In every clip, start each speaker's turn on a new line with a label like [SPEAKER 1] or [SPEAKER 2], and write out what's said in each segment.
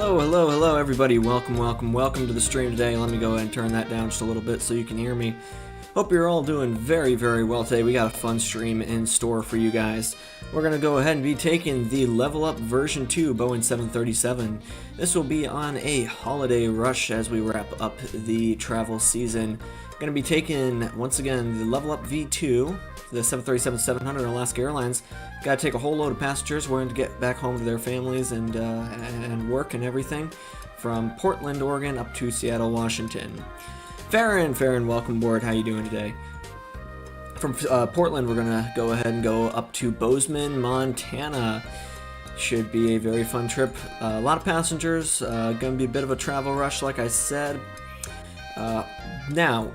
[SPEAKER 1] Hello, everybody. Welcome to the stream today. Let me go ahead and turn that down just a little bit so you can hear me. Hope you're all doing very well today. We got a fun stream in store for you guys. We're going to go ahead and be taking the LevelUp version 2 Boeing 737. This will be on a holiday rush as we wrap up the travel season. Going to be taking, once again, the LevelUp V2, the 737-700 Alaska Airlines. Got to take a whole load of passengers. We're going to get back home to their families and work and everything from Portland, Oregon up to Seattle, Washington. Farron, welcome aboard. How you doing today? From Portland, we're going to go ahead and go up to Bozeman, Montana. Should be a very fun trip. A lot of passengers. Going to be a bit of a travel rush, like I said. Now,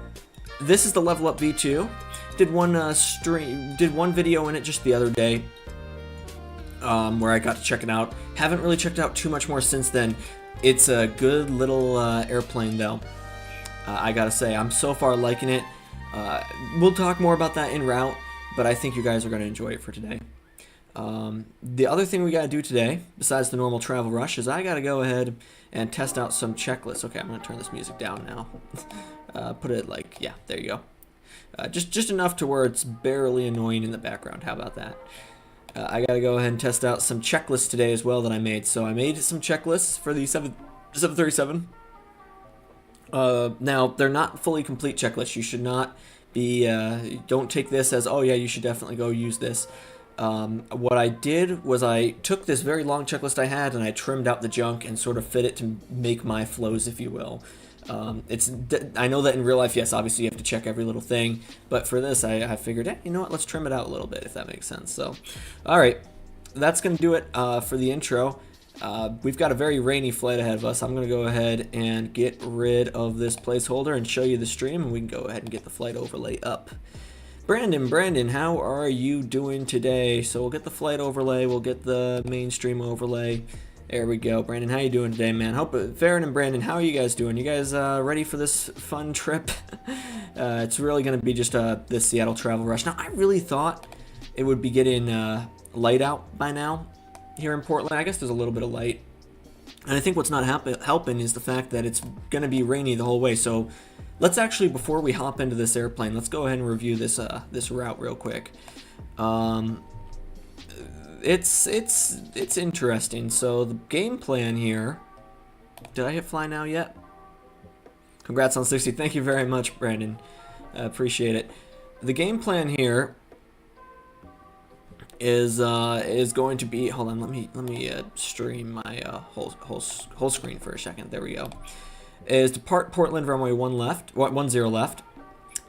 [SPEAKER 1] this is the LevelUp V2. Did one video in it just the other day, where I got to check it out. Haven't really checked it out too much more since then. It's a good little airplane, though. I gotta say, I'm so far liking it. We'll talk more about that en route, but I think you guys are gonna enjoy it for today. The other thing we gotta do today, besides the normal travel rush, is I gotta go ahead and test out some checklists. Okay, I'm gonna turn this music down now. Put it like, yeah, there you go. Just enough to where it's barely annoying in the background. How about that? I gotta go ahead and test out some checklists today as well that I made. So I made some checklists for the 737. Now, they're not fully complete checklists. You should not be, don't take this as, oh yeah, you should definitely go use this. What I did was I took this very long checklist I had and I trimmed out the junk and sort of fit it to make my flows, if you will. I know that in real life, yes, obviously you have to check every little thing, but for this, I figured, hey, you know what, let's trim it out a little bit, if that makes sense. So, alright, that's going to do it for the intro. We've got a very rainy flight ahead of us. I'm going to go ahead and get rid of this placeholder and show you the stream, and we can go ahead and get the flight overlay up. Brandon, how are you doing today? So we'll get the flight overlay, we'll get the mainstream overlay. There we go. Brandon, how you doing today, man? Farron and Brandon, how are you guys doing? You guys ready for this fun trip? It's really going to be just this Seattle travel rush. Now, I really thought it would be getting light out by now here in Portland. I guess there's a little bit of light. And I think what's not helping is the fact that it's going to be rainy the whole way. So let's actually, before we hop into this airplane, let's go ahead and review this this route real quick. It's interesting. So the game plan here. Did I hit fly now yet? Congrats on 60. Thank you very much, Brandon. Appreciate it. The game plan here is going to be. Hold on. Let me stream my whole screen for a second. There we go. Is depart Portland runway 10 left.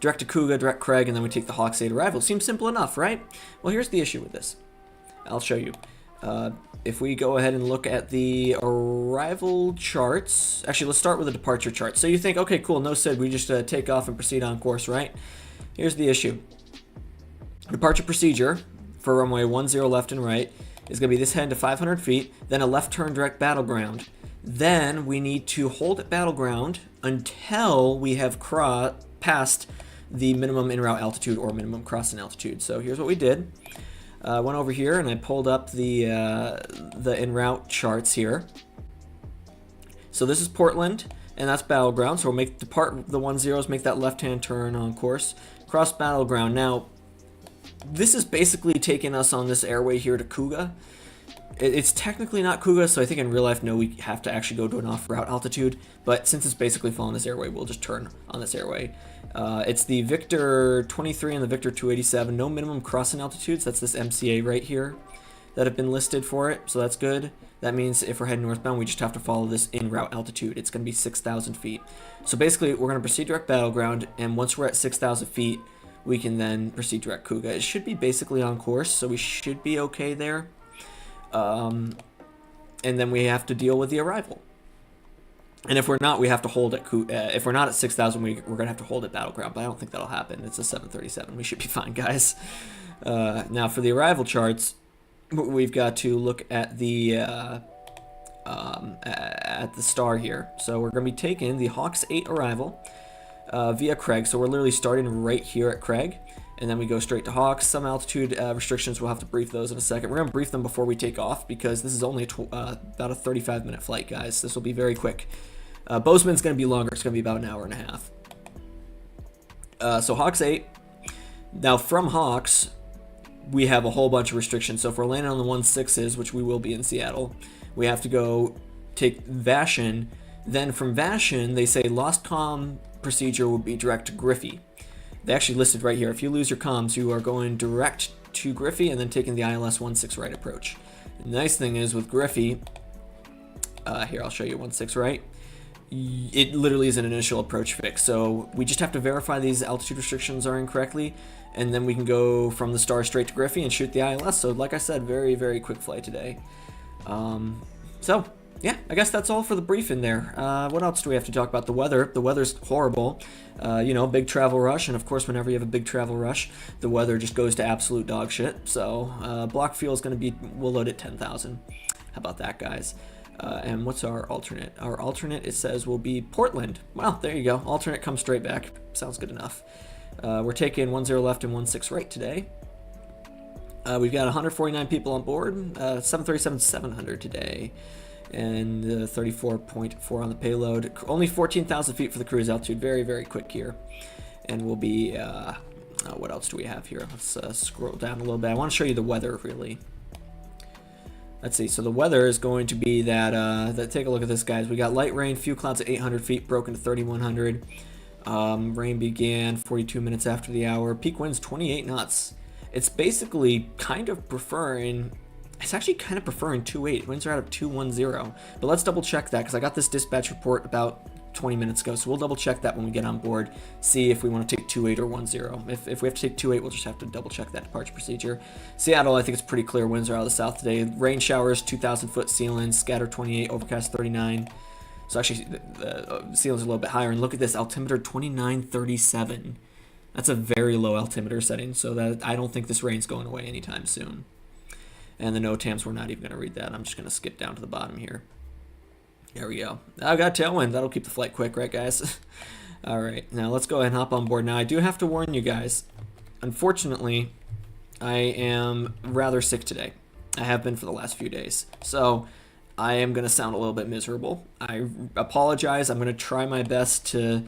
[SPEAKER 1] Direct to Cougar, direct Craig, and then we take the Hawks 8 arrival. Seems simple enough, right? Well, here's the issue with this. I'll show you. If we go ahead and look at the arrival charts, actually let's start with the departure chart. So you think, okay, cool, no SID, we just take off and proceed on course, right? Here's the issue. Departure procedure for runway 10 left and right is going to be this head to 500 feet, then a left turn direct battleground. Then we need to hold at battleground until we have passed the minimum en route altitude or minimum crossing altitude. So here's what we did. Went over here and I pulled up the en route charts here. So this is Portland and that's battleground. So we'll depart the 10s, make that left-hand turn on course, cross battleground. Now, this is basically taking us on this airway here to Cougar. It's technically not Cougar, so I think in real life, no, we have to actually go to an off-route altitude. But since it's basically following this airway, we'll just turn on this airway. It's the Victor 23 and the Victor 287. No minimum crossing altitudes. That's this MCA right here that have been listed for it, so that's good. That means if we're heading northbound, we just have to follow this en route altitude. It's going to be 6,000 feet. So basically, we're going to proceed direct battleground, and once we're at 6,000 feet, we can then proceed direct Cougar. It should be basically on course, so we should be okay there. And then we have to deal with the arrival. And if we're not, we have to hold at if we're not at 6,000, we're gonna have to hold at battleground. But I don't think that'll happen. It's a 737. We should be fine, guys. Now for the arrival charts, we've got to look at the star here. So we're gonna be taking the Hawks 8 arrival via Craig. So we're literally starting right here at Craig. And and then we go straight to Hawks. Some altitude restrictions, we'll have to brief those in a second. We're going to brief them before we take off because this is only about a 35-minute flight, guys. This will be very quick. Bozeman's going to be longer. It's going to be about an hour and a half. So Hawks 8. Now from Hawks, we have a whole bunch of restrictions. So if we're landing on the 16s, which we will be in Seattle, we have to go take Vashon. Then from Vashon, they say lost comm procedure will be direct to Griffey. They actually listed right here. If you lose your comms, you are going direct to Griffey and then taking the ILS 16 right approach. The nice thing is with Griffey, here I'll show you 16 right. It literally is an initial approach fix. So we just have to verify these altitude restrictions are incorrectly, and then we can go from the star straight to Griffey and shoot the ILS. So like I said, very, very quick flight today. So yeah, I guess that's all for the briefing there. What else do we have to talk about? The weather. The weather's horrible. You know, big travel rush, and of course whenever you have a big travel rush, the weather just goes to absolute dog shit. So block fuel is going to be, we'll load at 10,000. How about that, guys? And what's our alternate? Our alternate, it says, will be Portland. Well, there you go. Alternate comes straight back. Sounds good enough. We're taking 10 left and 16 right today. We've got 149 people on board. 737-700 today. And 34.4 on the payload. Only 14,000 feet for the cruise altitude. Very, very quick here. And we'll be... what else do we have here? Let's scroll down a little bit. I want to show you the weather, really. Let's see, so the weather is going to be that, take a look at this, guys. We got light rain, few clouds at 800 feet, broken to 3,100. Rain began 42 minutes after the hour. Peak winds 28 knots. It's basically kind of preferring, it's actually kind of preferring 2.8. Winds are out of 210. But let's double check that because I got this dispatch report about 20 minutes ago. So we'll double check that when we get on board, see if we want to take 2.8 or 10. If we have to take 2.8, we'll just have to double check that departure procedure. Seattle, I think it's pretty clear. Winds are out of the south today. Rain showers, 2,000 foot ceilings, scatter 28, overcast 39. So actually the ceilings are a little bit higher. And look at this, altimeter 2937. That's a very low altimeter setting. So that I don't think this rain's going away anytime soon. And the NOTAMs, we're not even going to read that. I'm just going to skip down to the bottom here. There we go. I've got tailwind. That'll keep the flight quick, right, guys? All right. Now let's go ahead and hop on board. Now I do have to warn you guys. Unfortunately, I am rather sick today. I have been for the last few days. So I am going to sound a little bit miserable. I apologize. I'm going to try my best to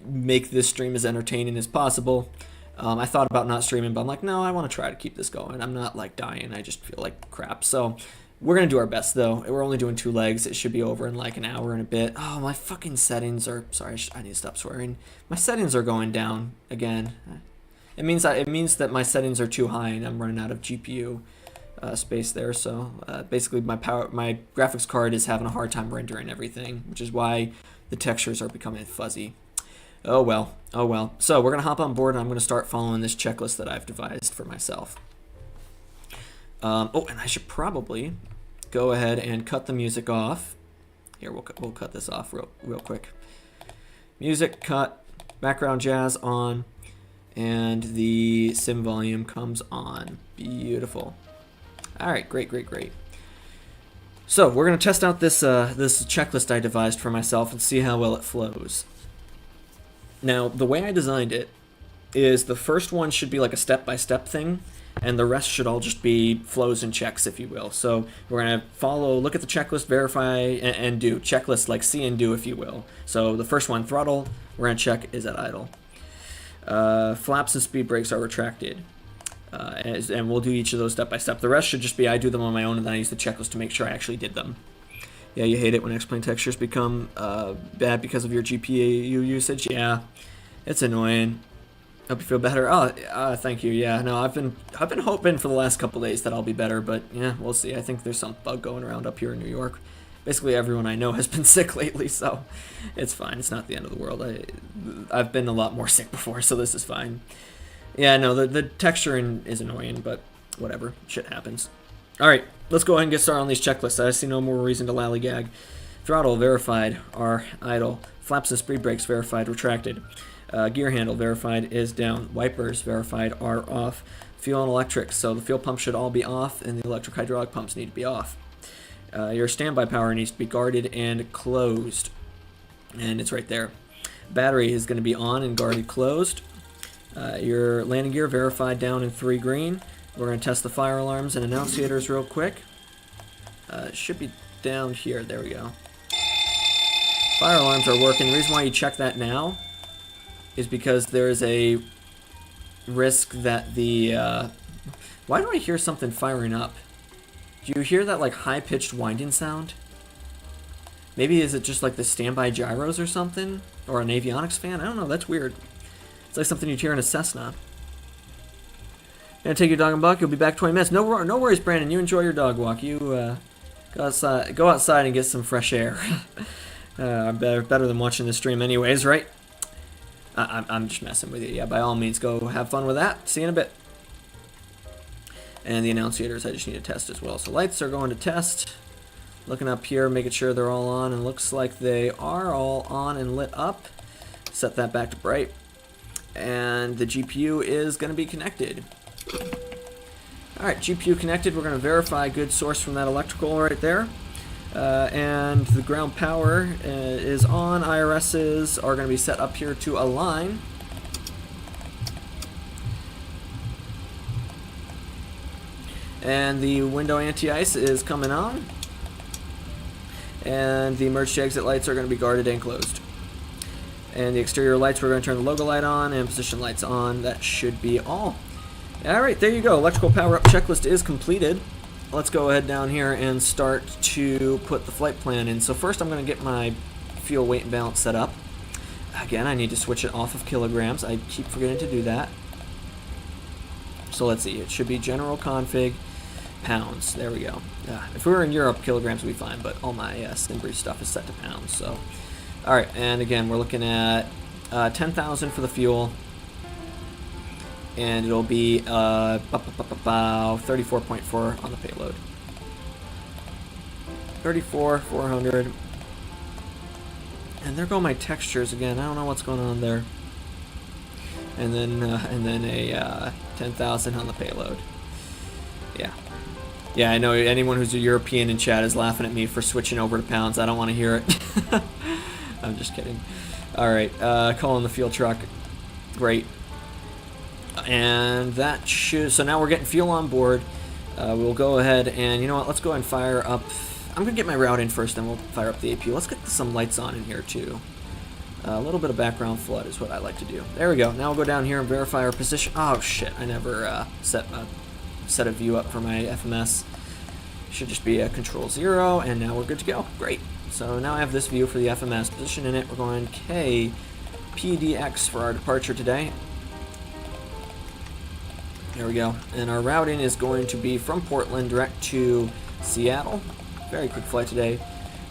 [SPEAKER 1] make this stream as entertaining as possible. I thought about not streaming, but I'm like, no, I want to try to keep this going. I'm not like dying. I just feel like crap. So we're going to do our best, though. We're only doing 2 legs. It should be over in like an hour and a bit. Oh, my fucking settings are... Sorry, I need to stop swearing. My settings are going down again. It means that my settings are too high and I'm running out of GPU space there. So basically my graphics card is having a hard time rendering everything, which is why the textures are becoming fuzzy. Oh well. Oh well. So we're going to hop on board and I'm going to start following this checklist that I've devised for myself. Oh, and I should probably go ahead and cut the music off. Here, we'll cut this off real quick. Music cut, background jazz on, and the sim volume comes on. Beautiful. All right, great. So we're gonna test out this this checklist I devised for myself and see how well it flows. Now, the way I designed it is the first one should be like a step-by-step thing, and the rest should all just be flows and checks, if you will. So we're going to look at the checklist, verify, and do. Checklist like see and do, if you will. So the first one, throttle, we're going to check, is at idle. Flaps and speed brakes are retracted. And we'll do each of those step by step. The rest should just be I do them on my own, and then I use the checklist to make sure I actually did them. Yeah, you hate it when X-Plane textures become bad because of your GPU usage? Yeah, it's annoying. Hope you feel better. Oh, thank you. Yeah, no, I've been hoping for the last couple days that I'll be better, but yeah, we'll see. I think there's some bug going around up here in New York. Basically, everyone I know has been sick lately, so it's fine. It's not the end of the world. I've been a lot more sick before, so this is fine. Yeah, no, the texturing is annoying, but whatever. Shit happens. All right, let's go ahead and get started on these checklists. I see no more reason to lollygag. Throttle verified are idle. Flaps and speed brakes verified retracted. Gear handle verified is down. Wipers verified are off. Fuel and electric, so the fuel pump should all be off, and the electric hydraulic pumps need to be off. Your standby power needs to be guarded and closed, and it's right there. Battery is going to be on and guarded closed. Your landing gear verified down in 3 green. We're going to test the fire alarms and annunciators real quick. It should be down here. There we go. Fire alarms are working. The reason why you check that now is because there is a risk that the... why do I hear something firing up? Do you hear that like high-pitched winding sound? Maybe is it just like the standby gyros or something? Or an avionics fan? I don't know, that's weird. It's like something you'd hear in a Cessna. Gonna take your dog and buck, you'll be back 20 minutes. No worries, Brandon, you enjoy your dog walk. You go outside and get some fresh air. Better than watching the stream anyways, right? I'm just messing with you. Yeah, by all means, go have fun with that. See you in a bit. And the annunciators I just need to test as well. So lights are going to test. Looking up here, making sure they're all on, and looks like they are all on and lit up. Set that back to bright. And the GPU is going to be connected. Alright, GPU connected. We're going to verify good source from that electrical right there. And the ground power is on. IRSs are going to be set up here to align. And the window anti-ice is coming on. And the emergency exit lights are going to be guarded and closed. And the exterior lights, we're going to turn the logo light on and position lights on. That should be all. Alright, there you go. Electrical power up checklist is completed. Let's go ahead down here and start to put the flight plan in. So first I'm going to get my fuel weight and balance set up. Again, I need to switch it off of kilograms. I keep forgetting to do that. So let's see. It should be general config. Pounds. There we go. If we were in Europe, kilograms would be fine, but all my Simbrief stuff is set to pounds. So, all right, and again, we're looking at 10,000 for the fuel, and it'll be about 34.4 on the payload. 34,400. And there go my textures again. I don't know what's going on there. And then a 10,000 on the payload. Yeah. Yeah, I know anyone who's a European in chat is laughing at me for switching over to pounds. I don't want to hear it. I'm just kidding. All right, calling the fuel truck. Great. And that should... So now we're getting fuel on board. We'll go ahead and, you know what, let's go ahead and fire up... I'm going to get my route in first, then we'll fire up the APU. Let's get some lights on in here, too. A little bit of background flood is what I like to do. There we go. Now we'll go down here and verify our position. Oh, shit. I never set a view up for my FMS. Should just be a control 0, and now we're good to go. Great. So now I have this view for the FMS. Position in it, we're going KPDX for our departure today. There we go. And our routing is going to be from Portland direct to Seattle. Very quick flight today.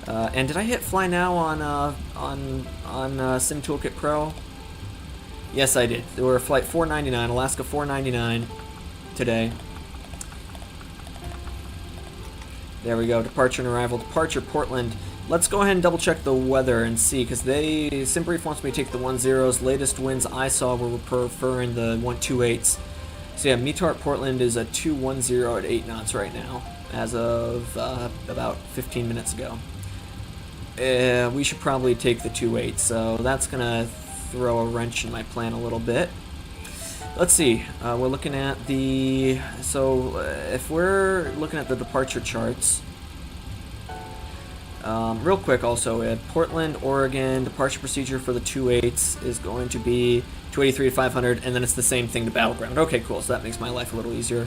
[SPEAKER 1] And did I hit fly now on Sim Toolkit Pro? Yes, I did. There were flight 499, Alaska 499 today. There we go. Departure and arrival. Departure Portland. Let's go ahead and double check the weather and see, because Simbrief wants me to take the 10s. Latest winds I saw were preferring the 128s. So yeah, METAR Portland is a 210 at 8 knots right now, as of about 15 minutes ago. We should probably take the 28, so that's gonna throw a wrench in my plan a little bit. Let's see. We're looking at the... So, if we're looking at the departure charts... real quick also, Portland, Oregon, departure procedure for the 28s is going to be 283 to 500, and then it's the same thing to Battleground. Okay, cool. So that makes my life a little easier.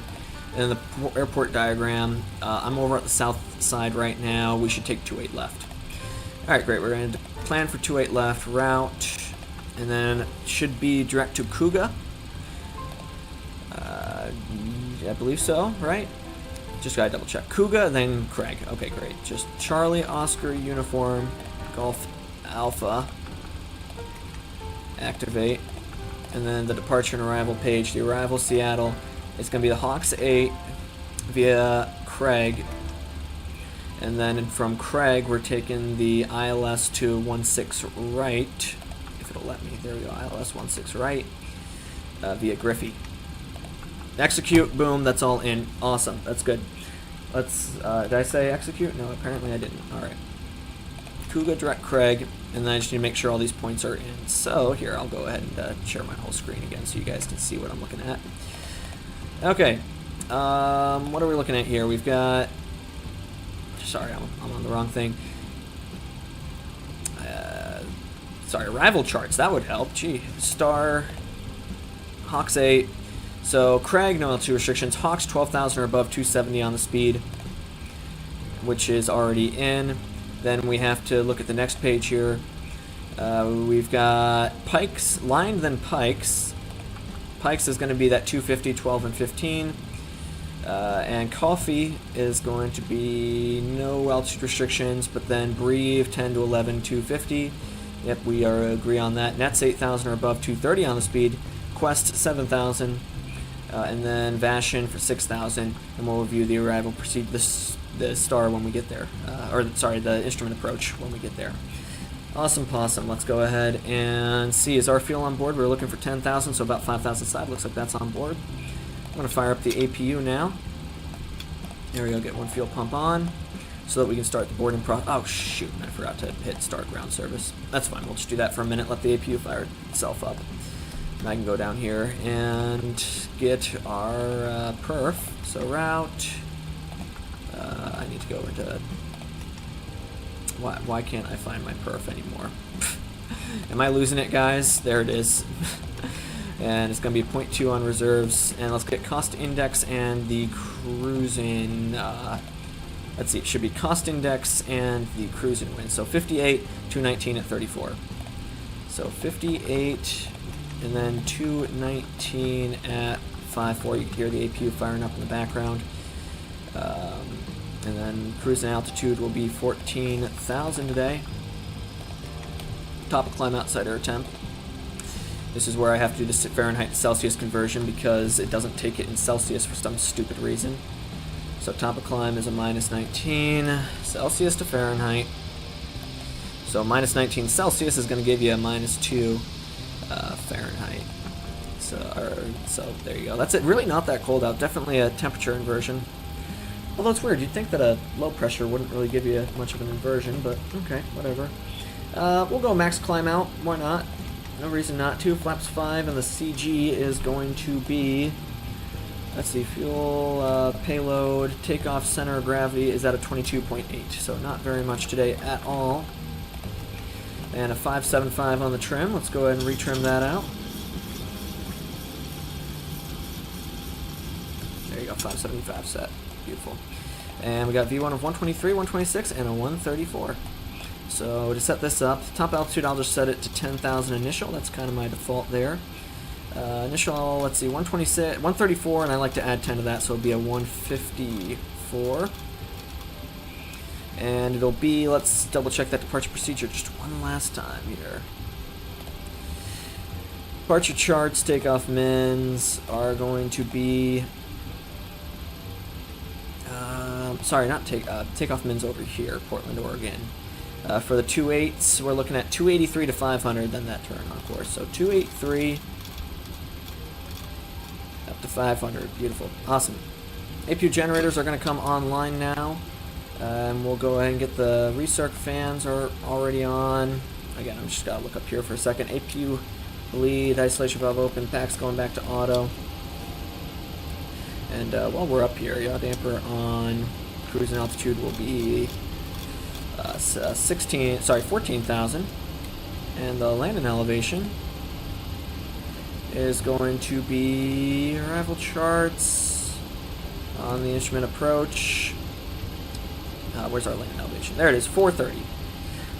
[SPEAKER 1] And the airport diagram, I'm over at the south side right now. We should take 28 left. Alright, great. We're going to plan for 28 left, route, and then should be direct to Kuga. I believe so, right? Just gotta double check. Kuga, then Craig. Okay, great. Just Charlie, Oscar, Uniform, Golf, Alpha. Activate. And then the departure and arrival page. The arrival Seattle. It's gonna be the Hawks 8 via Craig. And then from Craig, we're taking the ILS to 16 right. If it'll let me. There we go. ILS 16 right. Via Griffey. Execute, boom, that's all in. Awesome, that's good. Let's, did I say execute? No, apparently I didn't. Alright. Kuga, direct Craig, and then I just need to make sure all these points are in. So here, I'll go ahead and share my whole screen again so you guys can see what I'm looking at. Okay, what are we looking at here? We've got, sorry, I'm on the wrong thing. Sorry, arrival charts, that would help. Gee, Star, Hawks 8. So Craig, no altitude restrictions. Hawks 12,000 or above, 270 on the speed, which is already in. Then we have to look at the next page here. We've got Pikes, lined then Pikes. Pikes is going to be that 250, 12, and 15. And Coffee is going to be no altitude restrictions, but then Breve 10 to 11, 250. Yep, we agree on that. Nets 8,000 or above, 230 on the speed. Quest 7,000. And then Vashon for 6,000. And we'll review the arrival the star when we get there. The instrument approach when we get there. Awesome possum. Let's go ahead and see. Is our fuel on board? We're looking for 10,000, so about 5,000 side. Looks like that's on board. I'm going to fire up the APU now. There we go. Get one fuel pump on so that we can start the boarding process. Oh, shoot. I forgot to hit start ground service. That's fine. We'll just do that for a minute. Let the APU fire itself up. And I can go down here and get our perf. So route. I need to go into... Why can't I find my perf anymore? Am I losing it, guys? There it is. And it's going to be 0.2 on reserves. And let's get cost index and the cruising... let's see, it should be cost index and the cruising win. So 58, 219 at 34. So 58 and then 219 at 54. You can hear the APU firing up in the background. And then cruising altitude will be 14,000 today. Top of climb outside air temp. This is where I have to do the Fahrenheit to Celsius conversion because it doesn't take it in Celsius for some stupid reason. So top of climb is a minus 19 Celsius to Fahrenheit. So minus 19 Celsius is going to give you a minus 2 Fahrenheit. So there you go. That's it. Really not that cold out. Definitely a temperature inversion. Although it's weird, you'd think that a low pressure wouldn't really give you much of an inversion, but okay, whatever. We'll go max climb out, why not? No reason not to. Flaps 5, and the CG is going to be, let's see, fuel, payload, takeoff center of gravity is at a 22.8, so not very much today at all. And a 575 on the trim. Let's go ahead and retrim that out. There you go, 575 set. Beautiful. And we got V1 of 123, 126, and a 134. So to set this up, top altitude, I'll just set it to 10,000 initial. That's kind of my default there. Initial, let's see, 126, 134, and I like to add 10 to that, so it'll be a 154. And it'll be, let's double check that departure procedure just one last time here. Departure charts, takeoff mins are going to be... sorry, not takeoff mins over here, Portland, Oregon. For the 2.8s, we're looking at 283 to 500, then that turn on course. So 283 up to 500. Beautiful. Awesome. APU generators are going to come online now. And we'll go ahead and get the recirc fans are already on. Again, I'm just got to look up here for a second. APU bleed, isolation valve open, packs going back to auto. And while we're up here, yaw damper on. Cruising altitude will be 14,000. And the landing elevation is going to be arrival charts on the instrument approach. Where's our landing elevation? There it is, 430.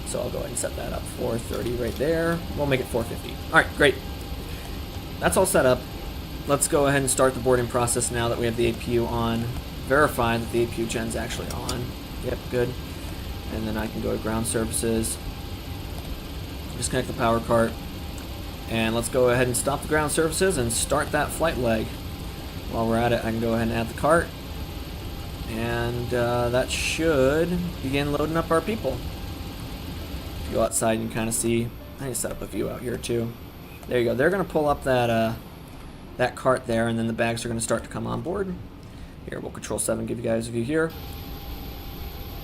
[SPEAKER 1] So I'll go ahead and set that up, 430 right there. We'll make it 450. All right, great. That's all set up. Let's go ahead and start the boarding process now that we have the APU on. Verify that the APU gen's actually on. Yep, good. And then I can go to ground services. Disconnect the power cart. And let's go ahead and stop the ground services and start that flight leg. While we're at it, I can go ahead and add the cart. And that should begin loading up our people. If you go outside, you can kind of see. I need to set up a view out here too. There you go. They're going to pull up that that cart there, and then the bags are going to start to come on board. Here, we'll Control 7 give you guys a view here.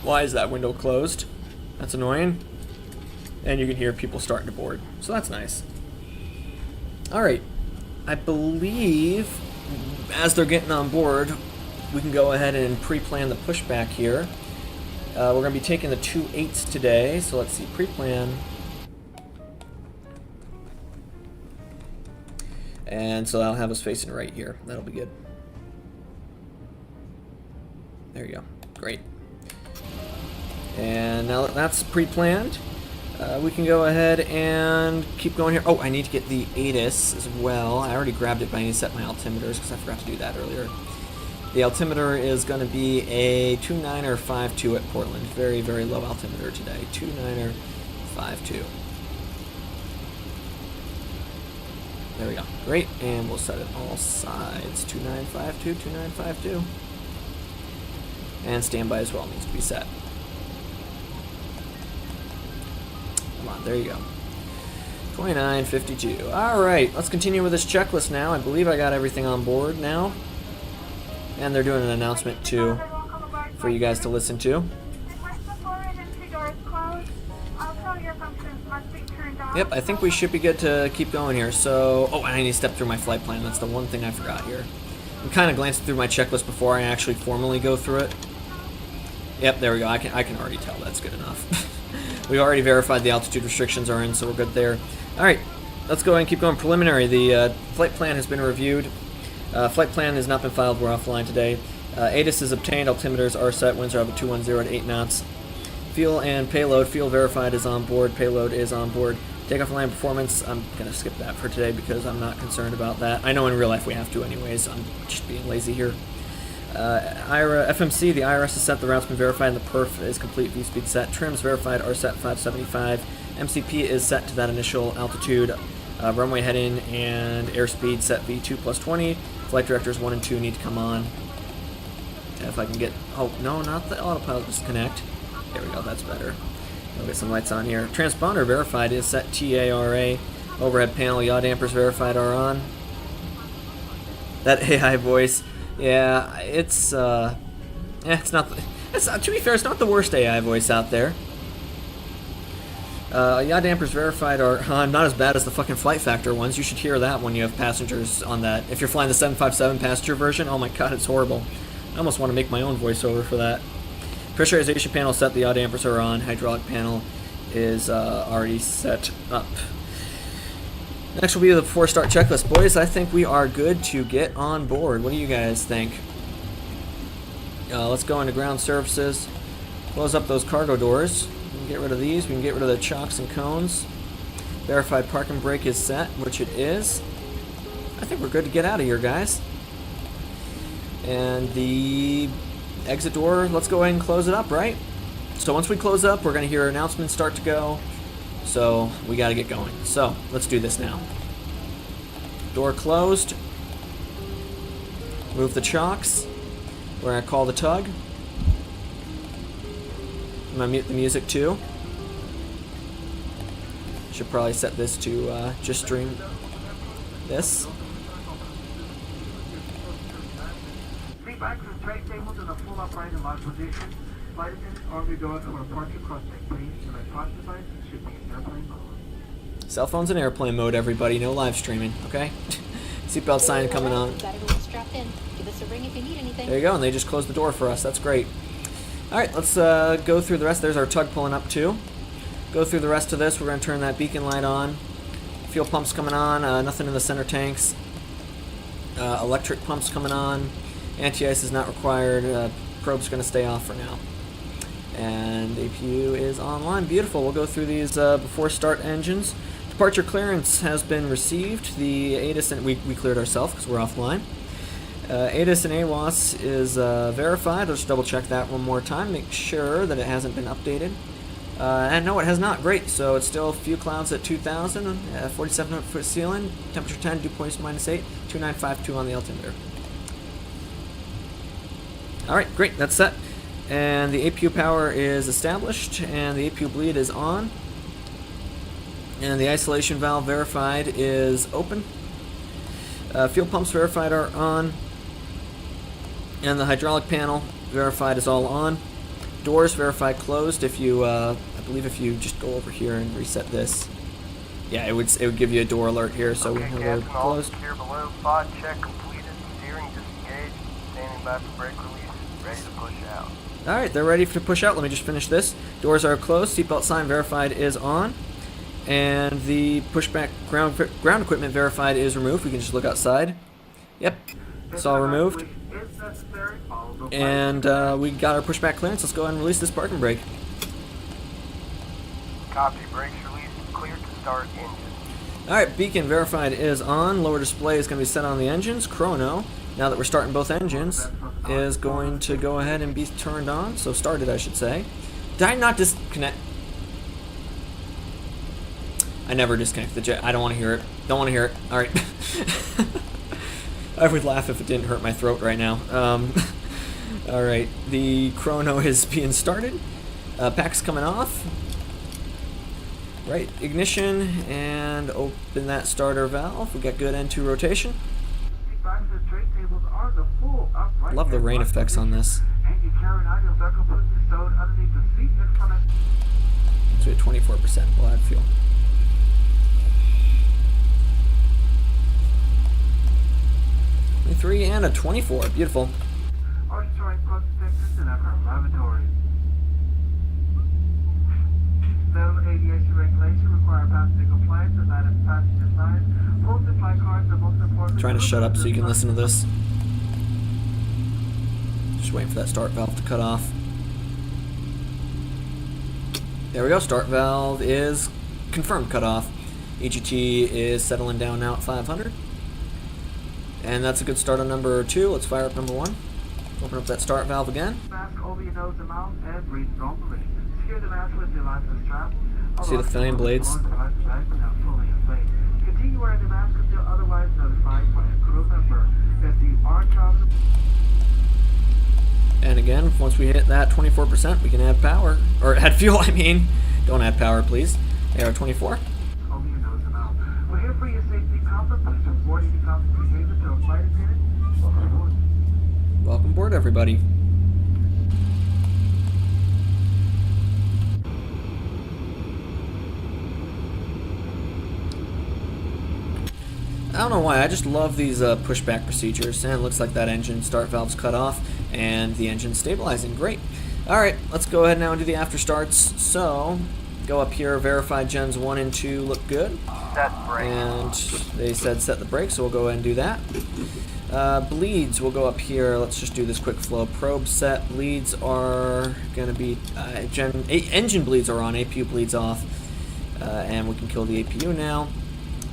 [SPEAKER 1] Why is that window closed? That's annoying. and you can hear people starting to board. So that's nice. All right, I believe as they're getting on board, we can go ahead and pre-plan the pushback here. We're going to be taking the 2.8s today, so let's see, pre-plan. And so that'll have us facing right here. That'll be good. There you go. Great. And now that that's pre-planned, we can go ahead and keep going here. Oh, I need to get the ATIS as well. I already grabbed it, but I need to set my altimeters because I forgot to do that earlier. The altimeter is going to be a 29er 52 at Portland. Very, very low altimeter today. 29er 52. There we go. Great. And we'll set it all sides. 2952, 2952. And standby as well needs to be set. Come on, there you go. 2952. Alright, let's continue with this checklist now. I believe I got everything on board now. And they're doing an announcement too for you guys to listen to. Yep, I think we should be good to keep going here. So, oh, I need to step through my flight plan. That's the one thing I forgot here. I'm kind of glancing through my checklist before I actually formally go through it. Yep, there we go. I can already tell that's good enough. We already verified the altitude restrictions are in, so we're good there. All right, let's go ahead and keep going. Preliminary. The flight plan has been reviewed. Flight plan has not been filed. We're offline today. ATIS is obtained. Altimeters are set. Winds are up at 210 at 8 knots. Fuel and payload. Fuel verified is on board. Payload is on board. Takeoff and land performance. I'm going to skip that for today because I'm not concerned about that. I know in real life we have to anyways. I'm just being lazy here. FMC, the IRS is set. The route's been verified and the perf is complete. V-speed set. Trims verified are set 575. MCP is set to that initial altitude. Runway heading and airspeed set V2 plus 20. Flight directors 1 and 2 need to come on. If I can get... Oh, no, not the autopilot disconnect. There we go, that's better. We'll get some lights on here. Transponder verified is set TARA. Overhead panel, yaw dampers verified are on. That AI voice, yeah, it's not... to be fair, it's not the worst AI voice out there. Yaw dampers verified are not as bad as the fucking Flight Factor ones. You should hear that when you have passengers on that. If you're flying the 757 passenger version, oh my god, it's horrible. I almost want to make my own voiceover for that. Pressurization panel set, the yaw dampers are on. Hydraulic panel is already set up. Next will be the before start checklist. Boys, I think we are good to get on board. What do you guys think? Let's go into ground services. Close up those cargo doors. We can get rid of these. We can get rid of the chocks and cones. Verified parking brake is set, which it is. I think we're good to get out of here, guys. And the exit door, let's go ahead and close it up, right? So once we close up, we're going to hear announcements start to go. So we got to get going. So let's do this now. Door closed. Move the chocks. We're going to call the tug. I'm going to mute the music too. Should probably set this to just stream this.
[SPEAKER 2] Seat backs and tray tables in a full upright and locked position. Flight attendants arm your doors or apart your crossback, please. Your electronic devices should be in airplane mode.
[SPEAKER 1] Cell phones in airplane mode, everybody. No live streaming, okay? Seatbelt sign coming on.
[SPEAKER 3] Got everyone strapped in. Give us a ring if you need anything.
[SPEAKER 1] There you go, and they just closed the door for us. That's great. All right, let's go through the rest. There's our tug pulling up too. Go through the rest of this. We're going to turn that beacon light on. Fuel pumps coming on. Nothing in the center tanks. Electric pumps coming on. Anti-ice is not required. Probe's going to stay off for now. And APU is online. Beautiful. We'll go through these before start engines. Departure clearance has been received. The ATIS, and we cleared ourselves because we're offline. ATIS and AWAS is verified. Let's double check that one more time. Make sure that it hasn't been updated. And no, it has not. Great. So it's still a few clouds at 2,000, 4,700-foot ceiling, temperature 10, dew points -8, 2952 on the altimeter. All right, great. That's set. And the APU power is established, and the APU bleed is on. And the isolation valve verified is open. Fuel pumps verified are on. And the hydraulic panel verified is all on. Doors verified closed. If you, I believe if you just go over here and reset this, yeah, it would give you a door alert here. So we know they're closed.
[SPEAKER 4] Secure below. Pod check completed. Steering disengaged. Standing by for brake release. Ready to push out.
[SPEAKER 1] All right, they're ready to push out. Let me just finish this. Doors are closed. Seatbelt sign verified is on, and the pushback ground equipment verified is removed. We can just look outside. Yep, it's all removed. And we got our pushback clearance. Let's go ahead and release this parking brake.
[SPEAKER 4] Copy. Brakes released. Cleared to start engine.
[SPEAKER 1] Alright, beacon verified is on. Lower display is going to be set on the engines. Chrono, now that we're starting both engines, is going to go ahead and be turned on. So started, I should say. Did I not disconnect? I never disconnect the jet. I don't want to hear it. Don't want to hear it. Alright. I would laugh if it didn't hurt my throat right now. Alright, the chrono is being started. Pack's coming off. Right, ignition, and open that starter valve. We got good N2 rotation. Love the rain effects on this. So at 24%, we'll add fuel. Three and a 24, beautiful.
[SPEAKER 2] Aviation regulation require passenger compliance and that is passenger signs. Posted flight cards are most important.
[SPEAKER 1] Trying to shut up so you can listen to this. Just waiting for that start valve to cut off. There we go. Start valve is confirmed cut off. EGT is settling down now at 500. And that's a good start on number 2. Let's fire up number 1. Open up that start valve again.
[SPEAKER 2] Mask over your nose and mouth and breathe normally. Secure the mask with your license strap.
[SPEAKER 1] See the fan blades.
[SPEAKER 2] Continue wearing the mask until otherwise notified by a crew member that you are traveling.
[SPEAKER 1] And again, once we hit that 24%, we can add power. Or add fuel, I mean. Don't add power, please. AR-24.
[SPEAKER 2] Over your nose and mouth. We're here for your safety comfort. Please report any conflict behavior to a flight attendant. Welcome aboard.
[SPEAKER 1] Welcome aboard, everybody. I don't know why, I just love these pushback procedures, and it looks like that engine start valve's cut off, and the engine's stabilizing. Great. Alright, let's go ahead now and do the after starts. So, go up here, verify gens 1 and 2 look good.
[SPEAKER 4] Set brake.
[SPEAKER 1] And they said set the brake, so we'll go ahead and do that. Bleeds, we'll go up here. Let's just do this quick flow. Probe set. Bleeds are going to be, engine bleeds are on, APU bleeds off. And we can kill the APU now.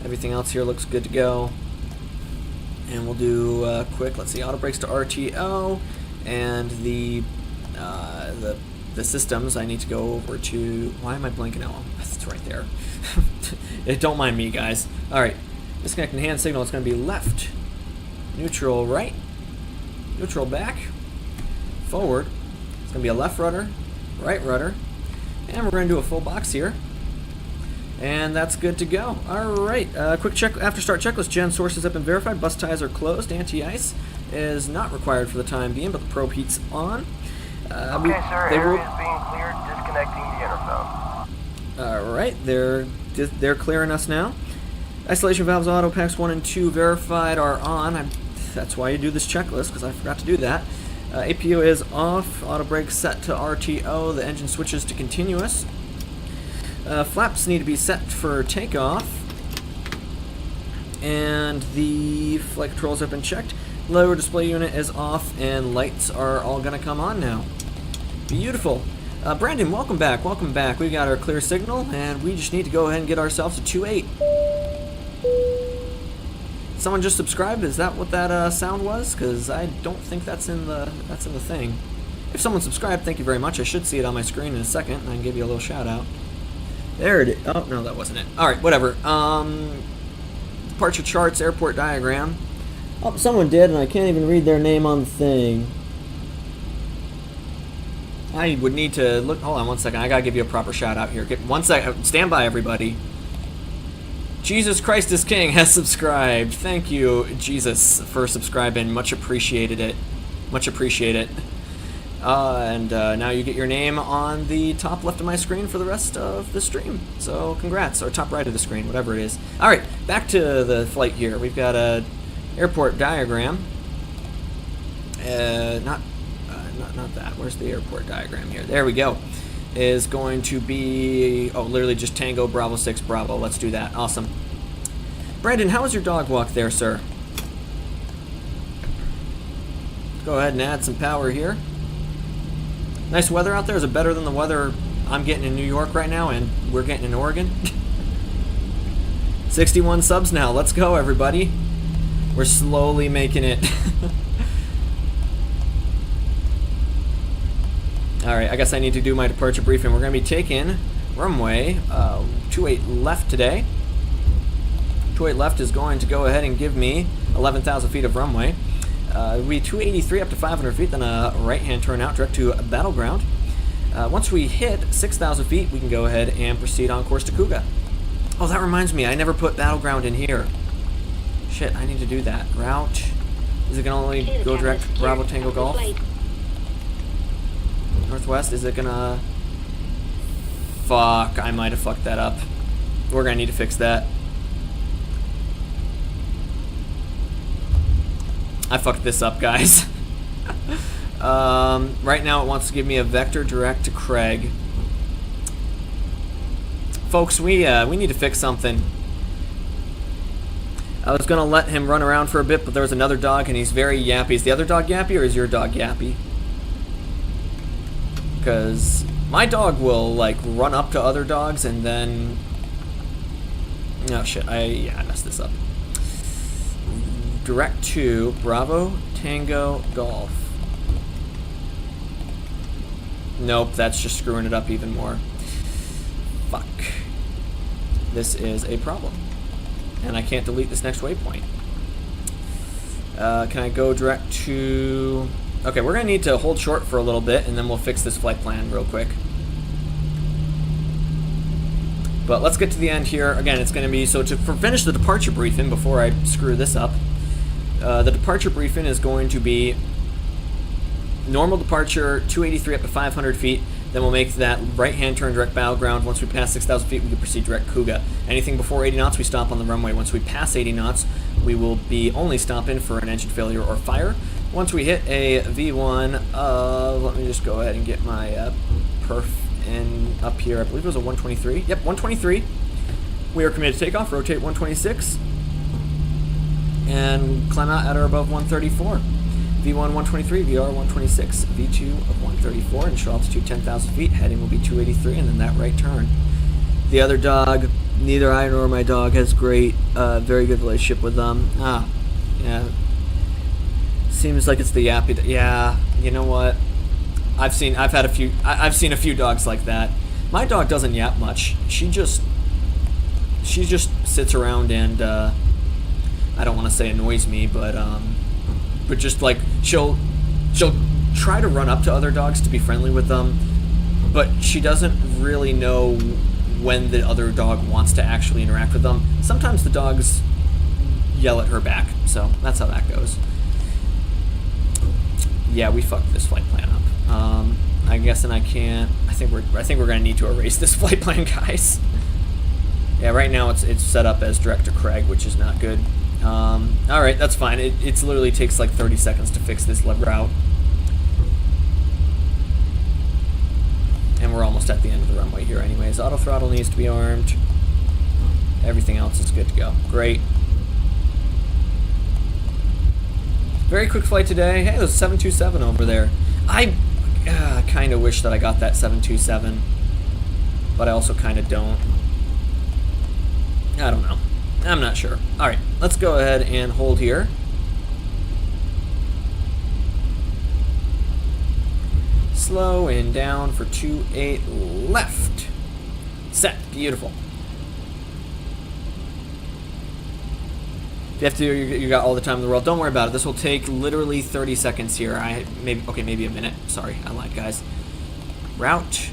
[SPEAKER 1] Everything else here looks good to go. And we'll do quick, let's see, auto brakes to RTO. And the systems, I need to go over to, why am I blinking out? It's right there. Don't mind me, guys. Alright, disconnecting hand signal, it's going to be left. Neutral right. Neutral back. Forward. It's going to be a left rudder, right rudder. And we're going to do a full box here. And that's good to go. Alright, quick check after start checklist. Gen sources have been verified. Bus ties are closed. Anti-ice is not required for the time being, but the probe heat's on.
[SPEAKER 4] Okay, sir. Area is being cleared. Disconnecting the interphone.
[SPEAKER 1] Alright, they're clearing us now. Isolation valves, auto packs 1 and 2 verified are on. That's why you do this checklist, because I forgot to do that. APU is off. Auto brake set to RTO. The engine switches to continuous. Flaps need to be set for takeoff, and the flight controls have been checked. Lower display unit is off, and lights are all going to come on now. Beautiful. Brandon, welcome back. Welcome back. We got our clear signal, and we just need to go ahead and get ourselves a 2.8. Someone just subscribed. Is that what that sound was? Because I don't think that's in the thing. If someone subscribed, thank you very much. I should see it on my screen in a second, and I can give you a little shout out. There it is. Oh, no, that wasn't it. Alright, whatever. Departure charts, airport diagram. Oh, someone did, and I can't even read their name on the thing. I would need to look. Hold on one second. I gotta give you a proper shout out here. Get 1 second. Stand by, everybody. Jesus Christ is King has subscribed. Thank you, Jesus, for subscribing. Much appreciated it. Much appreciate it. Now you get your name on the top left of my screen for the rest of the stream. So congrats, or top right of the screen, whatever it is. All right, back to the flight here. We've got a airport diagram. Not that. Where's the airport diagram here? There we go. Is going to be, oh, literally just Tango Bravo 6 Bravo. Let's do that. Awesome. Brandon, how was your dog walk there, sir? Go ahead and add some power here. Nice weather out there. Is it better than the weather I'm getting in New York right now and we're getting in Oregon? 61 subs now. Let's go, everybody. We're slowly making it. Alright, I guess I need to do my departure briefing. We're going to be taking runway 28 left today. 28 left is going to go ahead and give me 11,000 feet of runway. We 283 up to 500 feet, then a right-hand turn out direct to Battleground. Once we hit 6,000 feet, we can go ahead and proceed on course to Kuga. Oh, that reminds me, I never put Battleground in here. Shit, I need to do that. Route. Is it going to only go direct to Bravo Tango Golf? Northwest, is it gonna... Fuck, I might have fucked that up. We're gonna need to fix that. I fucked this up, guys. Right now it wants to give me a vector direct to Craig. Folks, we need to fix something. I was gonna let him run around for a bit, but there was another dog and he's very yappy. Is the other dog yappy or is your dog yappy? Because my dog will like run up to other dogs and then, oh shit, I messed this up. Direct to Bravo Tango Golf. Nope, that's just screwing it up even more. Fuck. This is a problem. And I can't delete this next waypoint. Can I go direct to... Okay, we're going to need to hold short for a little bit, and then we'll fix this flight plan real quick. But let's get to the end here. Again, it's going to be... So to finish the departure briefing, before I screw this up, the departure briefing is going to be normal departure, 283 up to 500 feet. Then we'll make that right-hand turn direct Battleground. Once we pass 6,000 feet, we can proceed direct Kuga. Anything before 80 knots, we stop on the runway. Once we pass 80 knots, we will be only stopping for an engine failure or fire. Once we hit a V1, let me just go ahead and get my perf in up here. I believe it was a 123. Yep, 123. We are committed to takeoff, rotate 126, and climb out at or above 134. V1 123, VR 126, V2 of 134, and show altitude 10,000 feet. Heading will be 283, and then that right turn. The other dog, neither I nor my dog has great, very good relationship with them. Yeah. Seems like it's the yappy. Yeah, you know what? I've seen a few dogs like that. My dog doesn't yap much. She just sits around and I don't want to say annoys me, but just like she'll try to run up to other dogs to be friendly with them, but she doesn't really know when the other dog wants to actually interact with them. Sometimes the dogs yell at her back, so that's how that goes. Yeah, we fucked this flight plan up. I guess, and I can't. I think we're gonna need to erase this flight plan, guys. Yeah, right now it's set up as direct to Craig, which is not good. All right, that's fine. It literally takes like 30 seconds to fix this route, and we're almost at the end of the runway here, anyways. Auto throttle needs to be armed. Everything else is good to go. Great. Very quick flight today. Hey, there's a 727 over there. I kind of wish that I got that 727, but I also kind of don't. I don't know. I'm not sure. All right, let's go ahead and hold here. Slow and down for 28 left. Set. Beautiful. You have to. You got all the time in the world. Don't worry about it. This will take literally 30 seconds here. Maybe a minute. Sorry, I lied, guys. Route.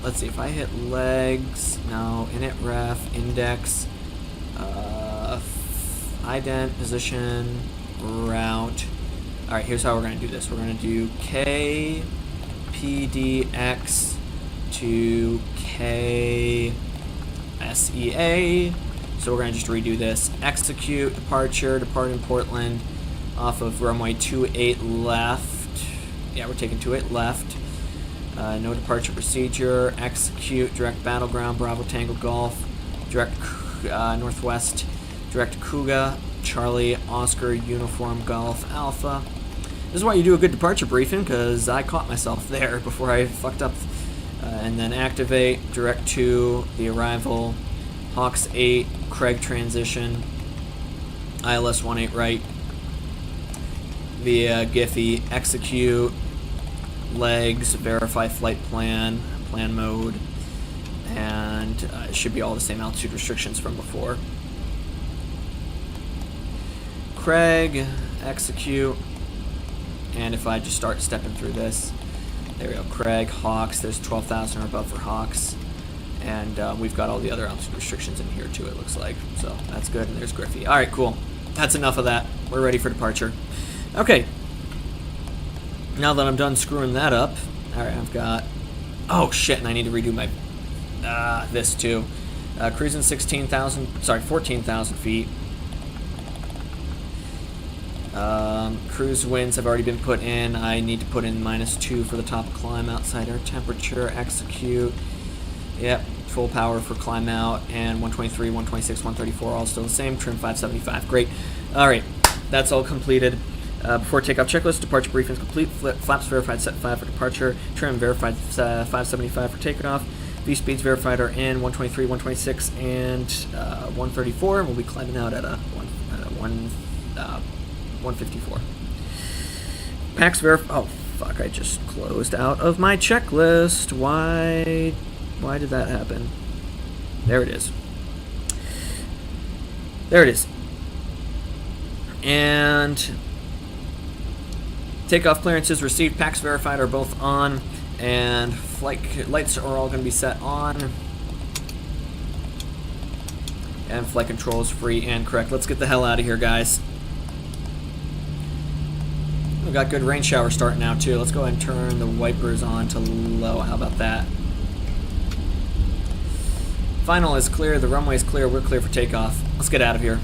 [SPEAKER 1] Let's see if I hit legs. No, init ref, index, ident, position, route. Alright, here's how we're going to do this. We're going to do KPDX to KSEA. So we're going to just redo this. Execute, departure, departing Portland off of runway 28 left. Yeah, we're taking 28 left. No departure procedure. Execute, direct battleground, Bravo Tango Golf. Direct northwest, direct Cougar, Charlie, Oscar, Uniform, Golf, Alpha. This is why you do a good departure briefing, because I caught myself there before I fucked up. And then activate, direct to the arrival, Hawks 8, Craig transition, ILS 18 right, via Giphy, execute, legs, verify flight plan, plan mode, and it should be all the same altitude restrictions from before. Craig, execute, and if I just start stepping through this, there we go, Craig, Hawks, there's 12,000 or above for Hawks, and we've got all the other altitude restrictions in here too, it looks like, so that's good, and there's Griffey. Alright, cool. That's enough of that. We're ready for departure. Okay. Now that I'm done screwing that up, alright, I've got, oh shit, and I need to redo my, this too. Cruising 14,000 feet. Cruise winds have already been put in. I need to put in -2 for the top climb, outside air temperature, execute. Yep, full power for climb out, and 123, 126, 134, all still the same. Trim 575, great. Alright, that's all completed. Before takeoff checklist, departure briefing is complete. Flaps verified, set 5 for departure. Trim verified, 575 for takeoff. V-speeds verified are in 123, 126, and 134, and we'll be climbing out at a 154. Pax oh fuck, I just closed out of my checklist. Why did that happen? There it is. There it is. And takeoff clearances received, Pax verified are both on, and flight lights are all going to be set on. And flight control is free and correct. Let's get the hell out of here, guys. We've got good rain shower starting now too. Let's go ahead and turn the wipers on to low. How about that? Final is clear. The runway is clear. We're clear for takeoff. Let's get out of here.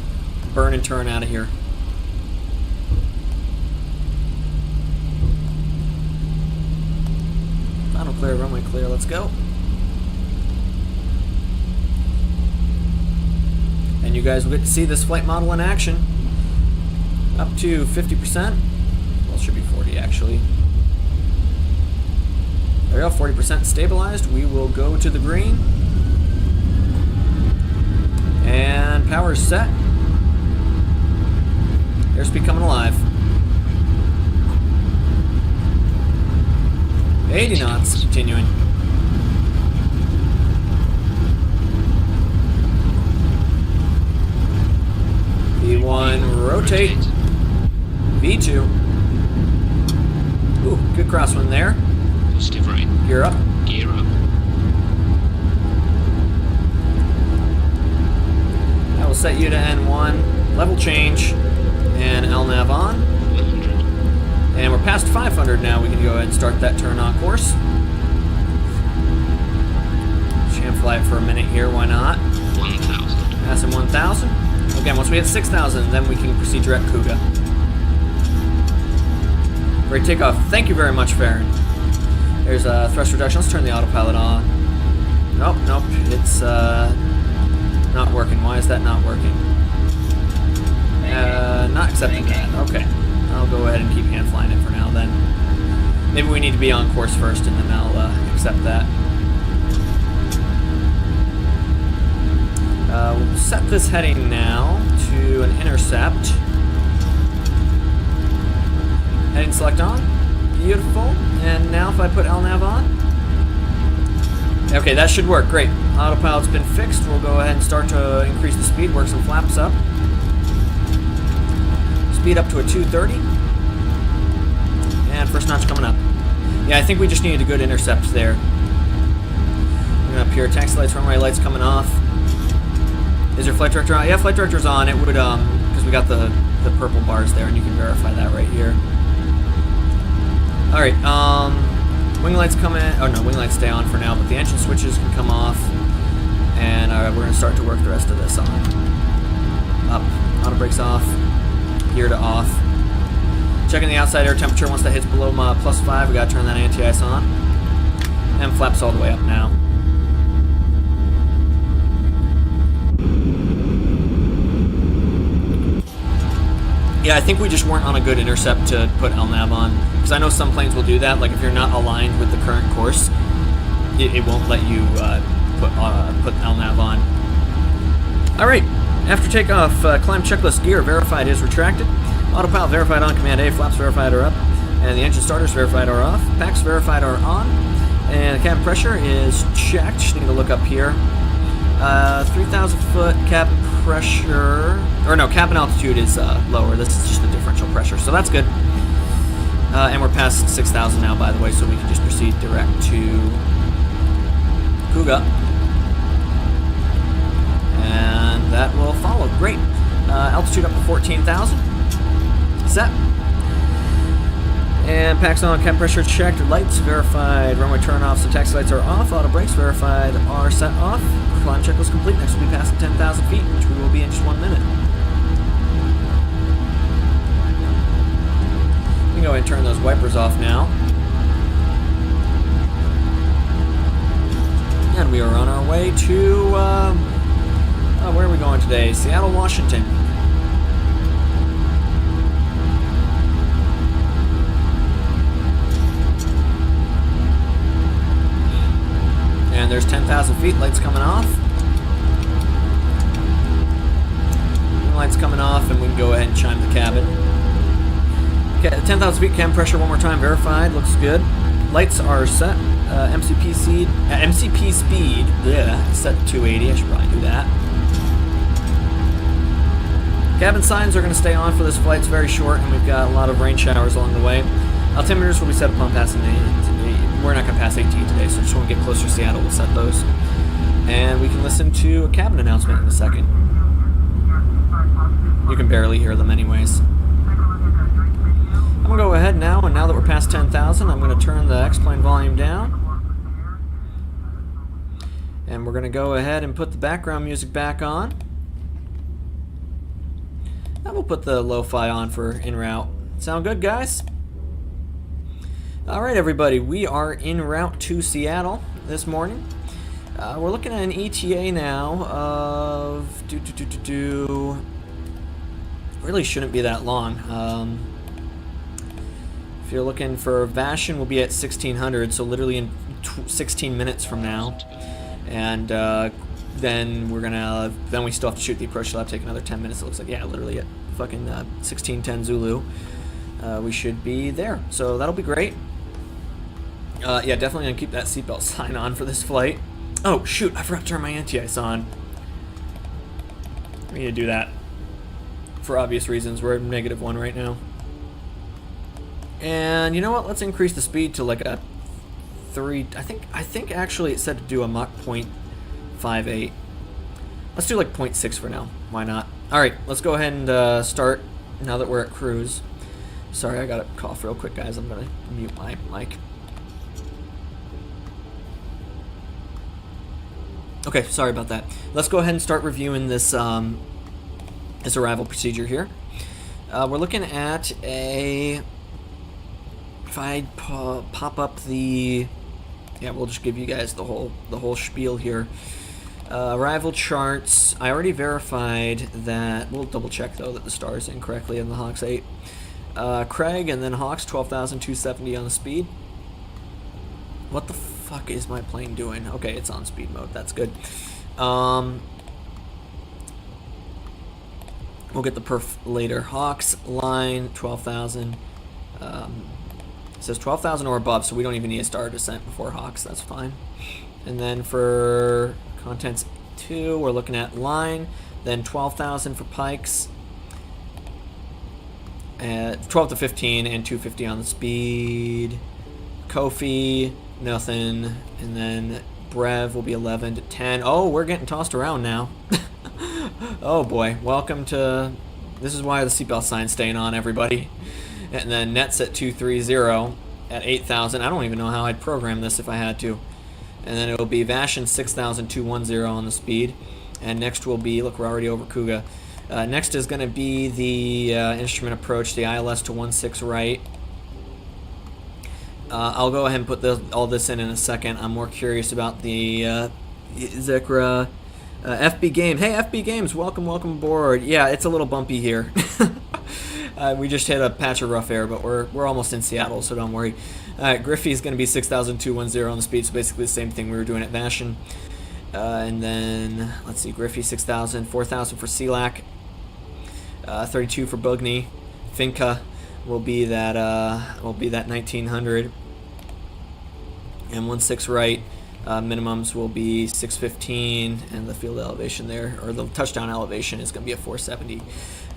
[SPEAKER 1] Burn and turn out of here. Final clear. Runway clear. Let's go. And you guys will get to see this flight model in action. Up to 50%. Well, it should be 40 actually. There we go, 40% stabilized. We will go to the green. And power's set. Airspeed coming alive. 80 knots, continuing. V1, rotate. V2. Ooh, good crosswind there.
[SPEAKER 5] Positive right.
[SPEAKER 1] Gear up.
[SPEAKER 5] Gear up.
[SPEAKER 1] I will set you to N1. Level change. And LNAV on.
[SPEAKER 5] 100.
[SPEAKER 1] And we're past 500 now. We can go ahead and start that turn on course. Sham fly it for a minute here. Why not?
[SPEAKER 5] 1,000.
[SPEAKER 1] Passing 1,000. Again, once we hit 6,000, then we can proceed direct Cougar. Great takeoff. Thank you very much, Farron. There's a thrust reduction. Let's turn the autopilot on. Nope, nope. It's not working. Why is that not working? Not accepting that. Okay. I'll go ahead and keep hand flying it for now then. Maybe we need to be on course first and then I'll accept that. We'll set this heading now to an intercept. Heading select on. Beautiful. And now if I put LNAV on. Okay, that should work. Great. Autopilot's been fixed. We'll go ahead and start to increase the speed, work some flaps up. Speed up to a 230. And first notch coming up. Yeah, I think we just needed a good intercept there. Looking up here, taxi lights, runway lights coming off. Is your flight director on? Yeah, flight director's on. It would, because we got the purple bars there, and you can verify that right here. Alright, wing lights come in. Oh no, wing lights stay on for now, but the engine switches can come off. And we're going to start to work the rest of this on. Up. Auto brakes off. Gear to off. Checking the outside air temperature. Once that hits below +5, we got to turn that anti-ice on. And flaps all the way up now. Yeah, I think we just weren't on a good intercept to put LNAV on. Because I know some planes will do that. Like if you're not aligned with the current course, it won't let you put LNAV on. Alright, after takeoff, climb checklist gear verified is retracted. Autopilot verified on, command A, flaps verified are up. And the engine starters verified are off. Packs verified are on. And the cabin pressure is checked. Just need to look up here. 3,000 foot cabin pressure, or no, cabin altitude is lower. This is just the differential pressure, so that's good. And we're past 6,000 now, by the way, so we can just proceed direct to Kuga. And that will follow. Great. Altitude up to 14,000. Set. And packs on, cabin pressure checked, lights verified, runway turn-offs, the taxi lights are off, auto brakes verified are set off. Climb checklist complete. Next we'll be passing 10,000 feet, which we will be in just 1 minute. We can go ahead and turn those wipers off now. And we are on our way to, where are we going today? Seattle, Washington. And there's 10,000 feet, lights coming off. Lights coming off, and we can go ahead and chime the cabin. Okay, 10,000 feet, cabin pressure one more time, verified, looks good. Lights are set. MCP speed, set to 280, I should probably do that. Cabin signs are going to stay on for this flight, it's very short, and we've got a lot of rain showers along the way. Altimeters will be set upon passing we're not going to pass 18 today, so just want to get closer to Seattle, we'll set those. And we can listen to a cabin announcement in a second. You can barely hear them anyways. I'm going to go ahead now, and now that we're past 10,000, I'm going to turn the X-plane volume down. And we're going to go ahead and put the background music back on. And we'll put the lo-fi on for en route. Sound good, guys? Alright everybody, we are en route to Seattle this morning. We're looking at an ETA now of really shouldn't be that long. If you're looking for Vashon, we'll be at 1600, so literally in 16 minutes from now. And then we still have to shoot the approach lap, take another 10 minutes. It looks like, yeah, literally at fucking 1610 Zulu. We should be there, so that'll be great. Yeah, definitely gonna keep that seatbelt sign on for this flight. Oh shoot, I forgot to turn my anti-ice on. We need to do that for obvious reasons. We're at -1 right now. And you know what? Let's increase the speed to like a 3. I think actually it said to do a Mach 0.58. Let's do like 0.6 for now. Why not? All right, let's go ahead and start now that we're at cruise. Sorry, I gotta cough real quick, guys. I'm gonna mute my mic. Okay, sorry about that. Let's go ahead and start reviewing this this arrival procedure here. We're looking at a. If I pop up the, yeah, we'll just give you guys the whole spiel here. Arrival charts. I already verified that. We'll double check though that the star is in correctly in the Hawks 8. Craig and then Hawks 12,270 on the speed. What the fuck is my plane doing? Okay, it's on speed mode. That's good. We'll get the perf later. Hawks line 12,000. It says 12,000 or above, so we don't even need a star descent before Hawks. That's fine. And then for contents 2, we're looking at line, then 12,000 for pikes. 12 to 15 and 250 on the speed. Kofi, nothing. And then Brev will be 11 to 10. Oh, we're getting tossed around now. Oh boy, welcome to... This is why the seatbelt sign's staying on, everybody. And then nets at 230. at 8,000. I don't even know how I'd program this if I had to. And then it'll be Vashon 6,210 on the speed. And next will be, look, we're already over Kuga. Next is going to be the instrument approach, the ILS to 16 right. I'll go ahead and put all this in a second. I'm more curious about the Zekra FB Games. Hey, FB Games, welcome aboard. Yeah, it's a little bumpy here. We just hit a patch of rough air, but we're almost in Seattle, so don't worry. Griffey's going to be 6,210 on the speed, so basically the same thing we were doing at Vashon. And then, let's see, Griffey 6,000, 4,000 for SeaTac, 32 for Bugney. Finca will be that 1,900. And 16 right, minimums will be 615, and the field elevation there, or the touchdown elevation, is going to be a 470.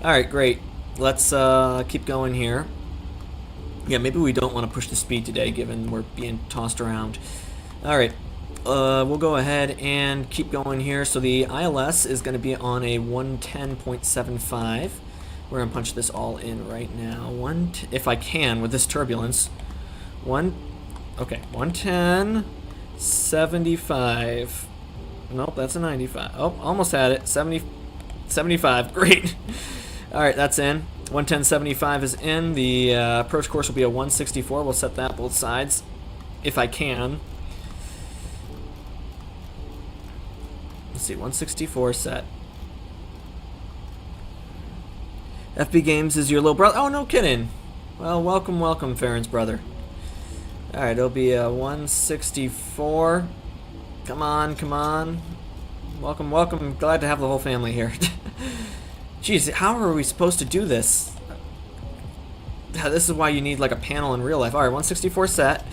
[SPEAKER 1] All right, great. Let's keep going here. Yeah, maybe we don't want to push the speed today, given we're being tossed around. All right, we'll go ahead and keep going here. So the ILS is going to be on a 110.75. We're going to punch this all in right now. If I can, with this turbulence. Okay, 110.75. Nope, that's a 95. Oh, almost had it. 75. Great. All right, that's in. 110.75 is in. The approach course will be a 164. We'll set that both sides, if I can. Let's see, 164 set. FB Games is your little brother. Oh, no kidding. Well, welcome, Farron's brother. All right, it'll be a 164. Come on. Welcome. Glad to have the whole family here. Jeez, how are we supposed to do this? This is why you need like a panel in real life. All right, 164 set,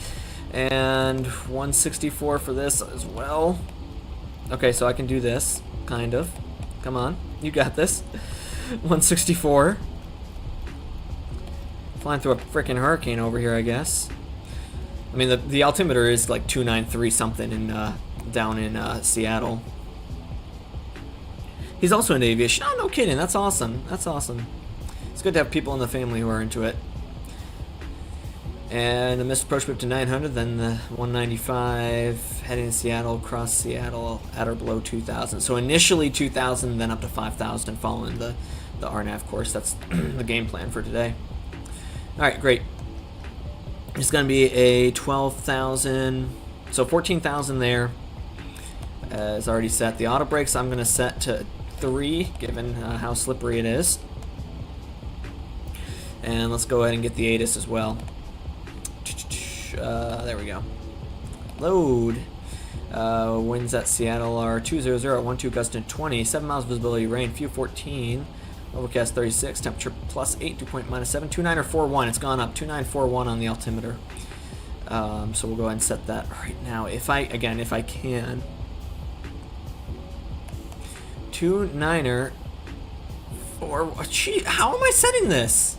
[SPEAKER 1] and 164 for this as well. Okay, so I can do this, kind of. Come on, you got this. 164. Flying through a freaking hurricane over here, I guess. I mean, the altimeter is like 293 something in down in Seattle. He's also into aviation. Oh, no kidding. That's awesome. It's good to have people in the family who are into it. And the missed approach whip to 900, then the 195 heading to Seattle, across Seattle at or below 2,000. So initially 2,000, then up to 5,000 following the RNAV course. That's the game plan for today. All right, great. It's going to be a 12,000, so 14,000 there. Is already set. The auto brakes I'm going to set to 3, given how slippery it is. And let's go ahead and get the ATIS as well. There we go. Load. Winds at Seattle are 200 at 12 gust and 20. 7 miles visibility, rain, few 14. Overcast 36, temperature plus 8, dew point minus 7, 29 or 41. It's gone up, 2941 on the altimeter. So we'll go ahead and set that right now. If I can. 29er 4. Gee, how am I setting this?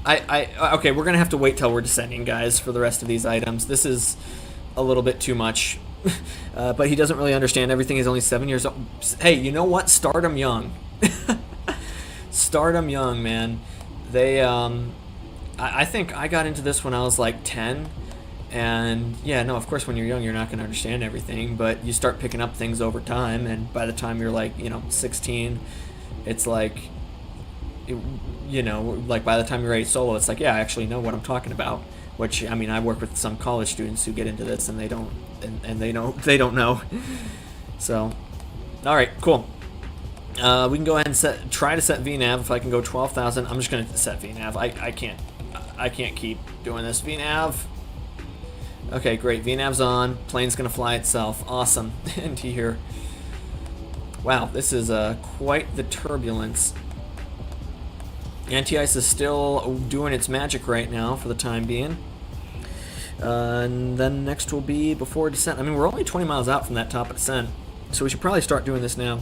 [SPEAKER 1] Okay, we're gonna have to wait till we're descending, guys, for the rest of these items. This is a little bit too much. But he doesn't really understand everything. He's only 7 years old. Hey, you know what? Start him young. Start him young, man. They, I think I got into this when I was like 10. And yeah, no, of course, when you're young, you're not going to understand everything. But you start picking up things over time. And by the time you're like, 16, it's like, like by the time you're ready solo, it's like, yeah, I actually know what I'm talking about. Which, I mean, I work with some college students who get into this and they don't, and they don't know. So, all right, cool. We can go ahead and try to set VNAV. If I can go 12,000, I'm just gonna set VNAV. I can't keep doing this. VNAV. Okay, great. VNAV's on. Plane's gonna fly itself. Awesome. Into here. Wow, this is quite the turbulence. Anti-ice is still doing its magic right now for the time being. And then next will be before descent. I mean, we're only 20 miles out from that top of descent, so we should probably start doing this now.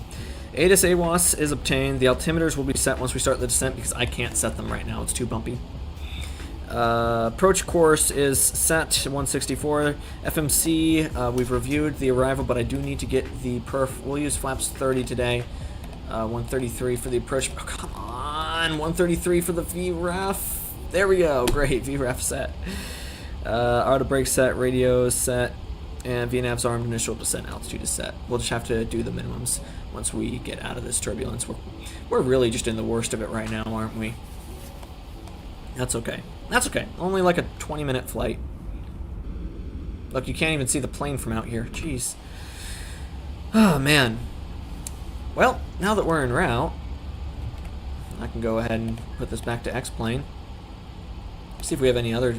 [SPEAKER 1] ATIS AWAS is obtained. The altimeters will be set once we start the descent because I can't set them right now. It's too bumpy. Approach course is set 164. FMC, we've reviewed the arrival, but I do need to get the perf. We'll use flaps 30 today. 133 for the approach. Oh, come on, 133 for the VREF. There we go. Great. VREF set. Auto brake set. Radio set. And VNAV's armed initial descent altitude is set. We'll just have to do the minimums once we get out of this turbulence. We're really just in the worst of it right now, aren't we? That's okay. That's okay. Only like a 20-minute flight. Look, you can't even see the plane from out here. Jeez. Oh, man. Well, now that we're en route, I can go ahead and put this back to X-plane. See if we have any other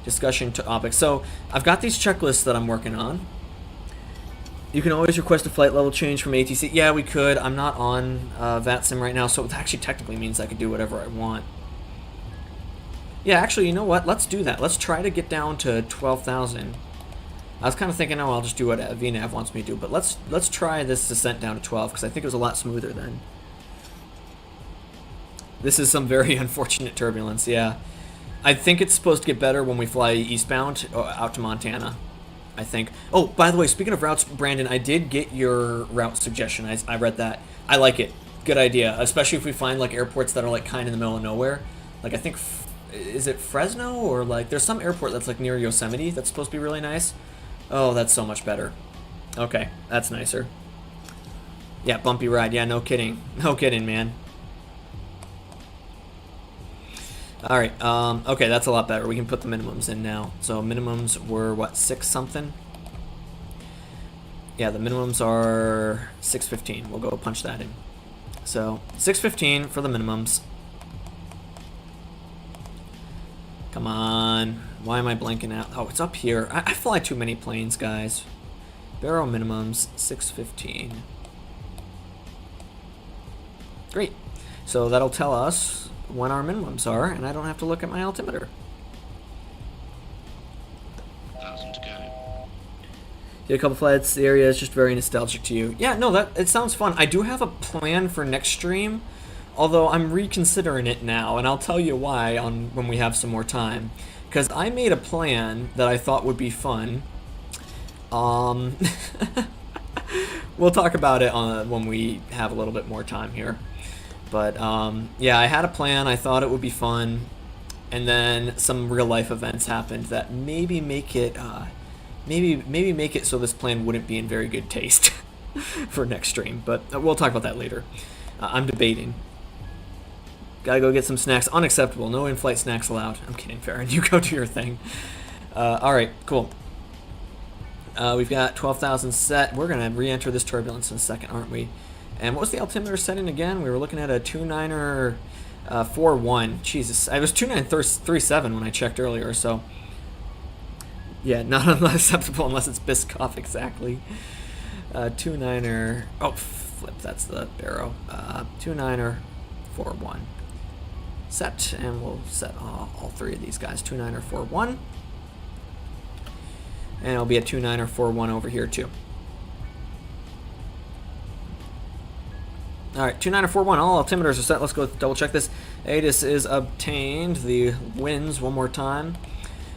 [SPEAKER 1] discussion topics. So, I've got these checklists that I'm working on. You can always request a flight level change from ATC. Yeah, we could. I'm not on VATSIM right now, so it actually technically means I could do whatever I want. Yeah, actually, you know what? Let's do that. Let's try to get down to 12,000. I was kind of thinking, oh, I'll just do what VNAV wants me to do, but let's try this descent down to 12, because I think it was a lot smoother then. This is some very unfortunate turbulence, yeah. I think it's supposed to get better when we fly eastbound out to Montana, I think. Oh, by the way, speaking of routes, Brandon, I did get your route suggestion. I read that. I like it. Good idea, especially if we find like airports that are like kind of in the middle of nowhere. Like I think, is it Fresno or like, there's some airport that's like near Yosemite that's supposed to be really nice. Oh, that's so much better. Okay, that's nicer. Yeah, bumpy ride. Yeah, no kidding. No kidding, man. Alright, okay, that's a lot better. We can put the minimums in now. So minimums were, what, 6 something? Yeah, the minimums are 615. We'll go punch that in. So, 615 for the minimums. Come on. Why am I blanking out? Oh, it's up here. I fly too many planes, guys. Barrel minimums, 615. Great. So that'll tell us when our minimums are, and I don't have to look at my altimeter.
[SPEAKER 5] 1,000 to go.
[SPEAKER 1] Did a couple flights. The area is just very nostalgic to you. Yeah, no, it sounds fun. I do have a plan for next stream, although I'm reconsidering it now, and I'll tell you why when we have some more time. Because I made a plan that I thought would be fun. We'll talk about it when we have a little bit more time here. But yeah, I had a plan. I thought it would be fun, and then some real life events happened that maybe make it maybe make it so this plan wouldn't be in very good taste for next stream. But we'll talk about that later. I'm debating. Gotta go get some snacks. Unacceptable. No in-flight snacks allowed. I'm kidding, Farron. You go do your thing. Alright, cool. We've got 12,000 set. We're going to re-enter this turbulence in a second, aren't we? And what was the altimeter setting again? We were looking at a 29er 41. Jesus. I was 2937 when I checked earlier, so... Yeah, not unacceptable unless it's Biscoff, exactly. 29er... Oh, flip, that's the barrow. 29er 41. Set, and we'll set all three of these guys. 29er 41. And it'll be a 29er 41 over here, too. Alright, 29er 41. All altimeters are set. Let's go double check this. ATIS is obtained. The winds, one more time.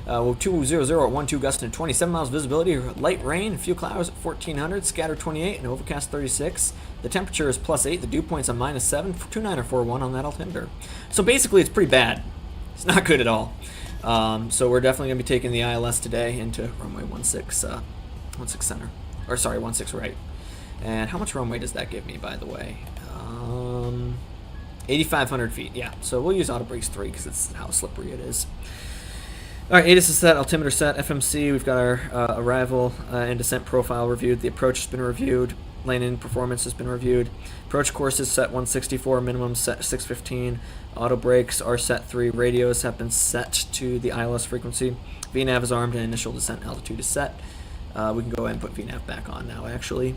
[SPEAKER 1] 200 at 12 gusting at 27 miles visibility. Light rain, a few clouds at 1400. Scatter 28 and overcast 36. The temperature is +8. The dew point's on -7. 29er 41 on that altimeter. So basically, it's pretty bad. It's not good at all. So we're definitely going to be taking the ILS today into runway 16 center. Or sorry, 16 right. And how much runway does that give me, by the way? 8,500 feet. Yeah, so we'll use auto brakes 3 because it's how slippery it is. Alright, ATIS is set, altimeter set, FMC, we've got our arrival and descent profile reviewed. The approach has been reviewed. Landing performance has been reviewed. Approach course is set 164, minimum set 615. Auto brakes are set 3. Radios have been set to the ILS frequency. VNAV is armed and initial descent altitude is set. We can go ahead and put VNAV back on now, actually.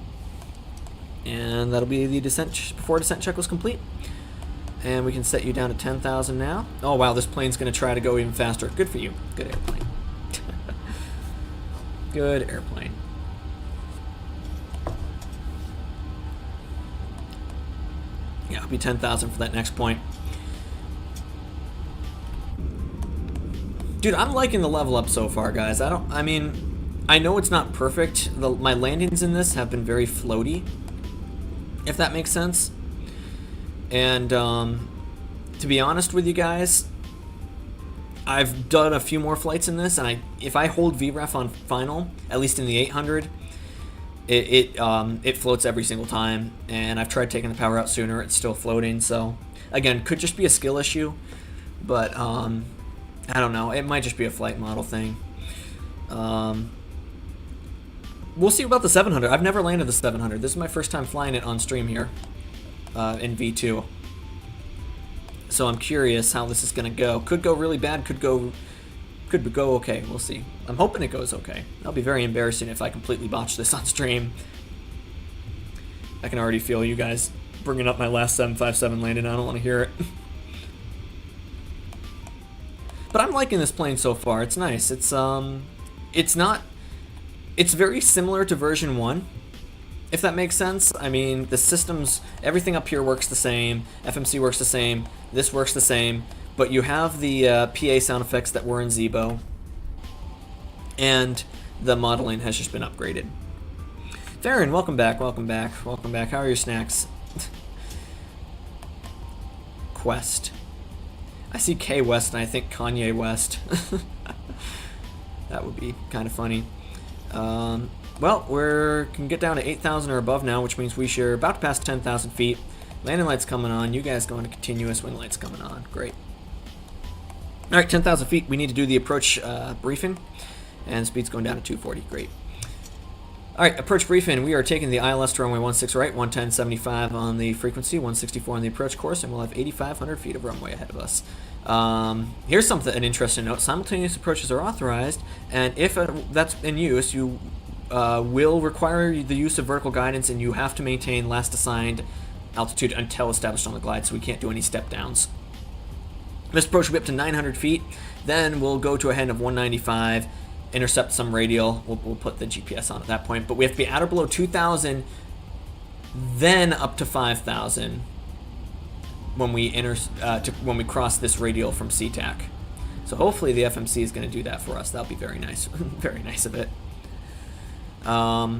[SPEAKER 1] And that'll be the descent before descent check was complete. And we can set you down to 10,000 now. Oh wow, this plane's gonna try to go even faster. Good for you. Good airplane. Good airplane. Yeah, it'll be 10,000 for that next point. Dude, I'm liking the level up so far, guys. I mean, I know it's not perfect. My landings in this have been very floaty, if that makes sense. And to be honest with you guys, I've done a few more flights in this, and if I hold VREF on final, at least in the 800, it floats every single time. And I've tried taking the power out sooner; it's still floating. So again, could just be a skill issue, but I don't know. It might just be a flight model thing. We'll see about the 700. I've never landed the 700. This is my first time flying it on stream here in V2. So I'm curious how this is going to go. Could go really bad, could go okay. We'll see. I'm hoping it goes okay. That'll be very embarrassing if I completely botch this on stream. I can already feel you guys bringing up my last 757 landing. I don't want to hear it. But I'm liking this plane so far. It's nice. It's very similar to version 1, if that makes sense. I mean, the systems, everything up here works the same, FMC works the same, this works the same, but you have the PA sound effects that were in Zebo, and the modeling has just been upgraded. Farron, welcome back, welcome back, welcome back. How are your snacks? Quest. I see K West and I think Kanye West. That would be kind of funny. Well, we can get down to 8,000 or above now, which means we're about to pass 10,000 feet. Landing lights coming on. You guys going to continuous. Wind lights coming on. Great. All right, 10,000 feet. We need to do the approach briefing, and speed's going down to 240. Great. All right, approach briefing. We are taking the ILS to runway 16 right, 110.75 on the frequency, 164 on the approach course, and we'll have 8,500 feet of runway ahead of us. Here's an interesting note. Simultaneous approaches are authorized, and if that's in use, you will require the use of vertical guidance, and you have to maintain last assigned altitude until established on the glide, so we can't do any step downs. This approach will be up to 900 feet. Then we'll go to a heading of 195, intercept some radial. We'll put the GPS on at that point, but we have to be at or below 2,000, then up to 5,000 when we when we cross this radial from SeaTac. So hopefully the FMC is going to do that for us. That'll be very nice, very nice of it. All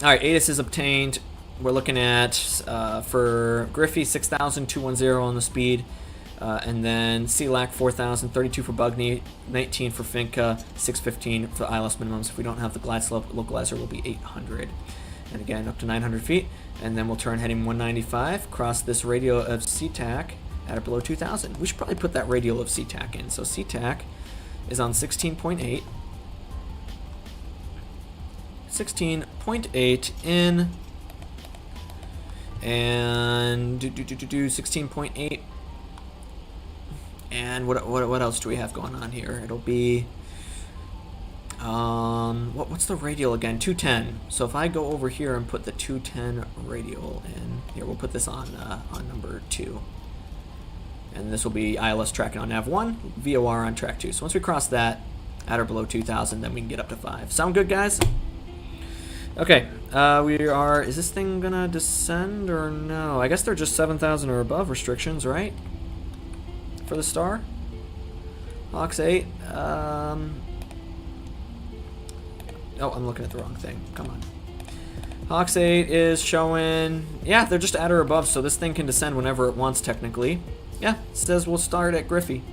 [SPEAKER 1] right, ATIS is obtained. We're looking at for Griffey 6,210 on the speed. And then CLAC 4,000, 32 for Bugney, 19 for Finca, 615 for the ILS minimums. If we don't have the glide slope localizer, will be 800. And again, up to 900 feet. And then we'll turn heading 195, cross this radial of SeaTac at or below 2,000. We should probably put that radial of SeaTac in. So SeaTac is on 16.8. 16.8 in. And 16.8. And what else do we have going on here? It'll be what's the radial again? 210. So if I go over here and put the 210 radial in here, we'll put this on number 2, and this will be ILS tracking on nav 1, VOR on track 2. So once we cross that at or below 2,000, then we can get up to 5. Sound good, guys? Okay, we are. Is this thing gonna descend or no? I guess they're just 7,000 or above restrictions, right? For the star, Hawks 8. Oh, I'm looking at the wrong thing. Come on. Hawks 8 is showing. Yeah, they're just at or above, so this thing can descend whenever it wants. Technically, yeah. It says we'll start at Griffey.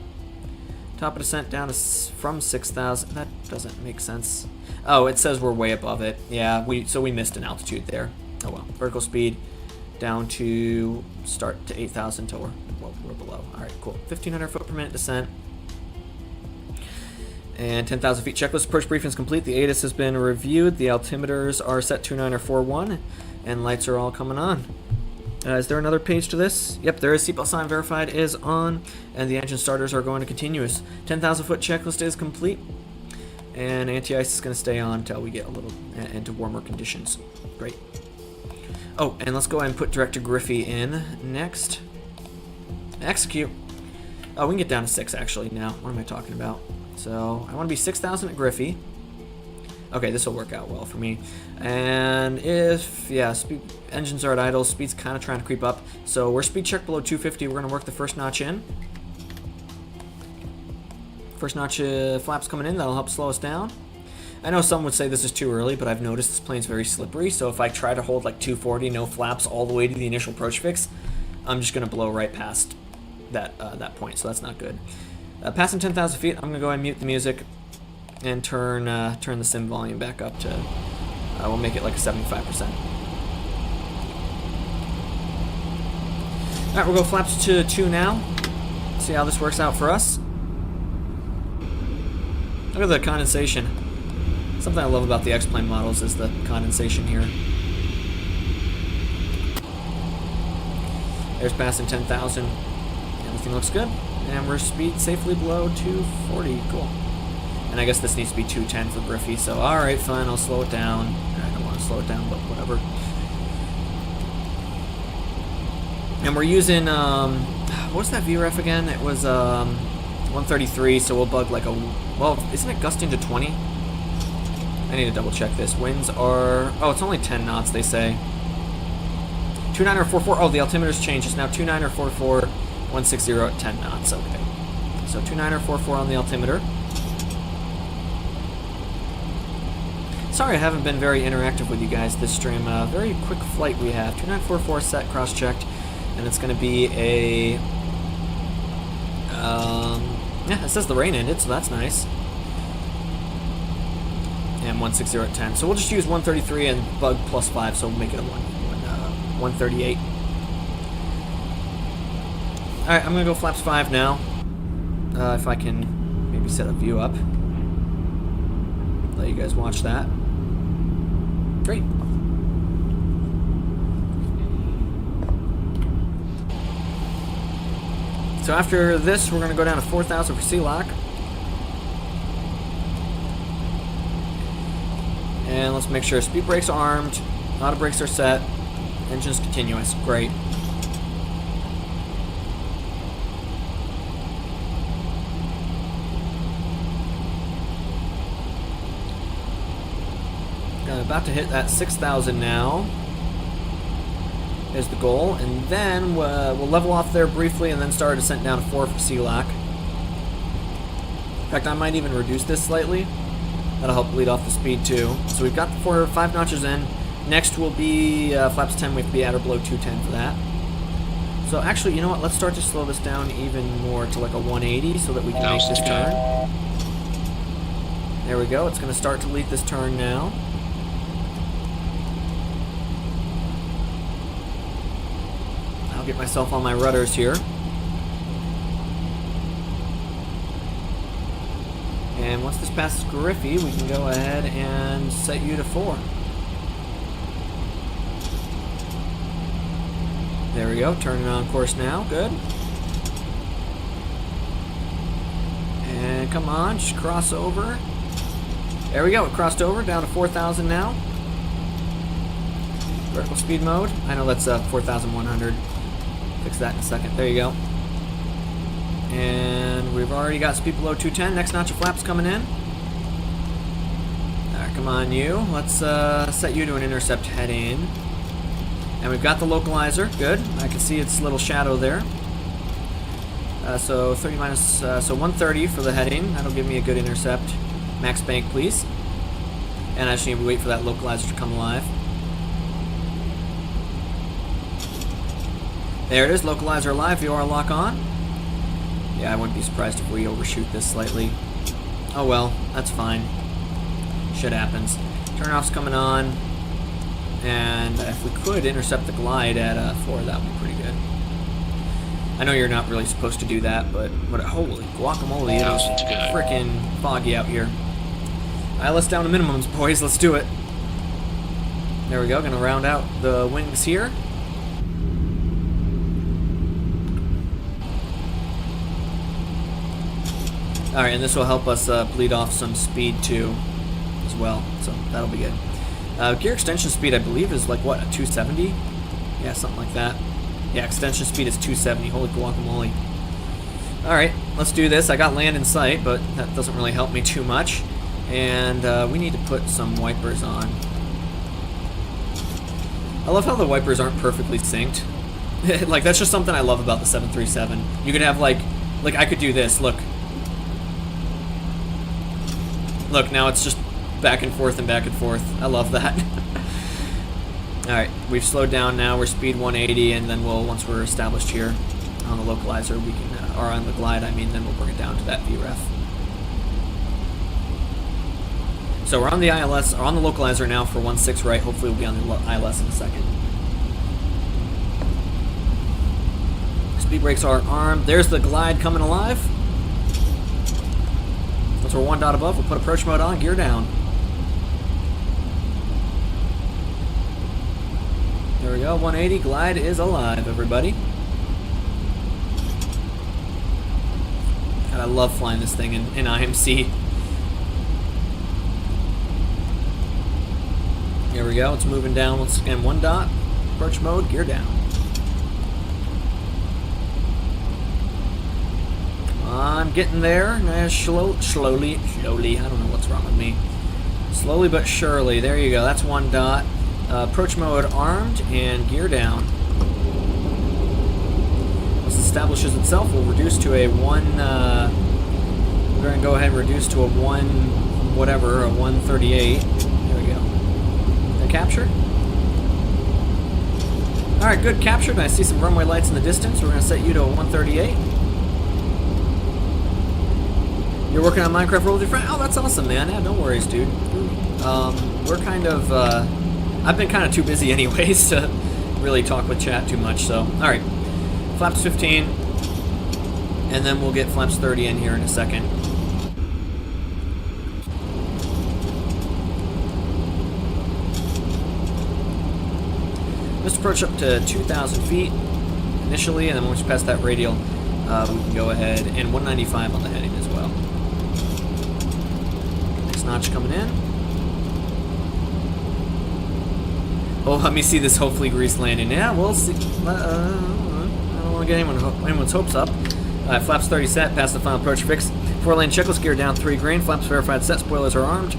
[SPEAKER 1] Top of descent down to from 6,000. That doesn't make sense. Oh, it says we're way above it. Yeah, we missed an altitude there. Oh well. Vertical speed down to start to 8,000 till we're below. All right, cool. 1,500 foot per minute descent. And 10,000 feet checklist. Approach briefing is complete. The ATIS has been reviewed. The altimeters are set 29 or 41, and lights are all coming on. Is there another page to this? Yep, there is. Seatbelt sign verified is on, and the engine starters are going to continuous. 10,000 foot checklist is complete, and anti-ice is going to stay on until we get a little into warmer conditions. Great. Oh, and let's go ahead and put Director Griffey in next. Execute. Oh, we can get down to 6 actually now. What am I talking about? So I want to be 6,000 at Griffey. Okay, this will work out well for me. And if, yeah, engines are at idle, speed's kind of trying to creep up. So we're speed check below 250. We're going to work the first notch in. First notch flaps coming in. That'll help slow us down. I know some would say this is too early, but I've noticed this plane's very slippery. So if I try to hold like 240, no flaps all the way to the initial approach fix, I'm just going to blow right past that point. So that's not good. Passing 10,000 feet, I'm gonna go ahead and mute the music and turn the sim volume back up to. We'll make it like a 75%. All right, we'll go flaps to 2 now. See how this works out for us. Look at the condensation. Something I love about the X-plane models is the condensation here. There's passing 10,000. Everything looks good. And we're speed safely below 240. Cool. And I guess this needs to be 210 for Griffey. So, alright, fine. I'll slow it down. I don't want to slow it down, but whatever. And we're using, what's that VREF again? It was 133, so we'll bug like a, well, isn't it gusting to 20? I need to double check this. Winds are, oh, it's only 10 knots, they say. 29 or 44, oh, the altimeter's changed. It's now 29 or 44, 160 at 10 knots, okay. So 29 or 44 on the altimeter. Sorry I haven't been very interactive with you guys this stream. Very quick flight we have. 2944 set, cross-checked. And it's going to be a... yeah, it says the rain ended, so that's nice. And 160 at 10. So we'll just use 133 and bug +5, so we'll make it a 138. Alright, I'm going to go flaps 5 now. If I can maybe set a view up. Let you guys watch that. Great. So after this, we're going to go down to 4,000 for C-Lock. And let's make sure speed brakes are armed, auto brakes are set, engine's continuous. Great. About to hit that 6,000 now is the goal, and then we'll level off there briefly and then start a descent down to 4 for C-Lock. In fact, I might even reduce this slightly. That'll help lead off the speed too. So we've got the 5 notches in. Next will be flaps 10. We have to be at or below 210 for that. So actually, you know what? Let's start to slow this down even more to like a 180 so that we can make this turn. There we go. It's going to start to lead this turn now. I'll get myself on my rudders here. And once this passes Griffey, we can go ahead and set you to 4. There we go, turning on course now, good. And come on, just cross over. There we go, it crossed over, down to 4,000 now. Vertical speed mode, I know that's 4,100. Fix that in a second. There you go. And we've already got speed below 210. Next notch of flaps coming in. Alright, come on you. Let's set you to an intercept heading. And we've got the localizer. Good. I can see its little shadow there. So 30 minus, so 130 for the heading. That'll give me a good intercept. Max bank, please. And I just need to wait for that localizer to come alive. There it is, localizer live, VOR lock on. Yeah, I wouldn't be surprised if we overshoot this slightly. Oh well, that's fine. Shit happens. Turnoff's coming on. And if we could intercept the glide at 4, that would be pretty good. I know you're not really supposed to do that, but holy guacamole, it is freaking foggy out here. Alright, let's down to minimums, boys, let's do it. There we go, gonna round out the wings here. Alright, and this will help us bleed off some speed too, as well, so that'll be good. Gear extension speed, I believe, is like, what, a 270? Yeah, something like that. Yeah, extension speed is 270, holy guacamole. Alright, let's do this. I got land in sight, but that doesn't really help me too much. And we need to put some wipers on. I love how the wipers aren't perfectly synced. Like, that's just something I love about the 737. You could have, like I could do this, look. Look, now it's just back and forth and back and forth. I love that. Alright, we've slowed down now. We're speed 180, and then once we're established here on the localizer, we can or on the glide, I mean, then we'll bring it down to that VREF. So we're on the ILS, or on the localizer now for 1.6 right. Hopefully we'll be on the ILS in a second. Speed brakes are armed. There's the glide coming alive. Once we're 1 dot above, we'll put approach mode on, gear down. There we go, 180, glide is alive, everybody. God, I love flying this thing in IMC. Here we go, it's moving down once again, 1 dot, approach mode, gear down. I'm getting there, nice, slowly, I don't know what's wrong with me. Slowly but surely, there you go, that's 1 dot. Approach mode armed and gear down. Once it establishes itself, we'll reduce to a 1, we're going to go ahead and reduce to a 1, whatever, a 138. There we go. Did I capture? Alright, good, captured. I see some runway lights in the distance. We're going to set you to a 138. You're working on Minecraft World with your friend? Oh, that's awesome, man. Yeah, no worries, dude. We're kind of, I've been kind of too busy anyways to really talk with chat too much, so. Alright. Flaps 15. And then we'll get flaps 30 in here in a second. Let's approach up to 2,000 feet initially, and then once we pass that radial, we can go ahead, and 195 on the heading as well. Next notch coming in. Oh, let me see this hopefully grease landing. Yeah, we'll see. I don't want to get anyone's hopes up. Flaps 30 set, past the final approach fix. 4-lane checklist, gear down 3 green. Flaps verified set, spoilers are armed.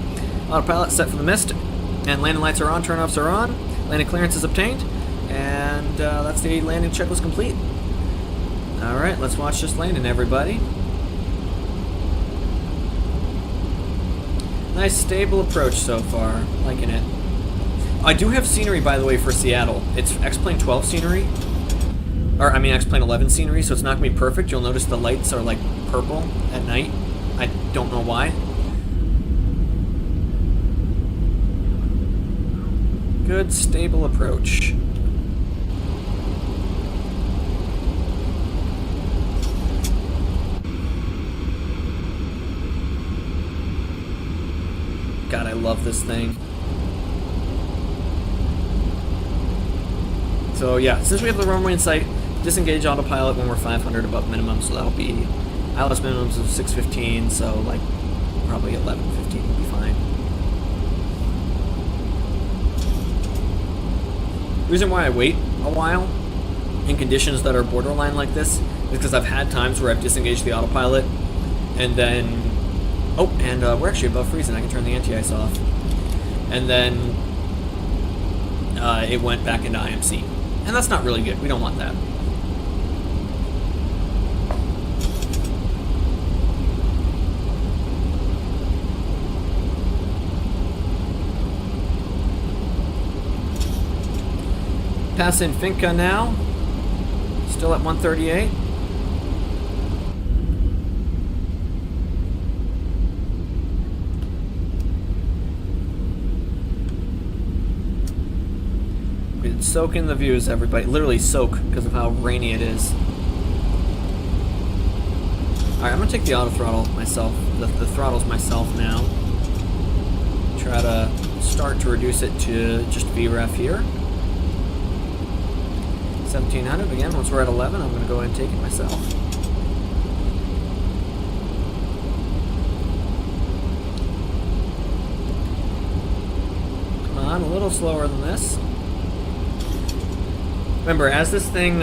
[SPEAKER 1] Autopilot set for the mist. And landing lights are on, turn-offs are on. Landing clearance is obtained. And that's the landing checklist complete. Alright, let's watch this landing, everybody. Nice stable approach so far. Liking it. I do have scenery, by the way, for Seattle. It's X-Plane 12 scenery. Or, I mean, X-Plane 11 scenery, so it's not going to be perfect. You'll notice the lights are, like, purple at night. I don't know why. Good, stable approach. God, I love this thing. So yeah, since we have the runway in sight, disengage autopilot when we're 500 above minimum, so that'll be ILS minimums of 615, so like probably 1115 will be fine. The reason why I wait a while in conditions that are borderline like this is because I've had times where I've disengaged the autopilot and then, oh, and we're actually above freezing, I can turn the anti-ice off. And then it went back into IMC. And that's not really good. We don't want that. Pass in Finca now. Still at 138. Soak in the views, everybody. Literally soak because of how rainy it is. Alright, I'm going to take the auto throttle myself. The throttles myself now. Try to start to reduce it to just VREF here. 1700. Again, once we're at 11, I'm going to go ahead and take it myself. Come on, a little slower than this. Remember, as this thing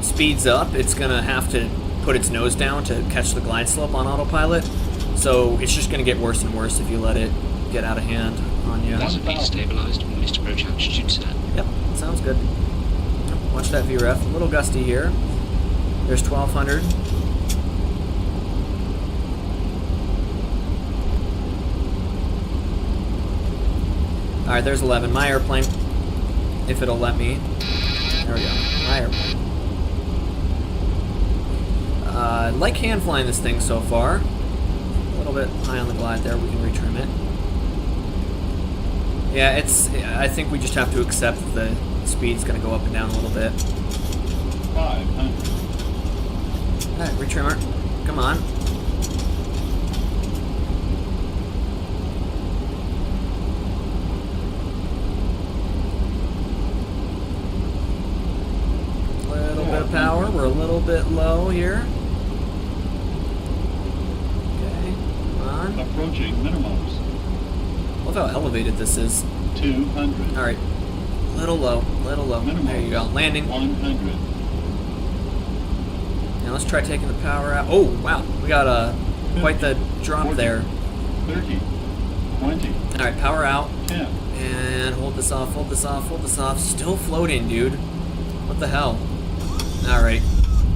[SPEAKER 1] speeds up, it's gonna have to put its nose down to catch the glide slope on autopilot. So it's just gonna get worse and worse if you let it get out of hand on you.
[SPEAKER 5] Laser beat stabilized, missed approach altitude set.
[SPEAKER 1] Yep, sounds good. Watch that VREF. A little gusty here. There's 1200. Alright, there's 11. My airplane. If it'll let me. There we go. My airplane. Like hand flying this thing so far. A little bit high on the glide there. We can retrim it. Yeah, I think we just have to accept the speed's going to go up and down a little bit.
[SPEAKER 6] 500.
[SPEAKER 1] Alright, retrimmer. Come on. A little bit of power. We're a little bit low here. Okay, come on.
[SPEAKER 6] Approaching minimums.
[SPEAKER 1] Love how elevated this is.
[SPEAKER 6] 200.
[SPEAKER 1] Alright. Little low, little low.
[SPEAKER 6] Minimums.
[SPEAKER 1] There you go. Landing.
[SPEAKER 6] 100.
[SPEAKER 1] Now let's try taking the power out. Oh, wow. We got quite the drop
[SPEAKER 6] 40,
[SPEAKER 1] there.
[SPEAKER 6] 30. 20.
[SPEAKER 1] Alright, power out.
[SPEAKER 6] 10.
[SPEAKER 1] And hold this off, hold this off, hold this off. Still floating, dude. What the hell? Alright.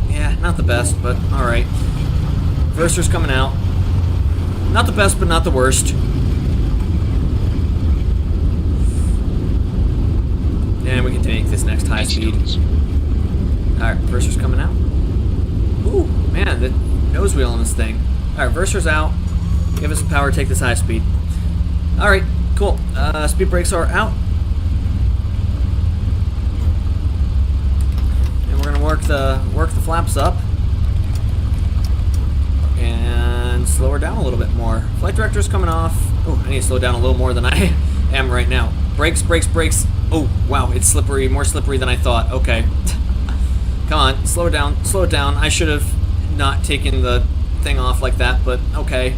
[SPEAKER 1] Yeah, not the best, but alright. Verser's coming out. Not the best, but not the worst. And we can take this next high speed. Alright, Verser's coming out. Ooh, man, the nose wheel on this thing. Alright, Verser's out. Give us some power, take this high speed. Alright, cool. Speed brakes are out. And we're gonna work the flaps up. And slow her down a little bit more. Flight director's coming off. Oh, I need to slow down a little more than I am right now. Brakes, brakes, brakes. Oh, wow, it's slippery, more slippery than I thought. Okay. Come on, slow it down, slow it down. I should have not taken the thing off like that, but okay.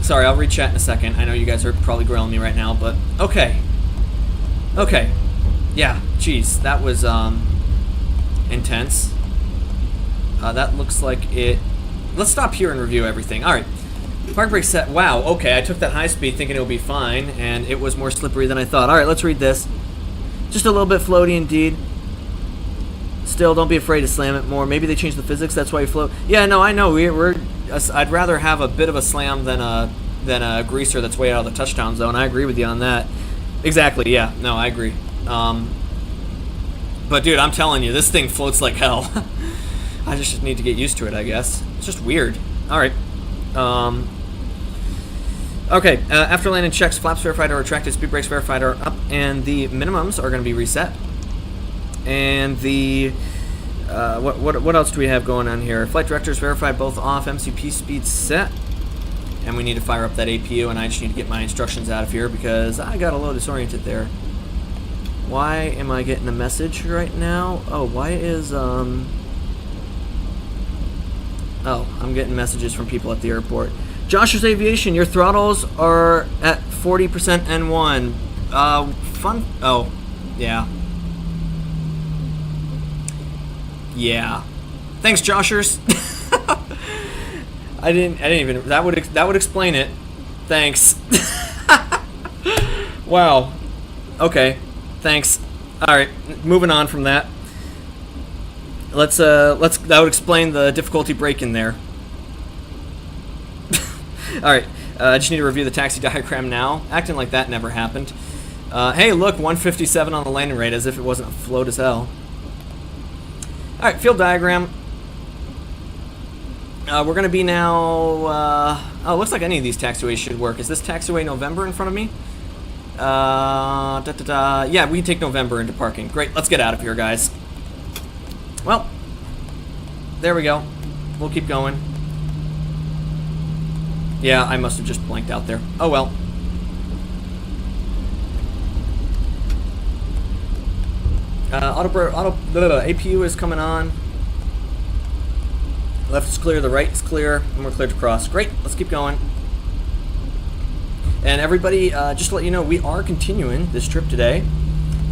[SPEAKER 1] Sorry, I'll read chat in a second. I know you guys are probably grilling me right now, but okay. Okay. Yeah, geez, that was intense. That looks like it. Let's stop here and review everything. All right. Park brake set. Wow, okay, I took that high speed thinking it would be fine, and it was more slippery than I thought. All right, let's read this. Just a little bit floaty indeed. Still, don't be afraid to slam it more. Maybe they changed the physics, that's why you float. Yeah, no, I know. I'd rather have a bit of a slam than a greaser that's way out of the touchdown zone. I agree with you on that. Exactly, yeah. No, I agree. But, dude, I'm telling you, this thing floats like hell. I just need to get used to it, I guess. It's just weird. All right. Okay, after landing checks, flaps verified are retracted, speed brakes verified are up, and the minimums are going to be reset. And the what else do we have going on here? Flight directors verified both off, MCP speed set, and we need to fire up that APU. And I just need to get my instructions out of here because I got a little disoriented there. Why am I getting a message right now? Oh, why is Oh, I'm getting messages from people at the airport. Josh's Aviation, your throttles are at 40% N1. Fun. Oh, yeah. Yeah. Thanks, Joshers. I didn't even. That would explain it. Thanks. Wow. Okay. Thanks. All right. Moving on from that. That would explain the difficulty break in there. Alright, I just need to review the taxi diagram now. Acting like that never happened. Hey, look, 157 on the landing rate, as if it wasn't float as hell. Alright, field diagram. We're going to be now... oh, it looks like any of these taxiways should work. Is this taxiway November in front of me? Yeah, we can take November into parking. Great, let's get out of here, guys. Well, there we go. We'll keep going. Yeah, I must have just blanked out there. Oh well. APU is coming on. Left is clear, the right is clear, and we're cleared to cross. Great, let's keep going. And everybody, just to let you know, we are continuing this trip today.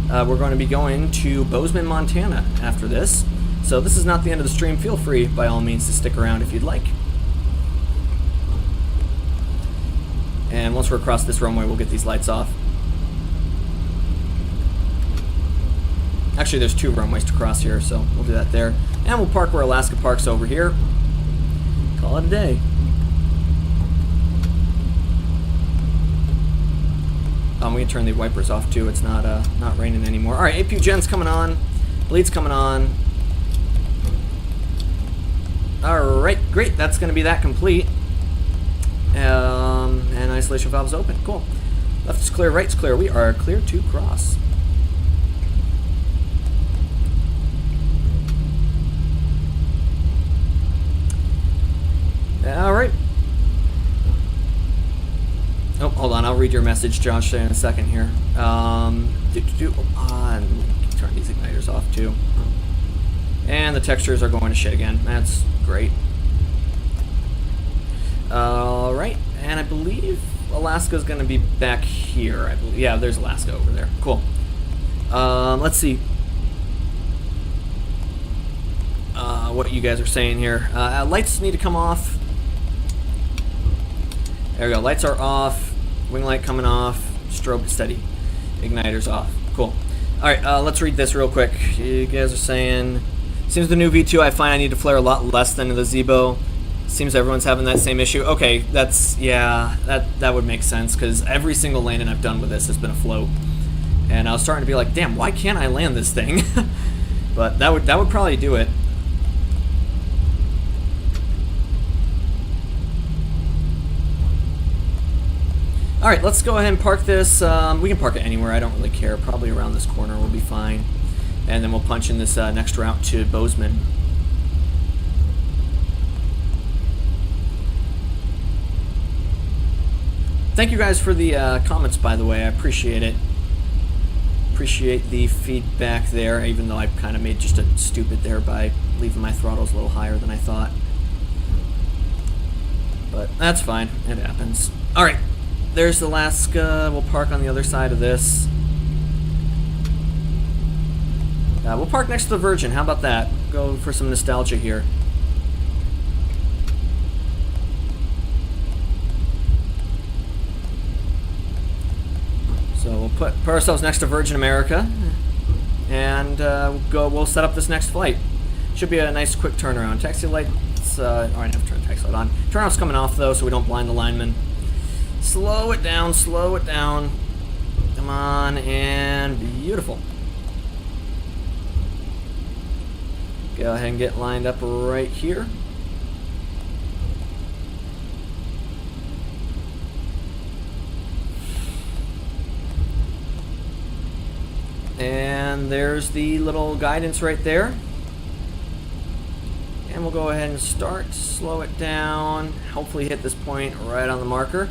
[SPEAKER 1] We're going to be going to Bozeman, Montana after this. So this is not the end of the stream. Feel free, by all means, to stick around if you'd like. And once we're across this runway, we'll get these lights off. Actually, there's 2 runways to cross here, so we'll do that there. And we'll park where Alaska parks over here. Call it a day. We can turn the wipers off too. It's not raining anymore. All right, APU gen's coming on. Bleed's coming on. Alright, great. That's going to be that complete. And isolation valve is open. Cool. Left is clear, right's clear. We are clear to cross. Alright. Oh, hold on. I'll read your message, Josh, in a second here. Turn these igniters off, too. And the textures are going to shit again. That's great. Alright. And I believe Alaska's going to be back here. I believe. Yeah, there's Alaska over there. Cool. Let's see. What you guys are saying here. Lights need to come off. There we go. Lights are off. Wing light coming off. Strobe steady. Igniters off. Cool. Alright, let's read this real quick. You guys are saying, seems the new V2 I find I need to flare a lot less than the Zebo. Seems everyone's having that same issue. Okay, that's, yeah, that would make sense, because every single landing I've done with this has been a float. And I was starting to be like, damn, why can't I land this thing? But that would probably do it. Alright, let's go ahead and park this. We can park it anywhere, I don't really care. Probably around this corner will be fine. And then we'll punch in this next route to Bozeman. Thank you guys for the comments, by the way. I appreciate it. Appreciate the feedback there, even though I kind of made just a stupid there by leaving my throttles a little higher than I thought. But that's fine. It happens. Alright. There's Alaska. We'll park on the other side of this. We'll park next to the Virgin. How about that? Go for some nostalgia here. So we'll put ourselves next to Virgin America, and we'll set up this next flight. Should be a nice quick turnaround. Taxi lights. I have to turn the taxi light on. Turnout's coming off though, so we don't blind the lineman. Slow it down, slow it down. Come on, and beautiful. Go ahead and get lined up right here. And there's the little guidance right there. And we'll go ahead and start, slow it down, hopefully hit this point right on the marker.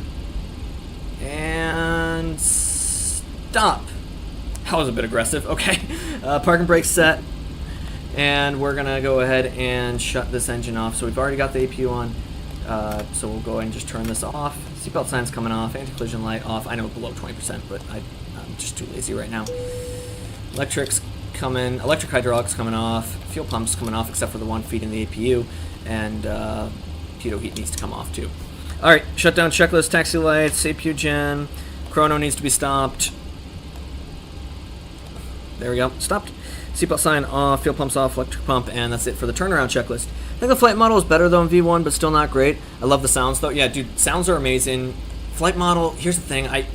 [SPEAKER 1] And stop. That was a bit aggressive. Okay. Parking brake set. And we're going to go ahead and shut this engine off. So we've already got the APU on. So we'll go ahead and just turn this off. Seatbelt sign's coming off. Anti-collision light off. I know below 20%, but I'm just too lazy right now. Electric's coming. Electric hydraulics coming off. Fuel pump's coming off except for the one feeding the APU. And pitot heat needs to come off too. Alright, shutdown checklist, taxi lights, APU gen, chrono needs to be stopped. There we go, stopped. Seatbelt sign off, fuel pumps off, electric pump, and that's it for the turnaround checklist. I think the flight model is better though in V1, but still not great. I love the sounds though. Yeah, dude, sounds are amazing. Flight model, here's the thing, I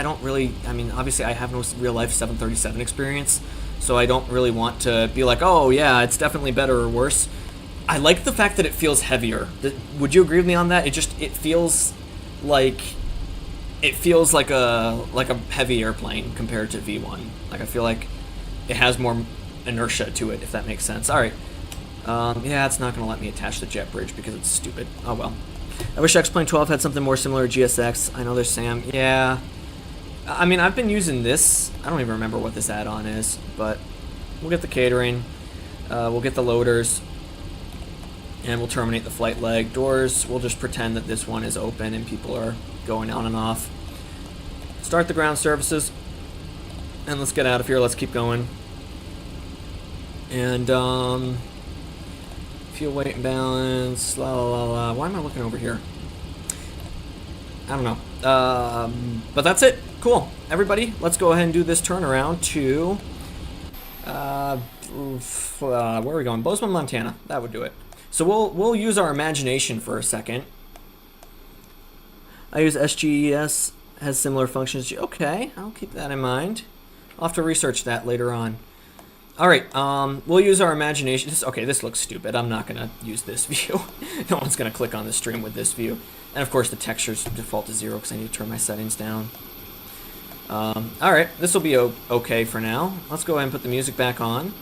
[SPEAKER 1] don't really, I mean, obviously I have no real life 737 experience, so I don't really want to be like, oh yeah, it's definitely better or worse. I like the fact that it feels heavier. Would you agree with me on that? It feels like a heavy airplane compared to V1. Like I feel like it has more inertia to it, if that makes sense. All right. Yeah, it's not gonna let me attach the jet bridge because it's stupid. Oh well. I wish X-Plane 12 had something more similar to GSX. I know there's Sam. Yeah. I mean, I've been using this. I don't even remember what this add-on is, but we'll get the catering. We'll get the loaders. And we'll terminate the flight leg. Doors, we'll just pretend that this one is open and people are going on and off. Start the ground services. And let's get out of here. Let's keep going. And, fuel weight and balance, la la la la. Why am I looking over here? I don't know. But that's it. Cool. Everybody, let's go ahead and do this turnaround to, where are we going? Bozeman, Montana. That would do it. So we'll use our imagination for a second. I use SGES, has similar functions. Okay, I'll keep that in mind. I'll have to research that later on. All right, we'll use our imagination. Okay, this looks stupid. I'm not gonna use this view. No one's gonna click on the stream with this view. And of course, the textures default to 0 because I need to turn my settings down. All right, this will be okay for now. Let's go ahead and put the music back on.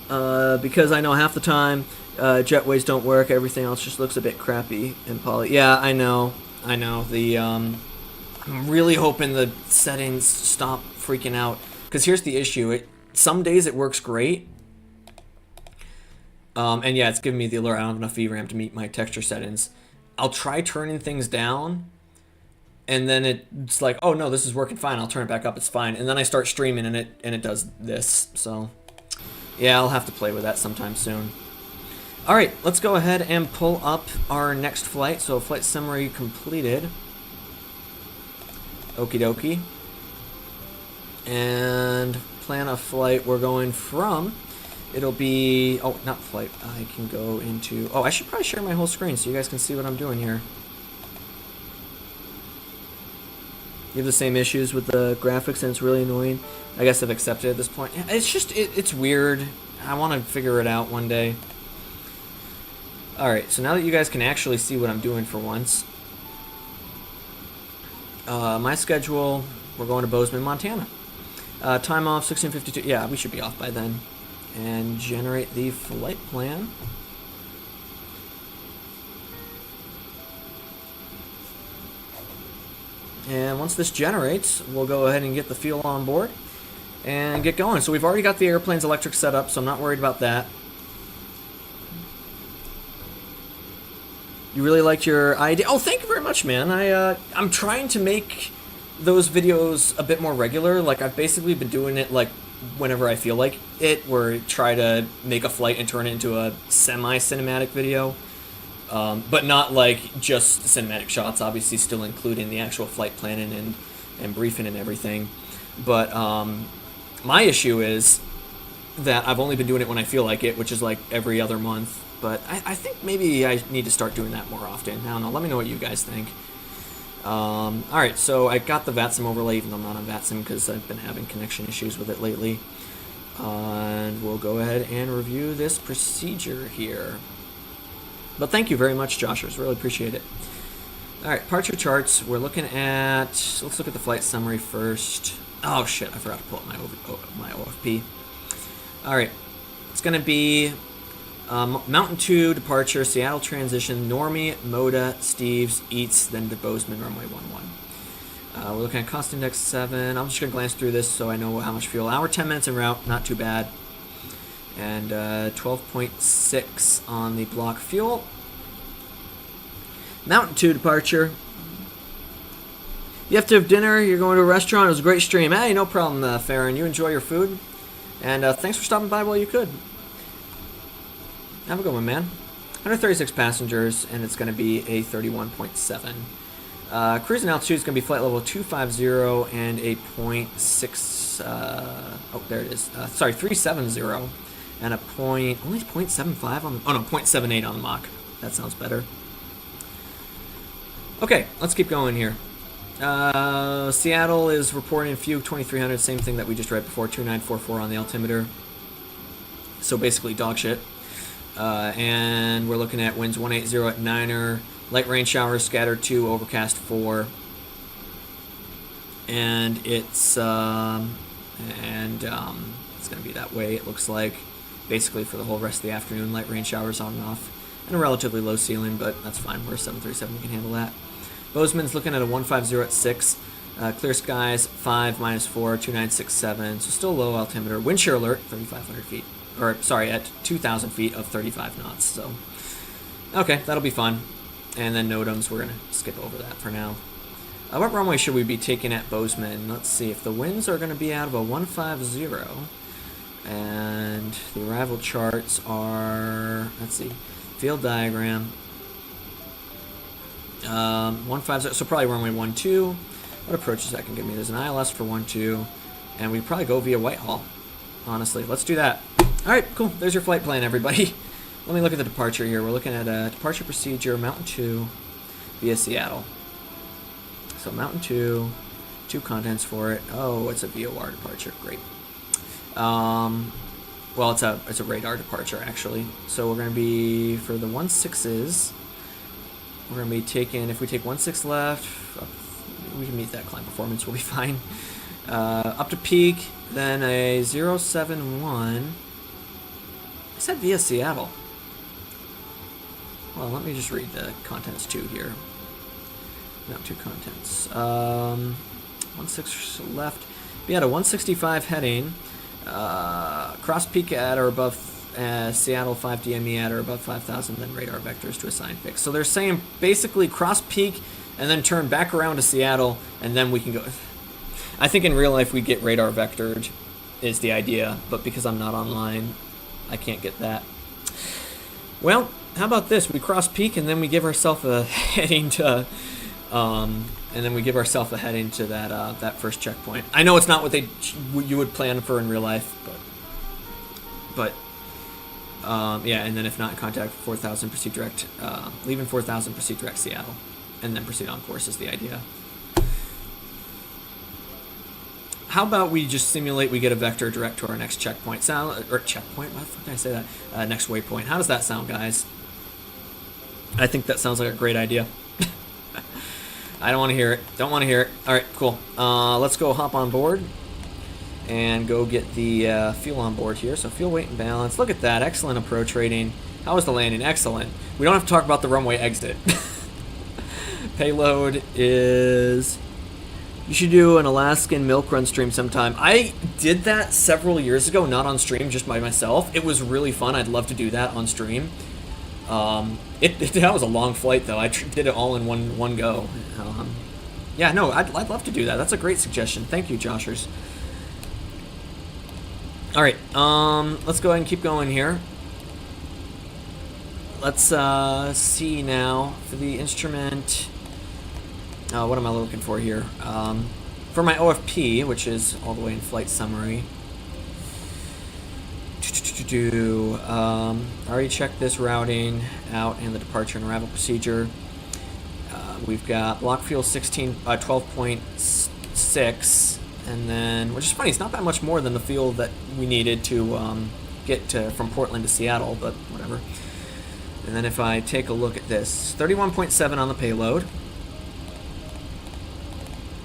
[SPEAKER 1] Because I know half the time jetways don't work. Everything else just looks a bit crappy and poly. Yeah, I know. The I'm really hoping the settings stop freaking out. Because here's the issue. Some days it works great. And yeah, it's giving me the alert. I don't have enough VRAM to meet my texture settings. I'll try turning things down. And then it's like, oh no, this is working fine. I'll turn it back up. It's fine. And then I start streaming and it does this. So yeah, I'll have to play with that sometime soon. All right, let's go ahead and pull up our next flight. So flight summary completed. Okie dokie. And plan a flight we're going from. It'll be, oh, not flight. I can go into, oh, I should probably share my whole screen so you guys can see what I'm doing here. You have the same issues with the graphics and it's really annoying. I guess I've accepted at this point. It's just, it's weird. I want to figure it out one day. Alright, so now that you guys can actually see what I'm doing for once. My schedule, we're going to Bozeman, Montana. Time off, 16:52. Yeah, we should be off by then. And generate the flight plan. And once this generates, we'll go ahead and get the fuel on board and get going. So we've already got the airplane's electric set up, so I'm not worried about that. You really liked your idea? Oh, thank you very much, man. I'm trying to make those videos a bit more regular. Like, I've basically been doing it, like, whenever I feel like it, where I try to make a flight and turn it into a semi-cinematic video. But not like just cinematic shots, obviously still including the actual flight planning and briefing and everything. But my issue is that I've only been doing it when I feel like it, which is like every other month. But I think maybe I need to start doing that more often. I don't know, let me know what you guys think. Alright, so I got the VATSIM overlay, even though I'm not on VATSIM because I've been having connection issues with it lately. And we'll go ahead and review this procedure here. But thank you very much, Joshers. Really appreciate it. All right, departure charts. We're looking at, let's look at the flight summary first. Oh, shit. I forgot to pull up my OFP. All right. It's going to be Mountain 2 departure, Seattle transition, Normie, Moda, Steves, Eats, then to Bozeman, runway 11. We're looking at cost index 7. I'm just going to glance through this so I know how much fuel. Hour, 10 minutes en route. Not too bad. And 12.6 on the block fuel. Mountain 2 departure. You have to have dinner, you're going to a restaurant, it was a great stream. Hey, no problem, Farron. You enjoy your food. And thanks for stopping by while you could. Have a good one, man. 136 passengers, and it's going to be a 31.7. Cruising altitude is going to be flight level 250 and a 0.6, oh, there it is. Sorry, 370. And only 0.75 on the, oh no, 0.78 on the Mach. That sounds better. Okay, let's keep going here. Seattle is reporting Fugue 2300, same thing that we just read before, 2944 on the altimeter. So basically dog shit. And we're looking at winds 180 at Niner, light rain showers, scattered 2, overcast 4. And it's going to be that way, it looks like. Basically for the whole rest of the afternoon, light rain showers on and off, and a relatively low ceiling, but that's fine. We're a 737, we can handle that. Bozeman's looking at a 150 at 6, clear skies 5 minus 4, 2967, so still low altimeter. Wind shear alert 3,500 feet, or sorry, at 2,000 feet of 35 knots. So okay, that'll be fun. And then NOTAMs, we're gonna skip over that for now. What runway should we be taking at Bozeman? Let's see if the winds are gonna be out of a 150. And the arrival charts are, let's see, field diagram. 150, so probably runway 12. What approaches that can give me? There's an ILS for 12, and we probably go via Whitehall. Honestly, let's do that. All right, cool. There's your flight plan, everybody. Let me look at the departure here. We're looking at a departure procedure, Mountain 2 via Seattle. So Mountain 2 2 contents for it. Oh, it's a VOR departure. Great. Well, it's a radar departure actually. So we're gonna be for the 16s. We're gonna be taking, if we take 16 left, we can meet that climb performance. We'll be fine. Up to peak, then a 071. I said via Seattle. Well, let me just read the contents too here. No, 2 contents. 16 left. We had a 165 heading. Cross peak at or above Seattle 5 DME at or above 5,000, then radar vectors to assign fix. So they're saying basically cross peak and then turn back around to Seattle, and then we can go. I think in real life we get radar vectored is the idea, but because I'm not online, I can't get that. Well, how about this? We cross peak and then we give ourselves a heading to, that first checkpoint. I know it's not what you would plan for in real life, but yeah. And then if not, contact 4,000, proceed direct, leaving 4,000, proceed direct Seattle, and then proceed on course is the idea. How about we just simulate we get a vector direct to our next checkpoint? Checkpoint? Why the fuck did I say that? Next waypoint. How does that sound, guys? I think that sounds like a great idea. I don't want to hear it. Don't want to hear it. All right, cool. Let's go hop on board and go get the fuel on board here. So fuel weight and balance. Look at that. Excellent approach rating. How was the landing? Excellent. We don't have to talk about the runway exit. Payload is... You should do an Alaskan milk run stream sometime. I did that several years ago, not on stream, just by myself. It was really fun. I'd love to do that on stream. That was a long flight, though. I did it all in one go. Yeah, no, I'd love to do that. That's a great suggestion. Thank you, Joshers. All right, let's go ahead and keep going here. Let's see now for the instrument. What am I looking for here? For my OFP, which is all the way in flight summary. I already checked this routing out and the departure and arrival procedure. We've got block fuel 12.6, and then, which is funny, it's not that much more than the fuel that we needed to get from Portland to Seattle, but whatever. And then if I take a look at this, 31.7 on the payload.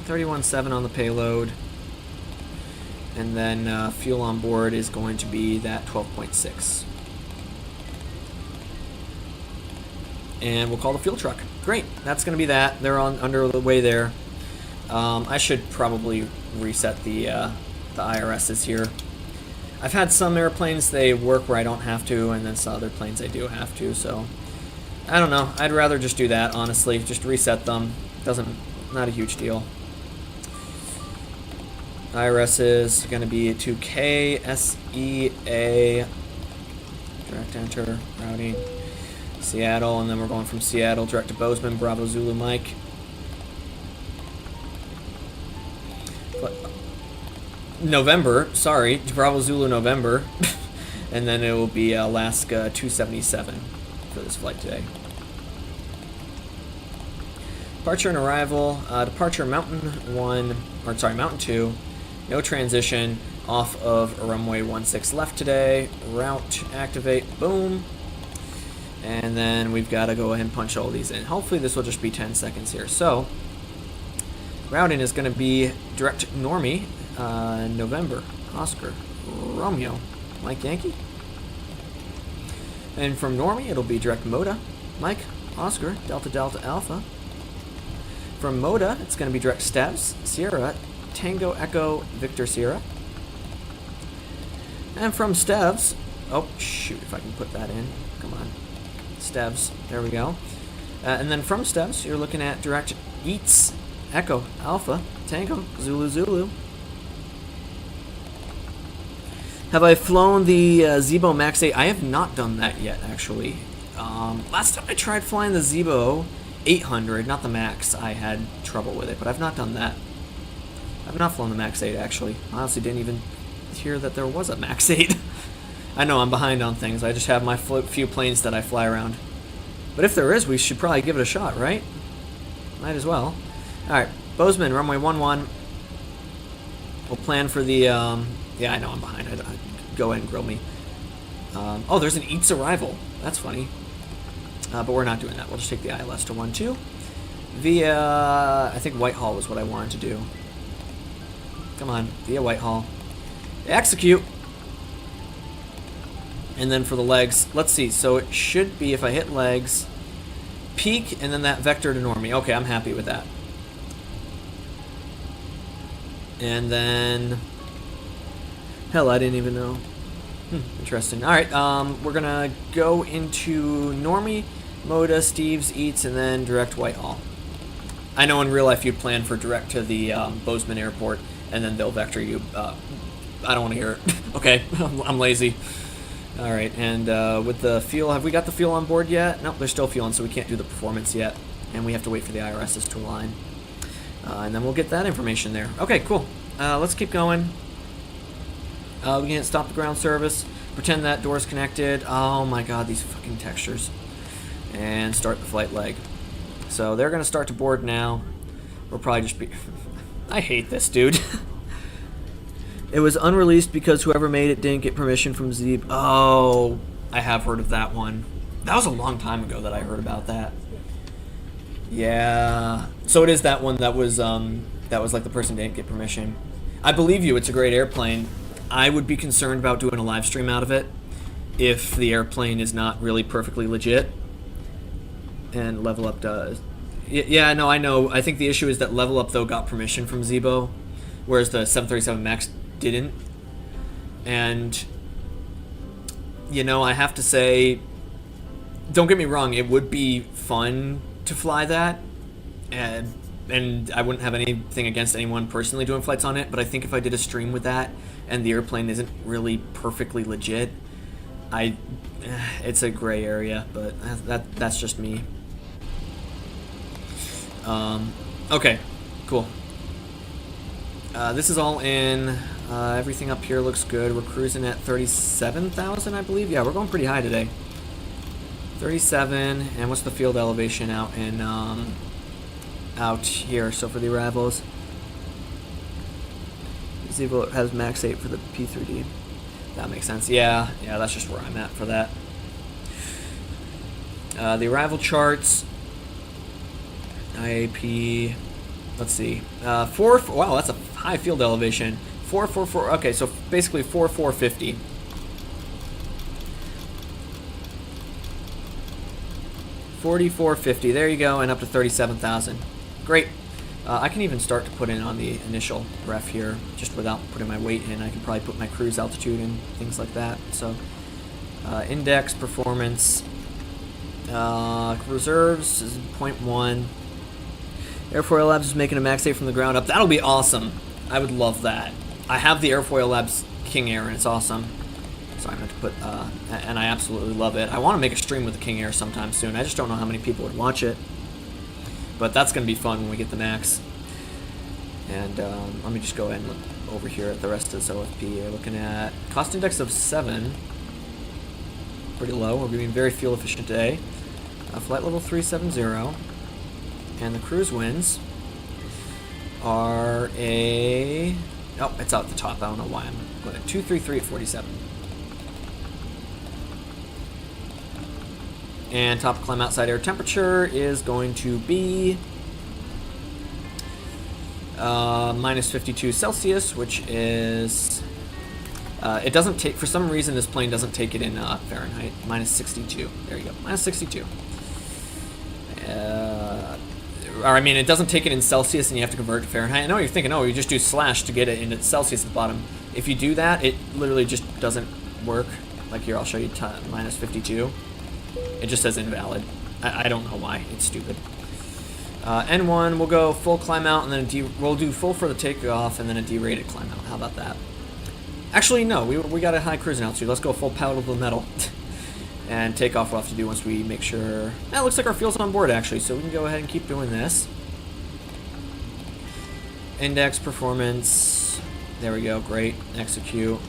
[SPEAKER 1] 31.7 on the payload, and then fuel on board is going to be that 12.6. And we'll call the fuel truck. Great, that's going to be that. They're under the way there. I should probably reset the IRSs here. I've had some airplanes they work where I don't have to, and then some other planes I do have to. So I don't know. I'd rather just do that, honestly. Just reset them. Not a huge deal. IRS is going to be to KSEA, direct enter, routing, Seattle, and then we're going from Seattle direct to Bozeman, Bravo Zulu Mike. November, sorry, Bravo Zulu November, and then it will be Alaska 277 for this flight today. Departure and arrival, departure Mountain 2. No transition off of runway 16 left today. Route activate, boom. And then we've got to go ahead and punch all these in. Hopefully this will just be 10 seconds here. So, routing is going to be direct Normie, November, Oscar, Romeo, Mike Yankee. And from Normie it'll be direct Moda, Mike, Oscar, Delta Delta Alpha. From Moda it's going to be direct Steps, Sierra, Tango Echo Victor Sierra. And from Stevs, oh shoot, if I can put that in, come on, Stevs, there we go. And then from Stevs, you're looking at direct Eats Echo Alpha Tango Zulu Zulu. Have I flown the Zibo Max 8? I have not done that yet, actually. Last time I tried flying the Zibo 800, not the Max, I had trouble with it, but I've not done that. I've not flown the Max 8, actually. I honestly didn't even hear that there was a Max 8. I know I'm behind on things. I just have my few planes that I fly around. But if there is, we should probably give it a shot, right? Might as well. Alright, Bozeman, runway 11. We'll plan for the, yeah, I know I'm behind. Go ahead and grill me. Oh, there's an Eats arrival. That's funny. But we're not doing that. We'll just take the ILS to 1-2. Via, I think Whitehall was what I wanted to do. Come on, via Whitehall. Execute. And then for the legs, let's see. So it should be, if I hit legs, peak, and then that vector to normie. Okay, I'm happy with that. And then, hell, I didn't even know. Interesting. All right, we're gonna go into normie, Moda, Steve's, Eats, and then direct Whitehall. I know in real life you'd plan for direct to the Bozeman airport, and then they'll vector you. I don't want to hear it. Okay, I'm lazy. All right, and with the fuel, have we got the fuel on board yet? Nope, there's still fuel on, so we can't do the performance yet, and we have to wait for the IRSs to align. And then we'll get that information there. Okay, cool. Let's keep going. We can't stop the ground service. Pretend that door's connected. Oh my god, these fucking textures. And start the flight leg. So they're going to start to board now. We'll probably just be... I hate this, dude. It was unreleased because whoever made it didn't get permission from Zeeb. Oh, I have heard of that one. That was a long time ago that I heard about that. Yeah. So it is that one that was like the person didn't get permission. I believe you, it's a great airplane. I would be concerned about doing a live stream out of it if the airplane is not really perfectly legit. And LevelUp does. Yeah, no, I know. I think the issue is that LevelUp, though, got permission from Zebo, whereas the 737 MAX didn't. And, you know, I have to say, don't get me wrong, it would be fun to fly that. And I wouldn't have anything against anyone personally doing flights on it, but I think if I did a stream with that and the airplane isn't really perfectly legit, it's a gray area, but that's just me. Okay, cool. This is all in. Everything up here looks good. We're cruising at 37,000, I believe. Yeah, we're going pretty high today. 37, and what's the field elevation out in out here? So for the arrivals, Zevo has max 8 for the P3D. That makes sense. Yeah, that's just where I'm at for that. The arrival charts. IAP. Let's see. 4. Wow, that's a high field elevation. 444. Okay, so basically 4450. 4450. There you go, and up to 37,000. Great. I can even start to put in on the initial ref here, just without putting my weight in. I can probably put my cruise altitude and things like that. So, index performance. Reserves is 0.1. Airfoil Labs is making a max 8 from the ground up. That'll be awesome. I would love that. I have the Airfoil Labs King Air, and it's awesome. So I'm going to put, and I absolutely love it. I want to make a stream with the King Air sometime soon. I just don't know how many people would watch it. But that's going to be fun when we get the max. And let me just go ahead and look over here at the rest of this OFP. We're looking at cost index of 7. Pretty low. We're being very fuel efficient today. Flight level 370. And the cruise winds are a... Oh, it's out at the top. I don't know why I'm going to 233 at 47. And top climb outside air temperature is going to be minus 52 Celsius, which is... it doesn't take... For some reason, this plane doesn't take it in Fahrenheit. Minus 62. There you go. Minus 62. Or, I mean, it doesn't take it in Celsius and you have to convert it to Fahrenheit. I know you're thinking, oh, you just do slash to get it into Celsius at the bottom. If you do that, it literally just doesn't work. Like here, I'll show you minus 52. It just says invalid. I don't know why. It's stupid. N1, we'll go full climb out, and then we'll do full for the takeoff, and then a derated climb out. How about that? Actually, no. We got a high cruising altitude. Let's go full pedal to the metal. And takeoff we'll have to do once we make sure... It looks like our fuel's on board, actually, so we can go ahead and keep doing this. Index, performance. There we go, great. Execute.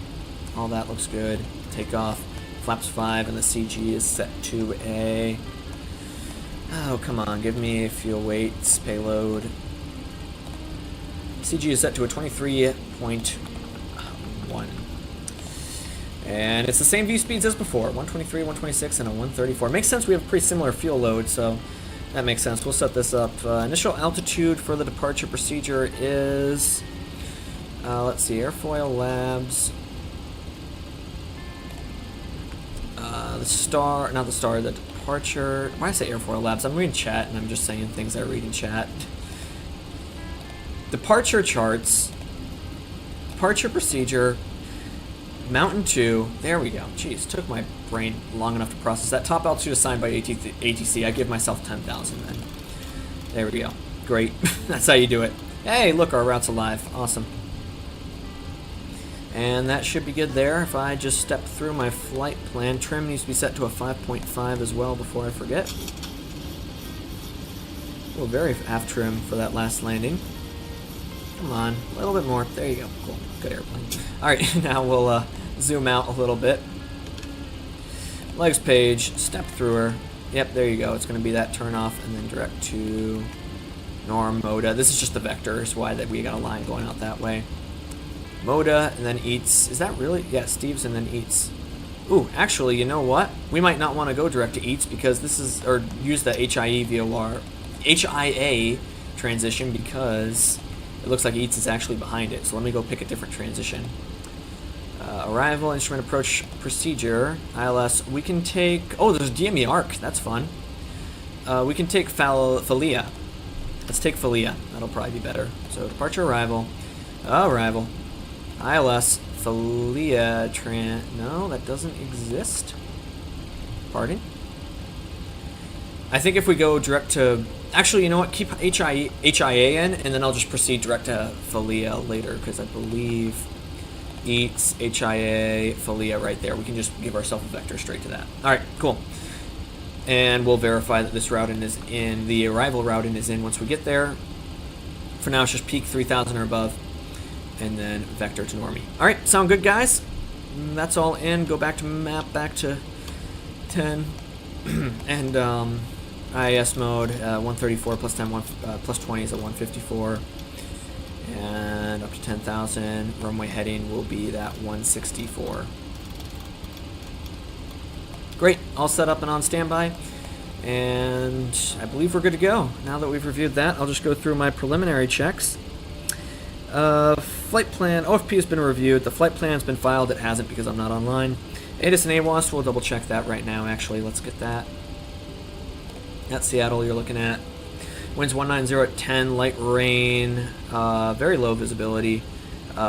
[SPEAKER 1] All that looks good. Takeoff. Flaps 5, and the CG is set to a... Oh, come on, give me fuel weights, payload. CG is set to a 23.8 5.1. And it's the same view speeds as before, 123, 126, and a 134. Makes sense, we have a pretty similar fuel load, so that makes sense. We'll set this up. Initial altitude for the departure procedure is, let's see, Airfoil Labs. The departure. Why did I say Airfoil Labs? I'm reading chat and I'm just saying things I read in chat. Departure charts. Departure procedure. Mountain 2. There we go. Jeez, took my brain long enough to process that. Top altitude assigned by ATC. I give myself 10,000 then. There we go. Great. That's how you do it. Hey, look, our route's alive. Awesome. And that should be good there. If I just step through my flight plan, trim needs to be set to a 5.5 as well before I forget. Oh, very aft trim for that last landing. Come on, a little bit more. There you go. Cool. Good airplane. Alright, now we'll zoom out a little bit. Legs page, step through her. Yep, there you go. It's going to be that turn off and then direct to norm Moda. This is just the vector, is why that we got a line going out that way. Moda and then eats. Is that really? Yeah, Steve's and then eats. Ooh, actually, you know what? We might not want to go direct to eats because this is, or use the HIA transition because it looks like eats is actually behind it. So let me go pick a different transition. Arrival, instrument approach procedure, ILS. We can take, oh, there's DME arc. That's fun. We can take Falia. Let's take Falia. That'll probably be better. So departure, arrival. Arrival. ILS, Falia, no, that doesn't exist. Pardon? I think if we go direct to, actually, you know what, keep HIA in, and then I'll just proceed direct to Falia later, because I believe eats HIA, Falia right there. We can just give ourselves a vector straight to that. Alright, cool. And we'll verify that this routing is in, the arrival routing is in once we get there. For now, it's just peak 3,000 or above. And then vector to normie. Alright, sound good, guys? That's all in. Go back to map, back to 10. And IIS mode, 134 plus 10, plus 20 is a 154. And up to 10,000. Runway heading will be that 164. Great, all set up and on standby. And I believe we're good to go. Now that we've reviewed that, I'll just go through my preliminary checks. Flight plan, OFP has been reviewed. The flight plan's been filed. It hasn't because I'm not online. ATIS and AWAS, we'll double check that right now, actually. Let's get that. That's Seattle you're looking at. Winds 190 at 10, light rain, very low visibility.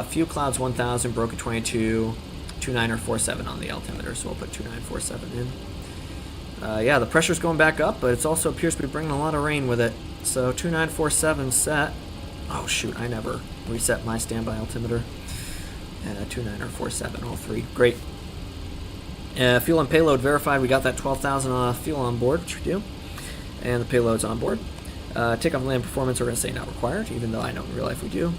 [SPEAKER 1] Few clouds 1,000, broke at 22, 2947 on the altimeter, so we'll put 2947 in. Yeah, the pressure's going back up, but it also appears to be bringing a lot of rain with it. So 2947 set. Oh shoot, I never reset my standby altimeter. 2947, all three. Great. Fuel and payload verified. We got that 12,000 fuel on board, which we do. And the payload's on board. Takeoff and land performance, we're going to say not required, even though I know in real life we do.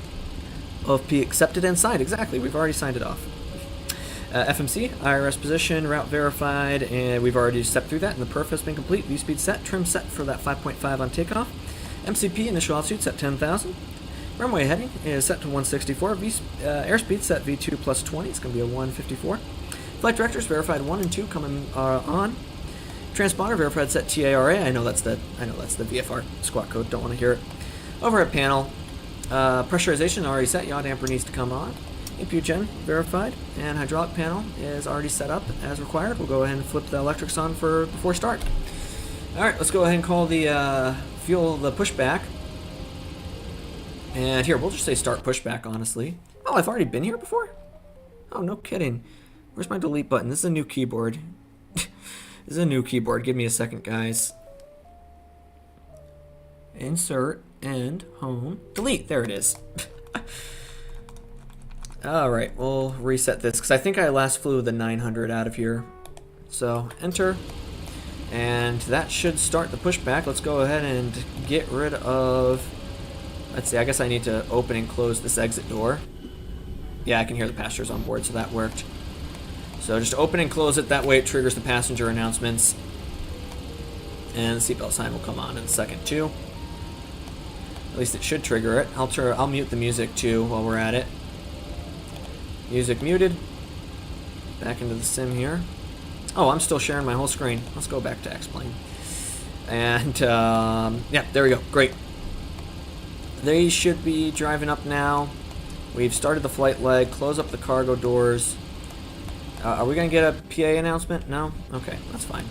[SPEAKER 1] OFP accepted and signed. Exactly, we've already signed it off. FMC, IRS position, route verified, and we've already stepped through that, and the perf has been complete. View speed set, trim set for that 5.5 on takeoff. MCP, initial altitude set 10,000. Runway heading is set to 164. Airspeed set V2 plus 20. It's going to be a 154. Flight directors verified 1 and 2 coming on. Transponder verified set TARA. I know that's the VFR squawk code. Don't want to hear it. Overhead panel pressurization already set. Yaw damper needs to come on. Input gen verified, and hydraulic panel is already set up as required. We'll go ahead and flip the electrics on for before start. All right, let's go ahead and call the fuel the pushback. And here, we'll just say start pushback, honestly. Oh, I've already been here before? Oh, no kidding. Where's my delete button? This is a new keyboard. This is a new keyboard. Give me a second, guys. Insert, end, home, delete. There it is. Alright, we'll reset this, because I think I last flew the 900 out of here. So, enter. And that should start the pushback. Let's go ahead and get rid of... Let's see, I guess I need to open and close this exit door. Yeah, I can hear the passengers on board, so that worked. So just open and close it, that way it triggers the passenger announcements. And the seatbelt sign will come on in a second too. At least it should trigger it. I'll mute the music too while we're at it. Music muted. Back into the sim here. Oh, I'm still sharing my whole screen. Let's go back to X-Plane. And, yeah, there we go. Great. They should be driving up now. We've started the flight leg. Close up the cargo doors. Are we going to get a PA announcement? No? Okay, that's fine.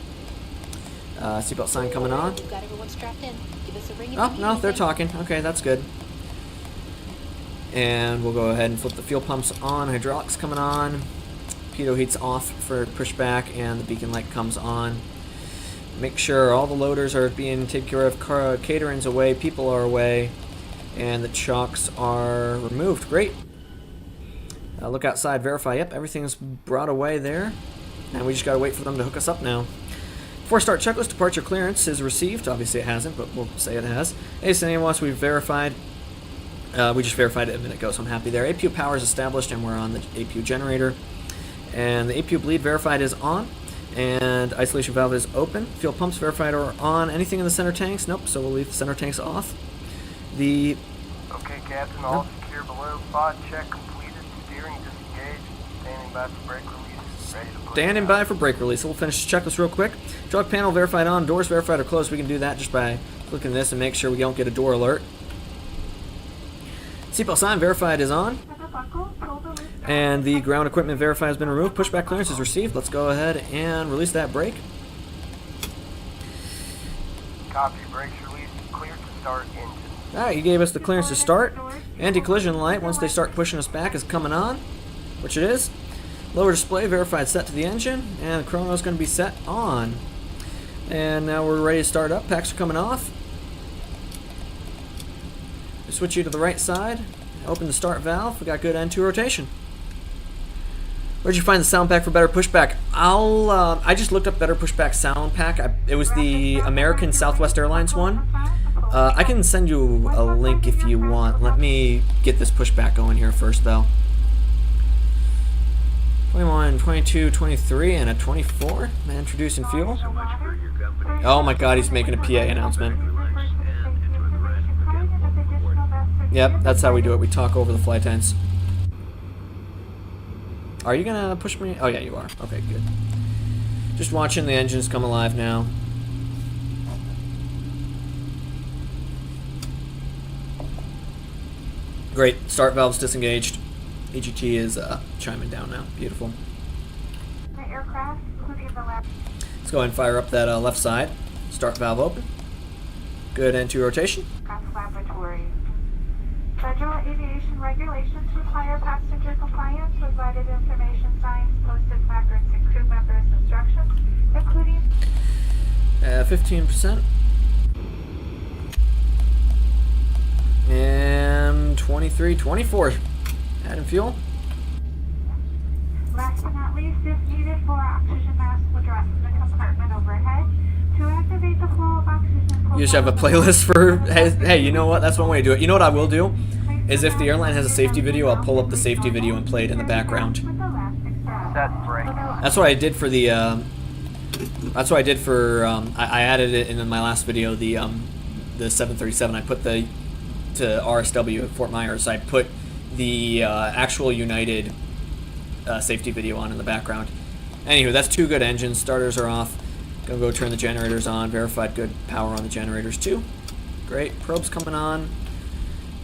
[SPEAKER 1] Seatbelt sign coming on.
[SPEAKER 3] You've got everyone strapped in. Give us a ring if
[SPEAKER 1] Oh,
[SPEAKER 3] you need
[SPEAKER 1] no, they're
[SPEAKER 3] anything.
[SPEAKER 1] talking. Okay, that's good. And we'll go ahead and flip the fuel pumps on. Hydraulics coming on. Pitot heat's off for pushback, and the beacon light comes on. Make sure all the loaders are being taken care of. Catering's away, people are away, and the chocks are removed. Great. Look outside, verify. Yep, everything's brought away there. And we just gotta wait for them to hook us up now. Before start checklist, departure clearance is received. Obviously it hasn't, but we'll say it has. ASN we've verified. We just verified it a minute ago, so I'm happy there. APU power is established, and we're on the APU generator. And the APU bleed verified is on. And isolation valve is open. Fuel pumps verified are on. Anything in the center tanks? Nope, so we'll leave the center tanks off. The...
[SPEAKER 4] Okay, Captain, all secure below. Pod check completed. Steering disengaged. Standing by for brake release. Ready to push
[SPEAKER 1] Standing
[SPEAKER 4] out.
[SPEAKER 1] by for brake release. So we'll finish the checklist real quick. Truck panel verified on. Doors verified or closed. We can do that just by clicking this and make sure we don't get a door alert. Seatbelt sign verified is on. And the ground equipment verified has been removed. Pushback clearance is received. Let's go ahead and release that brake.
[SPEAKER 4] Copy, brakes released. Clear to start engine.
[SPEAKER 1] Alright, you gave us the clearance to start. Anti-collision light, once they start pushing us back, is coming on, which it is. Lower display verified set to the engine, and the chrono is going to be set on. And now we're ready to start up. Packs are coming off. We switch you to the right side. Open the start valve. We got good end to rotation. Where'd you find the sound pack for better pushback? I just looked up better pushback sound pack. It was the American Southwest Airlines one. I can send you a link if you want. Let me get this pushback going here first, though. 21, 22, 23, and a 24. Introducing fuel. Oh my god, he's making a PA announcement. Yep, that's how we do it. We talk over the flight times. Are you gonna push me? Oh yeah, you are. Okay, good. Just watching the engines come alive now. Great. Start valve's disengaged. EGT is chiming down now. Beautiful.
[SPEAKER 2] The aircraft, including the lab.
[SPEAKER 1] Let's go ahead and fire up that left side. Start valve open. Good end to rotation.
[SPEAKER 2] Laboratory. Federal aviation regulations require passenger compliance with lighted information signs, posted placards, and crew members' instructions, including
[SPEAKER 1] 15%. And 23, 24. Adding fuel.
[SPEAKER 2] last but not least, if needed for oxygen mask will drop from the compartment overhead. To activate the flow of oxygen,
[SPEAKER 1] You just have a playlist for, hey, you know what? That's one way to do it. You know what I will do? Is if the airline has a safety video, I'll pull up the safety video and play it in the background.
[SPEAKER 4] Set brake.
[SPEAKER 1] That's what I did for the, I added it in my last video, the 737. I put to RSW at Fort Myers. I put the actual United safety video on in the background. Anywho, that's two good engines. Starters are off. Gonna go turn the generators on. Verified good power on the generators too. Great. Probes coming on.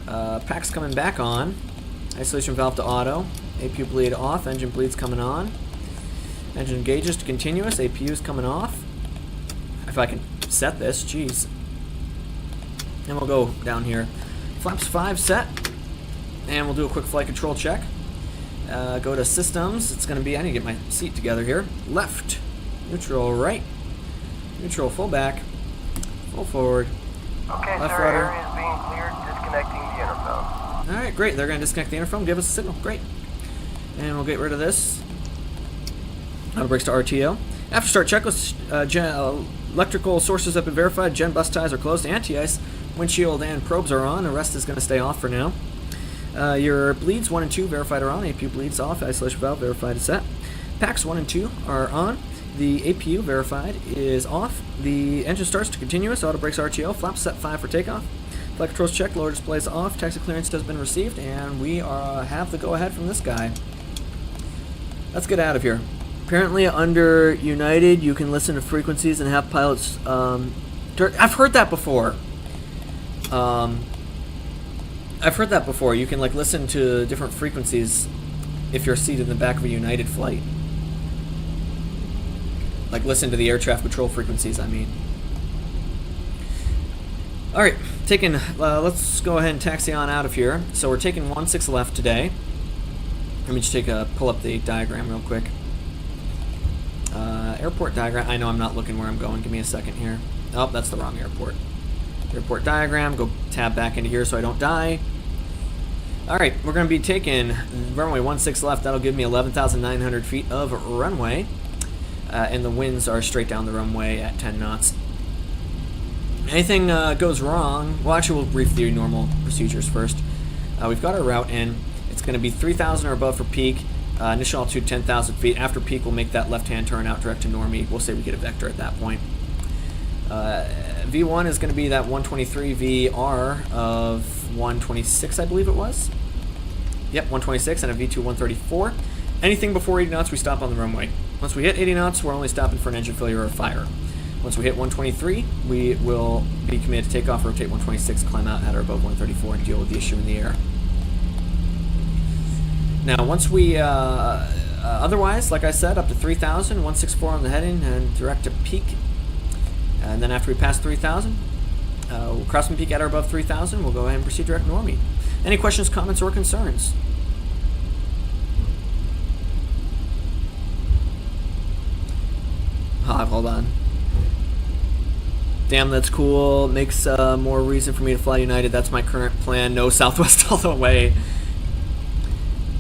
[SPEAKER 1] Packs coming back on. Isolation valve to auto. APU bleed off. Engine bleeds coming on. Engine gauges to continuous. APU's coming off. If I can set this, jeez. And we'll go down here. Flaps 5 set. And we'll do a quick flight control check. Go to systems. It's going to be, I need to get my seat together here. Left. Neutral right. Neutral full back. Full forward.
[SPEAKER 4] Okay,
[SPEAKER 1] Left
[SPEAKER 4] sir,
[SPEAKER 1] rudder.
[SPEAKER 4] area is being cleared. Disconnecting the interphone.
[SPEAKER 1] Alright, great. They're going to disconnect the interphone. Give us a signal. Great. And we'll get rid of this. Auto brakes to RTO. After start checklist, electrical sources have been verified. Gen bus ties are closed. Anti-ice. Windshield and probes are on. The rest is going to stay off for now. Your bleeds 1 and 2 verified are on. APU bleeds off. Isolation valve verified is set. Packs 1 and 2 are on. The APU verified is off. The engine starts to continuous. Auto brakes RTO. Flaps set 5 for takeoff. Flight controls checked. Lower displays off. Taxi clearance has been received, and we have the go-ahead from this guy. Let's get out of here. Apparently, under United, you can listen to frequencies and have pilots. I've heard that before. I've heard that before. You can like listen to different frequencies if you're seated in the back of a United flight. Like listen to the air traffic control frequencies, I mean. Alright, let's go ahead and taxi on out of here. So we're taking 16 left today. Let me just pull up the diagram real quick. Airport diagram. I know I'm not looking where I'm going. Give me a second here. Oh, that's the wrong airport. Airport diagram. Go tab back into here so I don't die. Alright, we're going to be taking runway 16 left. That'll give me 11,900 feet of runway. And the winds are straight down the runway at 10 knots. Anything goes wrong, well actually we'll brief the normal procedures first. We've got our route in. It's going to be 3,000 or above for peak. Initial altitude 10,000 feet. After peak we'll make that left-hand turn out direct to Normie. We'll say we get a vector at that point. V1 is going to be that 123 VR of 126 I believe it was. Yep, 126 and a V2 134. Anything before 80 knots we stop on the runway. Once we hit 80 knots we're only stopping for an engine failure or a fire. Once we hit 123, we will be committed to take off, rotate 126, climb out at or above 134, and deal with the issue in the air. Now, once we, otherwise, like I said, up to 3,000, 164 on the heading, and direct to peak. And then after we pass 3,000, we'll cross from peak at or above 3,000, we'll go ahead and proceed direct Normie. Any questions, comments, or concerns? Hold on. Damn, that's cool. Makes more reason for me to fly United. That's my current plan. No Southwest all the way.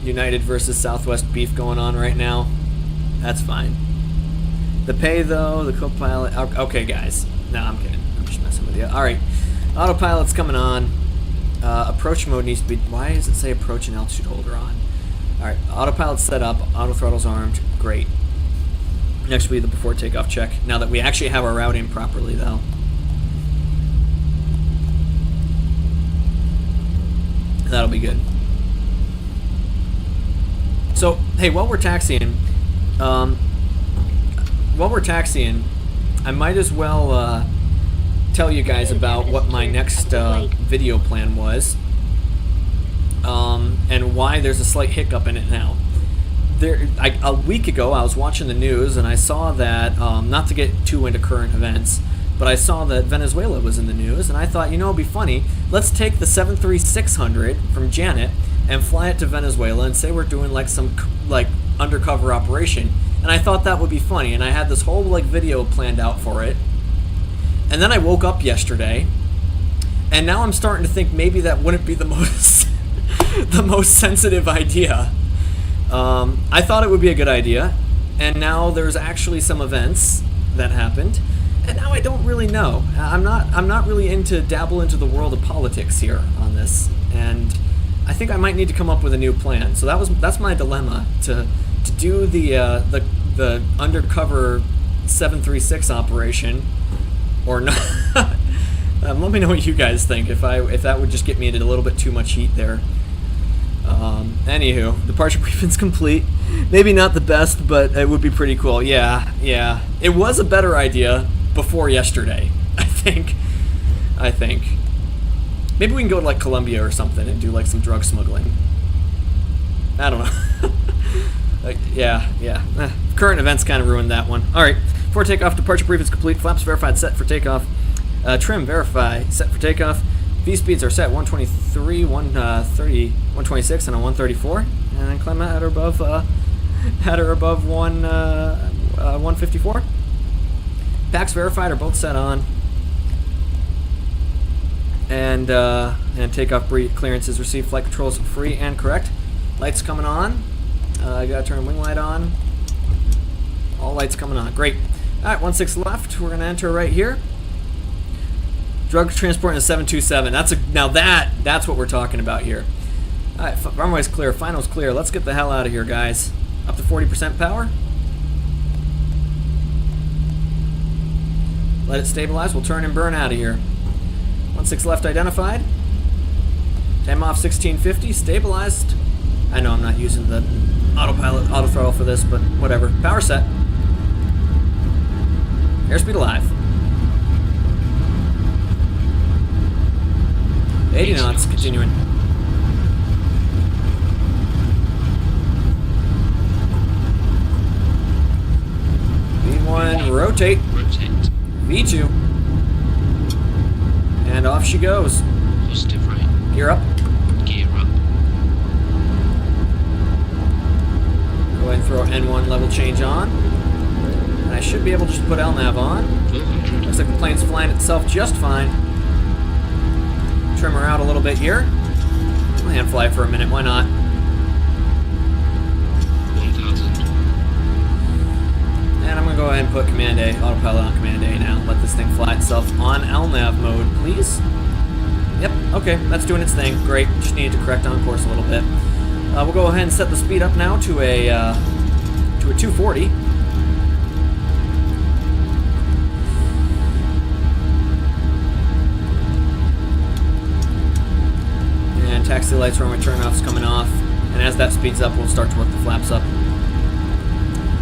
[SPEAKER 1] United versus Southwest beef going on right now. That's fine. The pay, though, the co-pilot... Okay, guys. No, I'm kidding. I'm just messing with you. All right. Autopilot's coming on. Approach mode needs to be... Why does it say approach and altitude holder on? All right. Autopilot's set up. Auto throttle's armed. Great. Next will be the before takeoff check. Now that we actually have our route in properly, though. That'll be good. So, hey, while we're taxiing, I might as well tell you guys about what my next video plan was, and why there's a slight hiccup in it now. A week ago, I was watching the news, and I saw that, not to get too into current events, but I saw that Venezuela was in the news, and I thought, you know, it'd be funny. Let's take the 737-600 from Janet and fly it to Venezuela and say we're doing like some like undercover operation. And I thought that would be funny, and I had this whole like video planned out for it. And then I woke up yesterday, and now I'm starting to think maybe that wouldn't be the most the most sensitive idea. I thought it would be a good idea, and now there's actually some events that happened. And now I don't really know. I'm not really dabble into the world of politics here on this, and I think I might need to come up with a new plan. So that's my dilemma, to do the undercover 736 operation or not. Let me know what you guys think. If that would just get me into a little bit too much heat there. Anywho, departure briefing's complete. Maybe not the best, but it would be pretty cool. Yeah. It was a better idea before yesterday, I think. Maybe we can go to like Colombia or something and do like some drug smuggling. I don't know. Yeah. Current events kind of ruined that one. All right, before takeoff, departure brief is complete. Flaps verified, set for takeoff. Trim verify, set for takeoff. V speeds are set 123, 130, 126, and a 134, and then climb out at or above 154. Packs verified are both set on, and takeoff clearance is received. Flight controls free and correct. Lights coming on. I gotta turn wing light on. All lights coming on. Great. All right, 16 left. We're gonna enter right here. Drug transport in a 727. That's what we're talking about here. All right, runway's clear. Final's clear. Let's get the hell out of here, guys. Up to 40% power. Let it stabilize. We'll turn and burn out of here. 16 left identified. Time off 1650. Stabilized. I know I'm not using the autopilot, auto throttle for this, but whatever. Power set. Airspeed alive. 80 knots, continuing. V1, rotate.
[SPEAKER 5] Rotate.
[SPEAKER 1] V2. And off she goes.
[SPEAKER 5] Positive right.
[SPEAKER 1] Gear up.
[SPEAKER 5] Gear up.
[SPEAKER 1] Go ahead and throw N1 level change on. And I should be able to just put LNAV on.
[SPEAKER 5] 400.
[SPEAKER 1] Looks like the plane's flying itself just fine. Trim her out a little bit here. Land fly for a minute, why not?
[SPEAKER 5] 1000.
[SPEAKER 1] And I'm gonna go ahead and put Command A, autopilot on Command A now. Let this thing fly itself on LNAV mode, please. Yep, okay, that's doing its thing. Great, just needed to correct on course a little bit. We'll go ahead and set the speed up now to a 240. And taxi lights, runway turnoffs coming off. And as that speeds up, we'll start to work the flaps up.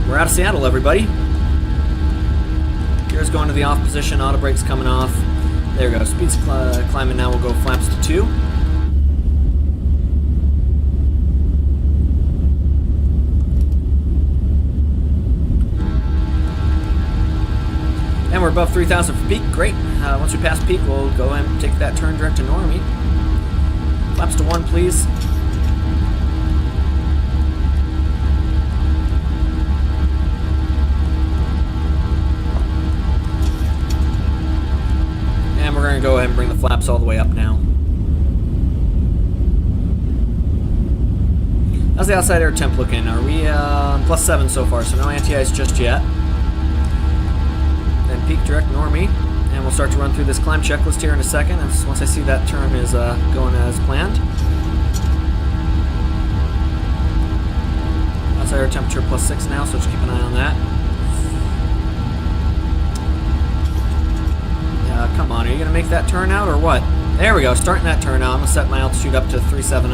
[SPEAKER 1] We're out of Seattle, everybody. Gear's going to the off position, auto brakes coming off. There we go, speed's climbing now, we'll go flaps to 2. And we're above 3,000 for peak, great. Once we pass peak, we'll go ahead and take that turn direct to normie. Flaps to 1, please. And we're going to go ahead and bring the flaps all the way up now. How's the outside air temp looking? Are we +7 so far, so no anti-ice just yet. Then peak direct normie. And we'll start to run through this climb checklist here in a second, once I see that turn is going as planned. Outside air temperature +6 now, so just keep an eye on that. Come on, are you going to make that turn out or what? There we go, starting that turn out. I'm going to set my altitude up to 370.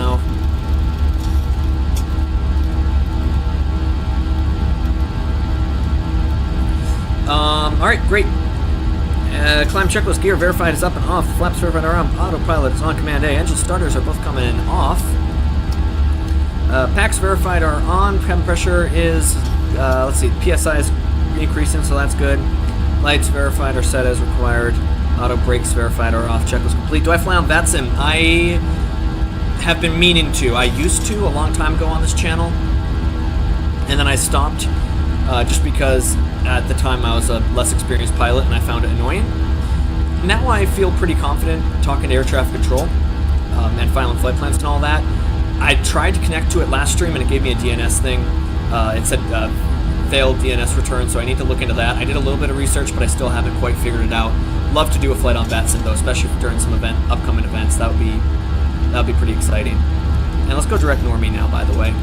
[SPEAKER 1] Alright, great. Climb checklist gear verified is up and off. Flaps verified are on. Autopilot is on Command A. Engine starters are both coming off. Packs verified are on. Cabin pressure is, let's see, PSI is increasing, so that's good. Lights verified are set as required. Auto brakes verified are off. Checklist complete. Do I fly on VATSIM? I have been meaning to. I used to a long time ago on this channel, and then I stopped just because at the time I was a less experienced pilot and I found it annoying. Now I feel pretty confident talking to air traffic control and filing flight plans and all that. I tried to connect to it last stream and it gave me a DNS thing. It said failed DNS return, so I need to look into that. I did a little bit of research, but I still haven't quite figured it out. Love to do a flight on VATSIM though, especially during some upcoming events. That would be pretty exciting. And let's go direct normie now, by the way.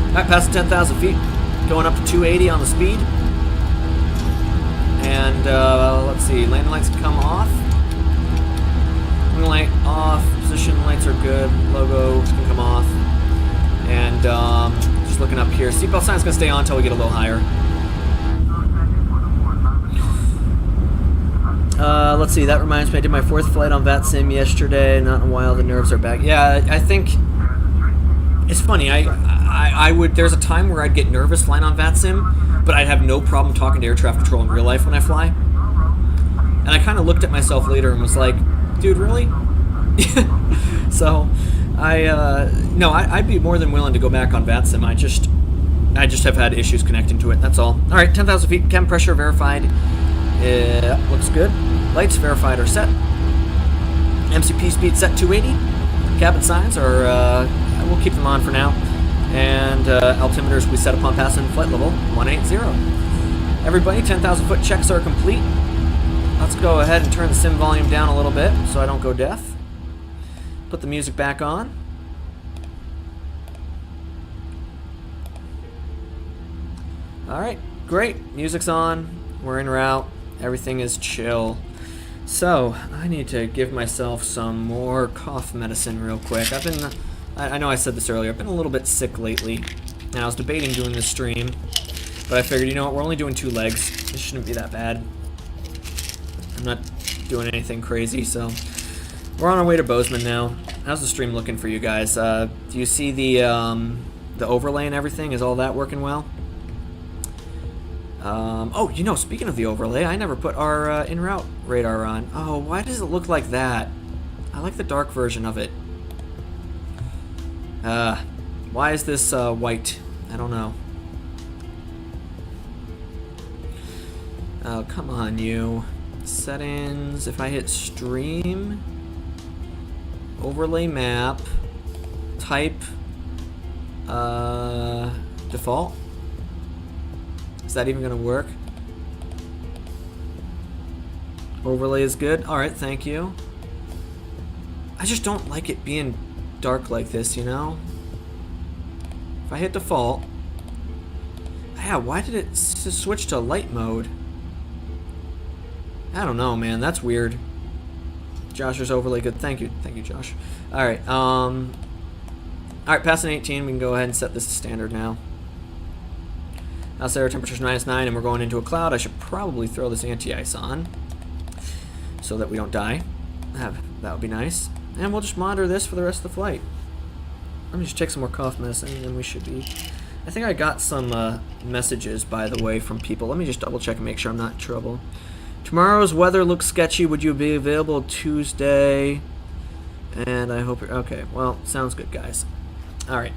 [SPEAKER 1] Alright, past 10,000 feet, going up to 280 on the speed. And let's see, landing lights come off. Landing light off, position lights are good, logo can come off. And just looking up here, seatbelt sign's gonna stay on until we get a little higher. Let's see, that reminds me, I did my 4th flight on VATSIM yesterday, not in a while, the nerves are back. Yeah, I think, it's funny, I would, there's a time where I'd get nervous flying on VATSIM, but I'd have no problem talking to air traffic control in real life when I fly. And I kind of looked at myself later and was like, dude, really? So, I'd be more than willing to go back on VATSIM. I just have had issues connecting to it, that's all. Alright, 10,000 feet, cabin pressure verified. Looks good. Lights verified are set. MCP speed set 280. Cabin signs are, we'll keep them on for now. And altimeters we set upon passing flight level 180. Everybody, 10,000 foot checks are complete. Let's go ahead and turn the sim volume down a little bit so I don't go deaf. Put the music back on. Alright, great. Music's on. We're en route. Everything is chill. So, I need to give myself some more cough medicine real quick. I know I said this earlier, I've been a little bit sick lately, and I was debating doing this stream, but I figured, you know what, we're only doing 2 legs. This shouldn't be that bad. I'm not doing anything crazy, so we're on our way to Bozeman now. How's the stream looking for you guys? Do you see the overlay and everything? Is all that working well? Oh, you know, speaking of the overlay, I never put our en route radar on. Oh, why does it look like that? I like the dark version of it. Why is this white? I don't know. Oh, come on, you. Settings, if I hit stream, overlay map, type, default. Is that even gonna work? Overlay is good. Alright, thank you. I just don't like it being dark like this, you know? If I hit default... Yeah, why did it switch to light mode? I don't know, man. That's weird. Josh's overlay good. Thank you. Thank you, Josh. Alright, alright, passing 18, we can go ahead and set this to standard now. Outside our temperature's -9 and we're going into a cloud. I should probably throw this anti-ice on so that we don't die. That would be nice. And we'll just monitor this for the rest of the flight. Let me just take some more cough medicine and then we should be... I think I got some messages, by the way, from people. Let me just double check and make sure I'm not in trouble. Tomorrow's weather looks sketchy. Would you be available Tuesday? And I hope you're... Okay, well, sounds good, guys. Alright.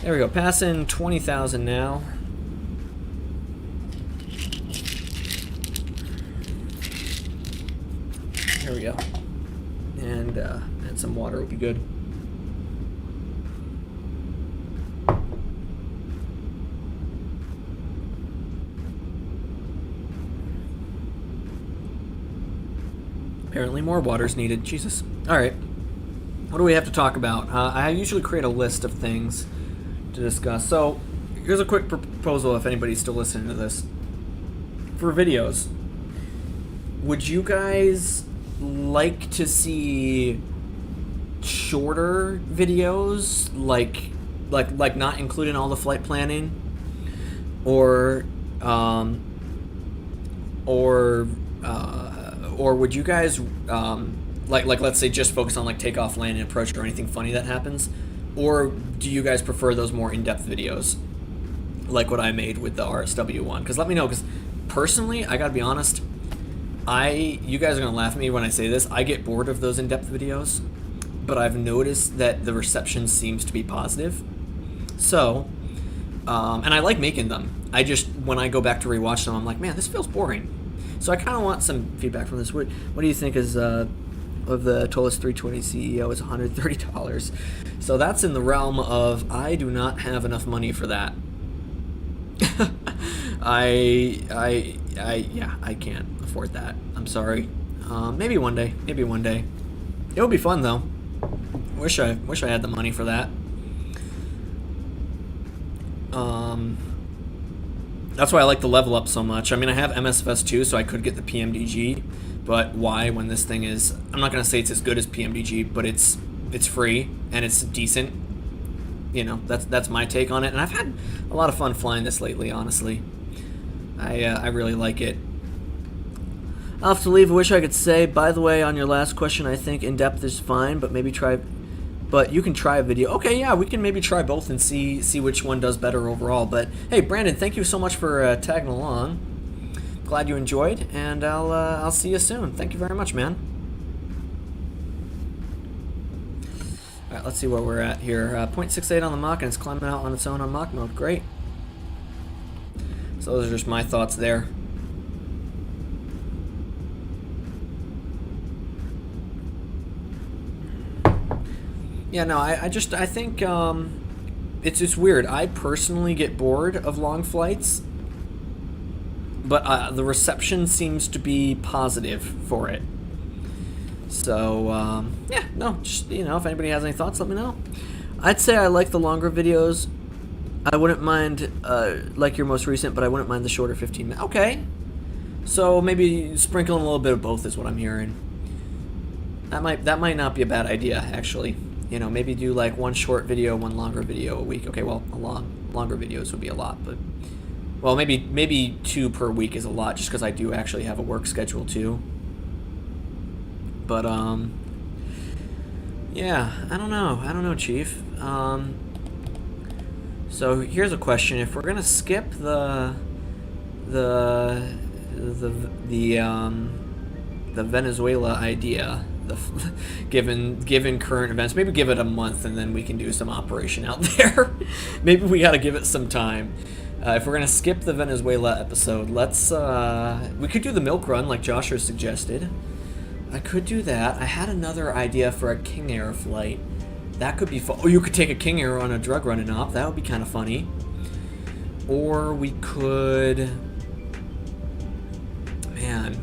[SPEAKER 1] There we go, passing 20,000 now. There we go. And some water would be good. Apparently more water's needed. Jesus. Alright. What do we have to talk about? I usually create a list of things to discuss. So, here's a quick proposal if anybody's still listening to this. For videos, would you guys like to see shorter videos, like not including all the flight planning, or would you guys like let's say just focus on like takeoff, landing, approach, or anything funny that happens? Or do you guys prefer those more in-depth videos, like what I made with the RSW one? Because let me know, because personally, I gotta be honest, you guys are gonna laugh at me when I say this, I get bored of those in-depth videos, but I've noticed that the reception seems to be positive. So, and I like making them. I just, when I go back to rewatch them, I'm like, man, this feels boring. So I kind of want some feedback from this. What do you think is of the Tolis 320 CEO is $130. So that's in the realm of I do not have enough money for that. Yeah, I can't afford that. I'm sorry. Maybe one day. Maybe one day. It would be fun though. Wish I had the money for that. That's why I like the LevelUp so much. I mean, I have MSFS 2, so I could get the PMDG, but why when this thing is... I'm not going to say it's as good as PMDG, but it's free, and it's decent. You know, that's my take on it, and I've had a lot of fun flying this lately, honestly. I really like it. I'll have to leave. I wish I could say, by the way, on your last question, I think in-depth is fine, but maybe try... But you can try a video. Okay, yeah, we can maybe try both and see which one does better overall. But hey, Brandon, thank you so much for tagging along. Glad you enjoyed, and I'll see you soon. Thank you very much, man. All right, let's see where we're at here. 0.68 on the Mach, and it's climbing out on its own on Mach mode. Great. So those are just my thoughts there. Yeah, no, I think it's just weird. I personally get bored of long flights, but the reception seems to be positive for it. So, yeah, no, just, you know, if anybody has any thoughts, let me know. I'd say I like the longer videos. I wouldn't mind, like your most recent, but I wouldn't mind the shorter 15 minutes. Okay. So maybe sprinkle in a little bit of both is what I'm hearing. That might not be a bad idea, actually. You know, maybe do like one short video, one longer video a week. Okay, well, longer videos would be a lot, but well, maybe 2 per week is a lot, just because I do actually have a work schedule too. But yeah, I don't know, Chief. So here's a question: if we're gonna skip the Venezuela idea, given current events, maybe give it a month and then we can do some operation out there. Maybe we got to give it some time. If we're gonna skip the Venezuela episode, let's we could do the milk run like Joshua suggested. I could do that. I had another idea for a King Air flight. That could be fun. Oh, you could take a King Air on a drug running op. That would be kind of funny. Or we could, man,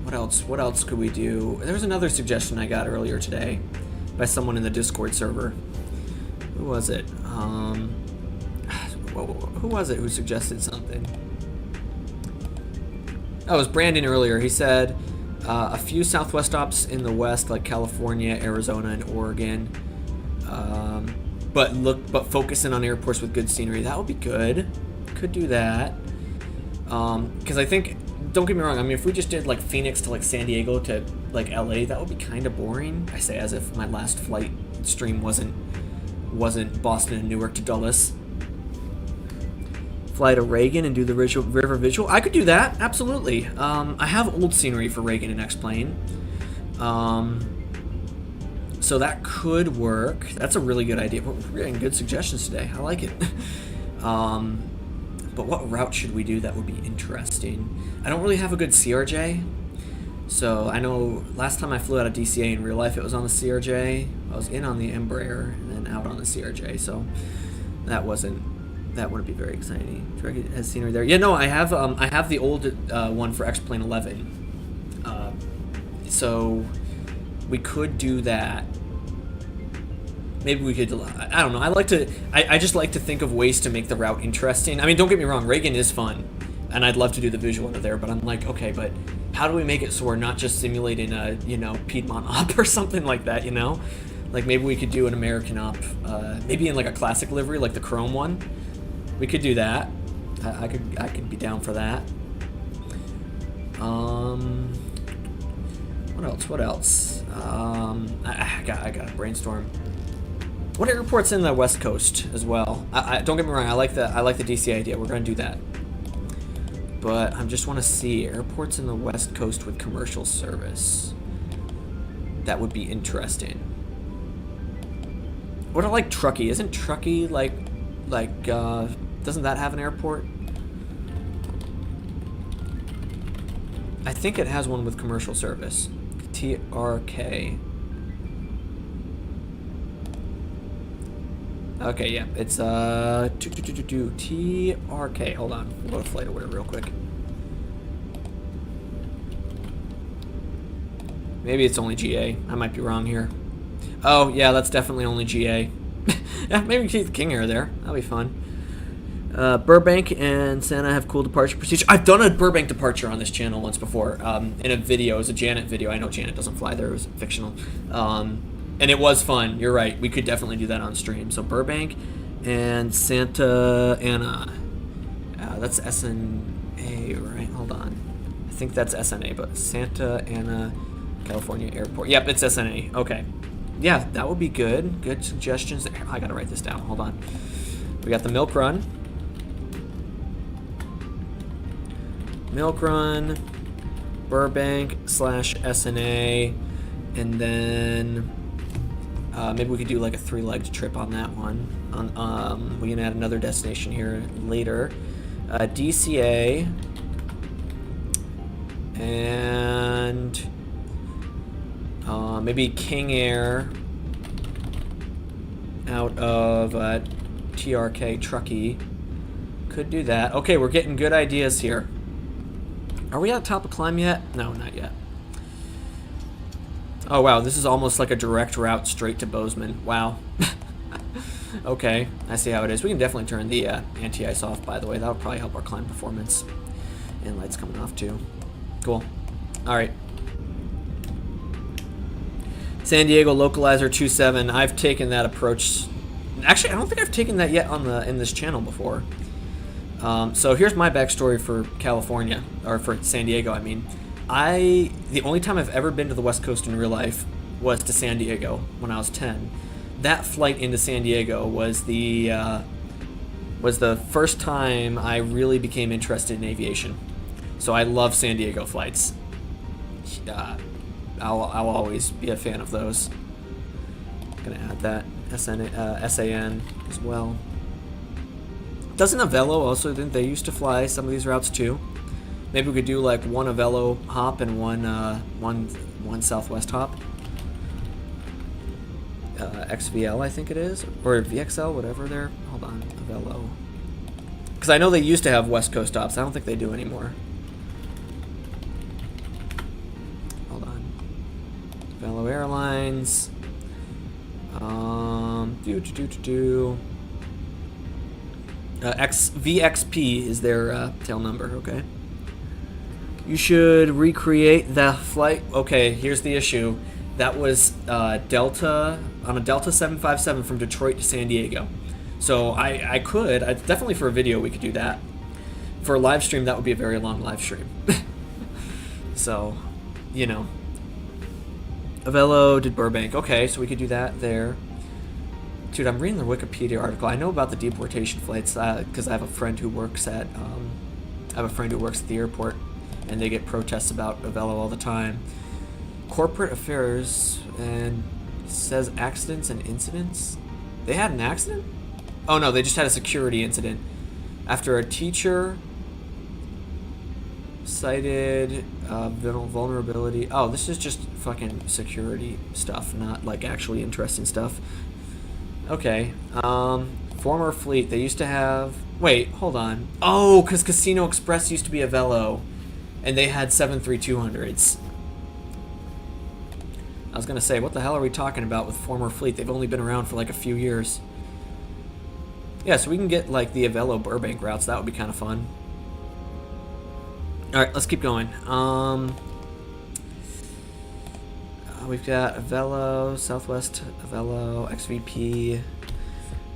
[SPEAKER 1] what else? What else could we do? There was another suggestion I got earlier today by someone in the Discord server. Who was it? Who was it who suggested something? Oh, it was Brandon earlier. He said a few Southwest stops in the West, like California, Arizona, and Oregon. But focusing on airports with good scenery. That would be good. Could do that. Because I think, don't get me wrong, I mean, if we just did like Phoenix to like San Diego to like LA, that would be kind of boring. I say as if my last flight stream wasn't Boston and Newark to Dulles. Fly to Reagan and do the river visual. I could do that, absolutely. I have old scenery for Reagan and X-Plane. So that could work. That's a really good idea. We're getting good suggestions today. I like it. But what route should we do that would be interesting? I don't really have a good CRJ. So I know last time I flew out of DCA in real life, it was on the CRJ. I was in on the Embraer and then out on the CRJ. So that wouldn't be very exciting. Direct has scenery there. Yeah, no, I have the old one for X-Plane 11. So we could do that. Maybe we could, I don't know. I just like to think of ways to make the route interesting. I mean, don't get me wrong, Reagan is fun, and I'd love to do the visual under there, but I'm like, okay, but how do we make it so we're not just simulating a, Piedmont op or something like that, Like maybe we could do an American op, maybe in like a classic livery, like the Chrome one. We could do that. I could be down for that. What else? I gotta brainstorm. What airport's in the West Coast as well? Don't get me wrong. I like the DC idea. We're gonna do that. But I just want to see airports in the West Coast with commercial service. That would be interesting. What I like Truckee. Isn't Truckee like doesn't that have an airport? I think it has one with commercial service. TRK. Okay, yeah, it's TRK. Hold on, we'll go to flight order real quick. Maybe it's only GA. I might be wrong here. Oh yeah, that's definitely only GA. Yeah, maybe we can keep the King Air there. That'll be fun. Burbank and Santa have cool departure procedure. I've done a Burbank departure on this channel once before. In a video, it was a Janet video. I know Janet doesn't fly there. It was fictional. And it was fun. You're right. We could definitely do that on stream. So Burbank and Santa Ana. That's SNA, right? Hold on. I think that's SNA, but Santa Ana, California Airport. Yep, it's SNA. Okay. Yeah, that would be good. Good suggestions. I gotta write this down. Hold on. We got the Milk Run. Milk Run, Burbank / SNA, and then maybe we could do like a 3-legged trip on that one. We can add another destination here later. DCA and maybe King Air out of TRK Truckee. Could do that. Okay, we're getting good ideas here. Are we at top of climb yet? No, not yet. Oh wow, this is almost like a direct route straight to Bozeman. Wow. Okay, I see how it is. We can definitely turn the anti-ice off, by the way. That would probably help our climb performance. And lights coming off too. Cool. Alright. San Diego Localizer 27. I've taken that approach. Actually, I don't think I've taken that yet on in this channel before. So here's my backstory for California, or for San Diego, I mean. The only time I've ever been to the West Coast in real life was to San Diego when I was 10. That flight into San Diego was the first time I really became interested in aviation. So I love San Diego flights. I'll always be a fan of those. Gonna add that SAN as well. Doesn't Avelo also, didn't they used to fly some of these routes too? Maybe we could do like one Avelo hop and one Southwest hop. XVL, I think it is, or VXL, whatever they're. Hold on, Avelo. Because I know they used to have West Coast stops. I don't think they do anymore. Hold on. Avelo Airlines. VXP is their tail number. Okay. You should recreate the flight. Okay, here's the issue. That was Delta, on a Delta 757 from Detroit to San Diego. So I could, definitely for a video we could do that. For a live stream, that would be a very long live stream. So, you know. Avelo did Burbank. Okay, so we could do that there. Dude, I'm reading the Wikipedia article. I know about the deportation flights because I have a friend who works at the airport, and they get protests about Avelo all the time. Corporate affairs, and it says accidents and incidents. They had an accident? Oh no, they just had a security incident after a teacher cited vulnerability. Oh, this is just fucking security stuff, not like actually interesting stuff. Okay. Former fleet. They used to have. Wait, hold on. Oh, because Casino Express used to be Avelo, and they had 73200s. I was gonna say, what the hell are we talking about with former fleet? They've only been around for like a few years. Yeah, so we can get like the Avelo Burbank routes. That would be kind of fun. All right, let's keep going. We've got Avelo, Southwest Avelo, XVP,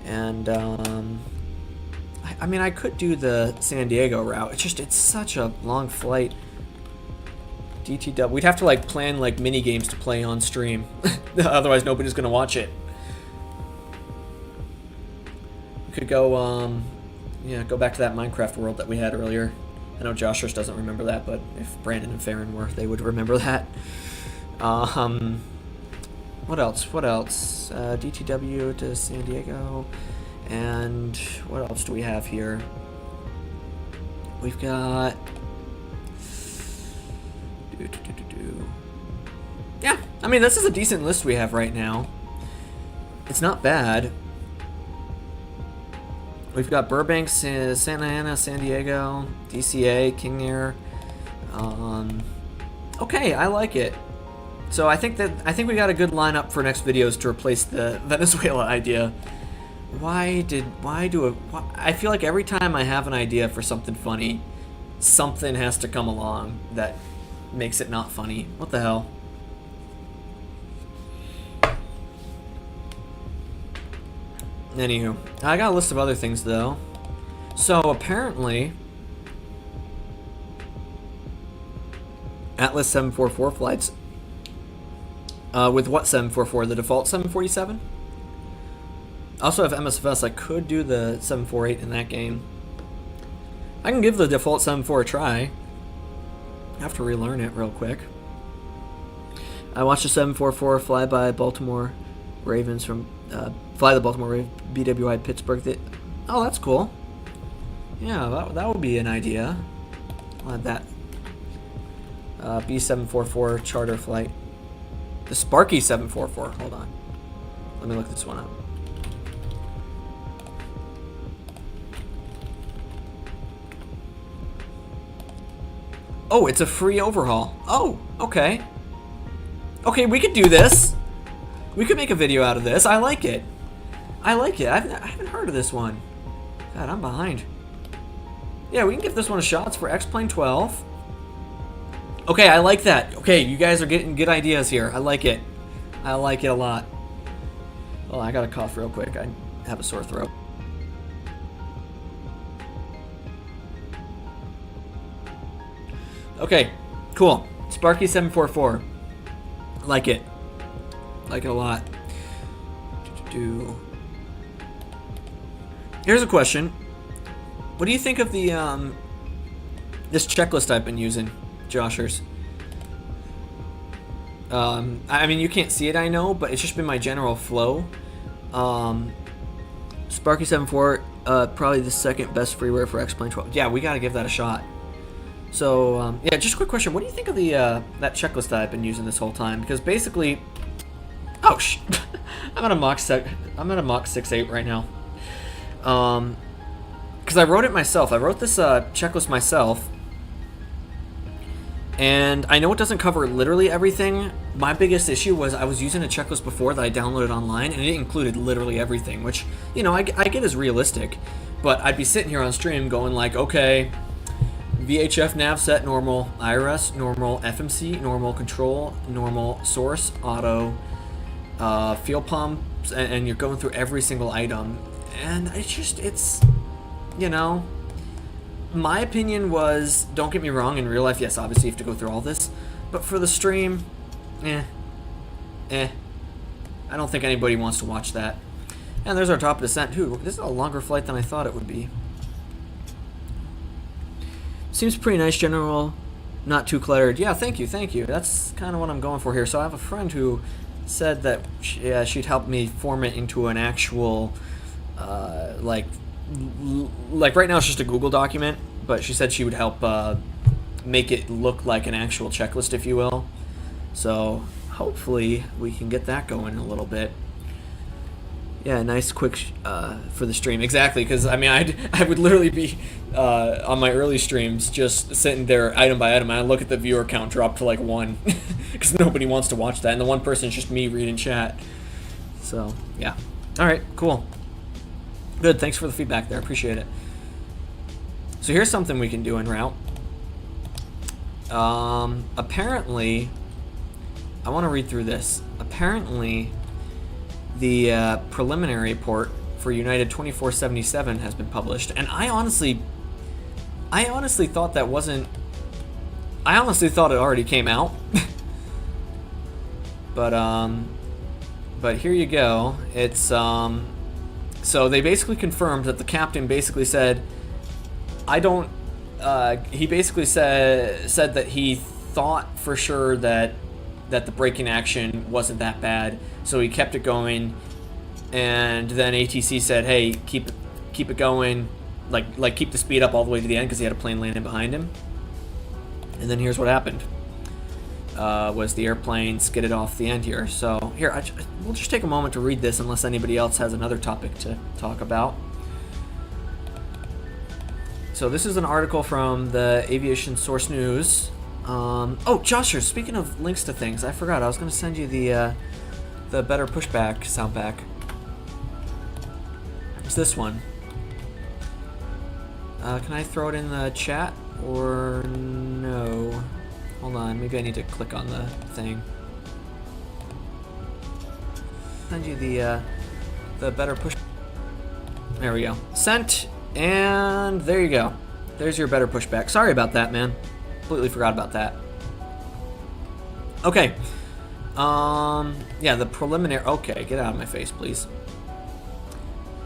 [SPEAKER 1] and I mean, I could do the San Diego route. It's such a long flight. DTW. We'd have to like plan like mini games to play on stream. Otherwise, nobody's gonna watch it. We could go, yeah, go back to that Minecraft world that we had earlier. I know Joshers doesn't remember that, but if Brandon and Farron were, they would remember that. What else? DTW to San Diego, and what else do we have here? We've got. Yeah, I mean, this is a decent list we have right now. It's not bad. We've got Burbank, Santa Ana, San Diego, DCA, King Air. Okay, I like it. So I think we got a good lineup for next videos to replace the Venezuela idea. I feel like every time I have an idea for something funny, something has to come along that makes it not funny. What the hell? Anywho, I got a list of other things though. So apparently, Atlas 744 flights. With what 744? The default 747? I also have MSFS. I could do the 748 in that game. I can give the default 74 a try. I have to relearn it real quick. I watched the 744 fly by Baltimore Ravens from fly the Baltimore Ravens BWI Pittsburgh. Oh, that's cool. Yeah, that would be an idea. I'll add that. B744 charter flight. The Sparky 744. Hold on. Let me look this one up. Oh, it's a free overhaul. Oh, okay. Okay, we could do this. We could make a video out of this. I like it. I like it. I haven't heard of this one. God, I'm behind. Yeah, we can give this one a shot. It's for X-Plane 12. Okay, I like that. Okay, you guys are getting good ideas here. I like it. I like it a lot. Oh, I gotta cough real quick. I have a sore throat. Okay, cool. Sparky 744. Like it. Like it a lot. Here's a question. What do you think of the this checklist I've been using, Joshers? I mean, you can't see it, I know, but it's just been my general flow. Sparky 74, probably the second best freeware for X-Plane 12. Yeah, we gotta give that a shot. So, yeah, just a quick question. What do you think of the that checklist that I've been using this whole time? Because basically, oh I'm at a Mach 6.8 right now. Because I wrote it myself. I wrote this checklist myself. And I know it doesn't cover literally everything. My biggest issue was I was using a checklist before that I downloaded online, and it included literally everything, which, you know, I get is realistic. But I'd be sitting here on stream going like, okay, VHF nav set normal, IRS normal, FMC normal, control normal, source auto, fuel pumps, and you're going through every single item. And it's, you know, my opinion was, don't get me wrong, in real life, yes, obviously you have to go through all this, but for the stream, I don't think anybody wants to watch that. And there's our top of descent, too. This is a longer flight than I thought it would be. Seems pretty nice, General. Not too cluttered. Yeah, thank you, thank you. That's kind of what I'm going for here. So I have a friend who said that she'd help me form it into an actual, like right now it's just a Google document, but she said she would help make it look like an actual checklist, if you will. So hopefully we can get that going a little bit. Yeah, nice quick for the stream. Exactly, because I mean, I would literally be on my early streams just sitting there item by item, and I look at the viewer count drop to like 1 because nobody wants to watch that, and the one person is just me reading chat. So yeah, all right, cool, good. Thanks for the feedback there, appreciate it. So here's something we can do en route. Apparently, I want to read through this. Apparently, the preliminary report for United 2477 has been published, and I honestly thought that wasn't. I honestly thought it already came out, but here you go. It's so they basically confirmed that the captain basically said, I don't. He basically said that he thought for sure that the braking action wasn't that bad, so he kept it going, and then ATC said, hey, keep it going, like keep the speed up all the way to the end, because he had a plane landing behind him. And then here's what happened. Was the airplane skidded off the end here. So here, we'll just take a moment to read this unless anybody else has another topic to talk about. So this is an article from the Aviation Source News. Oh, Joshua, speaking of links to things, I forgot. I was going to send you the better pushback sound back. It's this one. Can I throw it in the chat or no? Hold on, maybe I need to click on the thing. Send you the better push. There we go. Sent, and there you go. There's your better pushback. Sorry about that, man. Completely forgot about that. Okay. Yeah, the preliminary. Okay, get out of my face, please.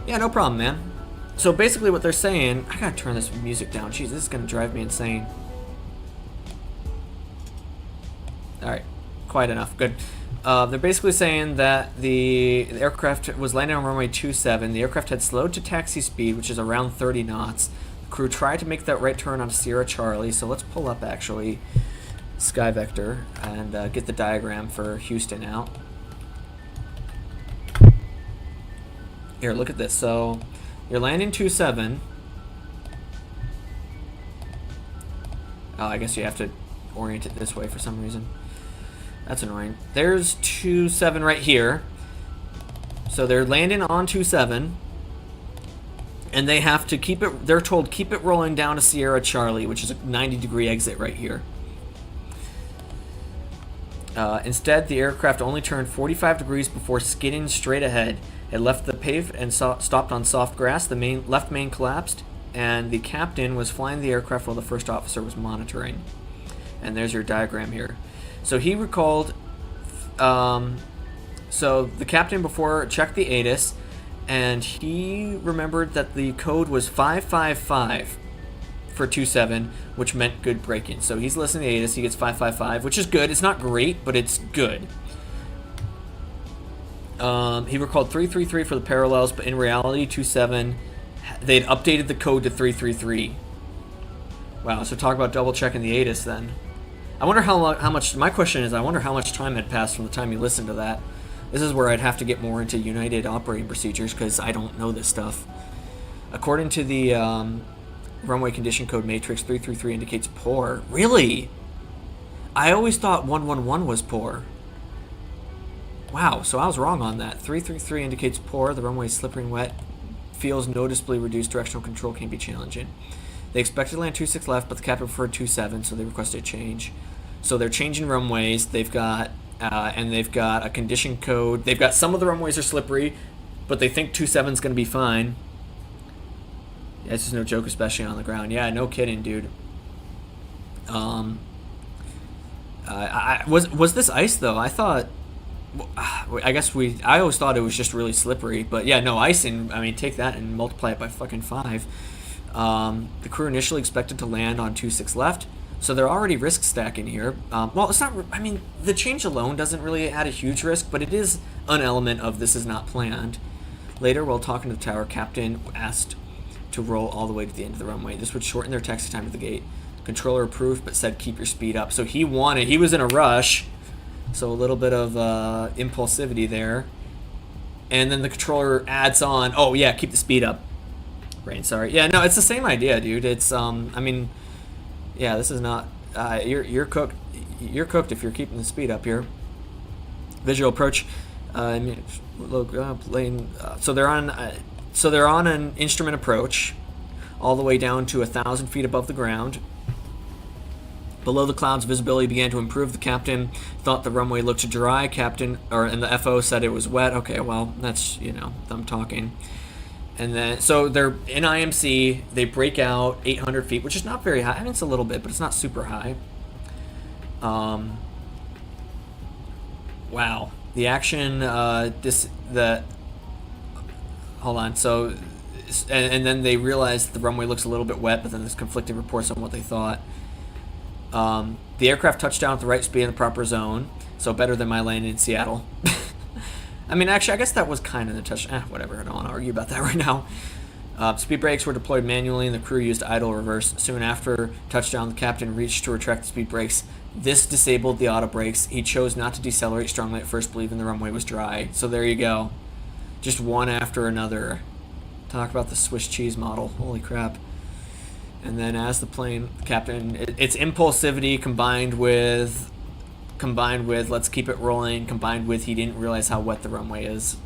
[SPEAKER 1] Yeah, no problem, man. So basically, what they're saying, I gotta turn this music down. Jeez, this is gonna drive me insane. All right, quiet enough. Good. They're basically saying that the aircraft was landing on runway 27. The aircraft had slowed to taxi speed, which is around 30 knots. The crew tried to make that right turn on Sierra Charlie. So let's pull up actually Sky Vector and get the diagram for Houston out. Here, look at this. So you're landing 27. Oh, I guess you have to orient it this way for some reason. That's annoying. There's 27 right here. So they're landing on 27. And they have to keep it, they're told keep it rolling down to Sierra Charlie, which is a 90-degree exit right here. Instead, the aircraft only turned 45 degrees before skidding straight ahead. It left the pave and stopped on soft grass. The left main collapsed, and the captain was flying the aircraft while the first officer was monitoring. And there's your diagram here. So he recalled, so the captain before checked the ATIS, and he remembered that the code was 555 for 27, which meant good braking. So he's listening to ATIS, he gets 555, which is good. It's not great, but it's good. He recalled 333 for the parallels, but in reality, 27, they'd updated the code to 333. Wow, so talk about double checking the ATIS then. I wonder how much, my question is, I wonder how much time had passed from the time you listened to that. This is where I'd have to get more into United operating procedures, because I don't know this stuff. According to the runway condition code matrix, 333 indicates poor. Really? I always thought 111 was poor. Wow, so I was wrong on that. 333 indicates poor, the runway is slippery and wet, feels noticeably reduced, directional control can be challenging. They expected to land 26 left, but the captain preferred 27, so they requested a change. So they're changing runways. They've got and they've got a condition code. They've got some of the runways are slippery, but they think 27 is going to be fine. Yeah, this is no joke, especially on the ground. Yeah, no kidding, dude. Was this ice though? I thought. I always thought it was just really slippery, but yeah, no icing. I mean, take that and multiply it by fucking 5. The crew initially expected to land on 26 left, so they're already risk stacking here. Well, it's not, I mean, the change alone doesn't really add a huge risk, but it is an element of this is not planned. Later, while talking to the tower, captain asked to roll all the way to the end of the runway. This would shorten their taxi time to the gate. Controller approved, but said keep your speed up. So he was in a rush, so a little bit of impulsivity there. And then the controller adds on, oh yeah, keep the speed up. Rain, sorry. Yeah, no, it's the same idea, dude. It's I mean, yeah, this is not you're cooked. You're cooked if you're keeping the speed up here. Visual approach. Lane. So they're on an instrument approach, all the way down to 1,000 feet above the ground. Below the clouds, visibility began to improve. The captain thought the runway looked dry. And the FO said it was wet. Okay, well, that's, them talking. And then, so they're in IMC, they break out 800 feet, which is not very high. I mean, it's a little bit, but it's not super high. Wow. The action, hold on, so, and then they realize the runway looks a little bit wet, but then there's conflicting reports on what they thought. The aircraft touched down at the right speed in the proper zone, so better than my landing in Seattle. I mean, actually, I guess that was kind of the touch. Whatever. I don't want to argue about that right now. Speed brakes were deployed manually, and the crew used idle reverse. Soon after touchdown, the captain reached to retract the speed brakes. This disabled the auto brakes. He chose not to decelerate strongly at first, believing the runway was dry. So there you go. Just one after another. Talk about the Swiss cheese model. Holy crap. And then as the plane, captain, it's impulsivity combined with let's keep it rolling, combined with he didn't realize how wet the runway is.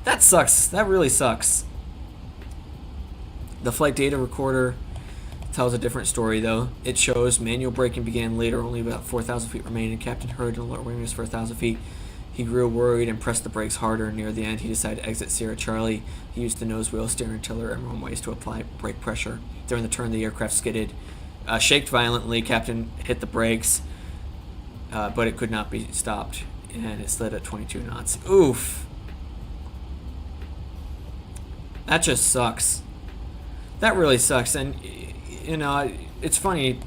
[SPEAKER 1] That sucks. That really sucks. The flight data recorder tells a different story, though. It shows manual braking began later, only about 4,000 feet remaining. Captain hurried to lower wings for 1,000 feet. He grew worried and pressed the brakes harder. Near the end, he decided to exit Sierra Charlie. He used the nose wheel, steering tiller, and runways to apply brake pressure. During the turn, the aircraft skidded. Shaked violently, Captain hit the brakes, but it could not be stopped, and it slid at 22 knots. Oof. That just sucks. That really sucks, and, it's funny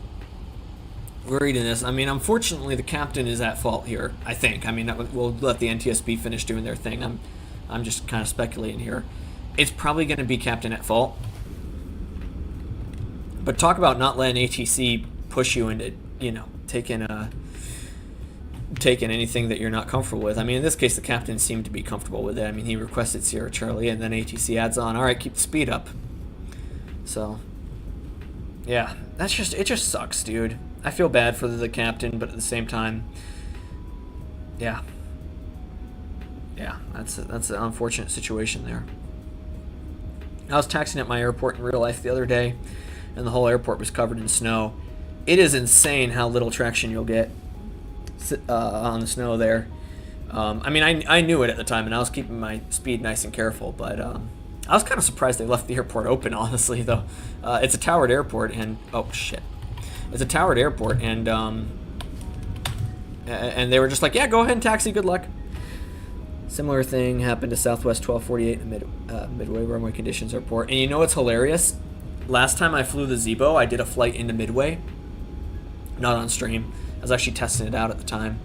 [SPEAKER 1] reading this. I mean, unfortunately, the captain is at fault here, I think. I mean, we'll let the NTSB finish doing their thing. I'm just kind of speculating here. It's probably going to be captain at fault. But talk about not letting ATC push you into, taking anything that you're not comfortable with. I mean, in this case, the captain seemed to be comfortable with it. I mean, he requested Sierra Charlie, and then ATC adds on, all right, keep the speed up. So, yeah, it just sucks, dude. I feel bad for the captain, but at the same time, yeah, that's an unfortunate situation there. I was taxiing at my airport in real life the other day, and the whole airport was covered in snow. It is insane how little traction you'll get on the snow there. I mean, I knew it at the time, and I was keeping my speed nice and careful, but I was kind of surprised they left the airport open, honestly, though. It's a towered airport, and... oh, shit. It's a towered airport, and they were just like, yeah, go ahead and taxi, good luck. Similar thing happened to Southwest 1248 in Midway runway conditions airport. And you know what's hilarious? Last time I flew the Zebo, I did a flight into Midway. Not on stream. I was actually testing it out at the time.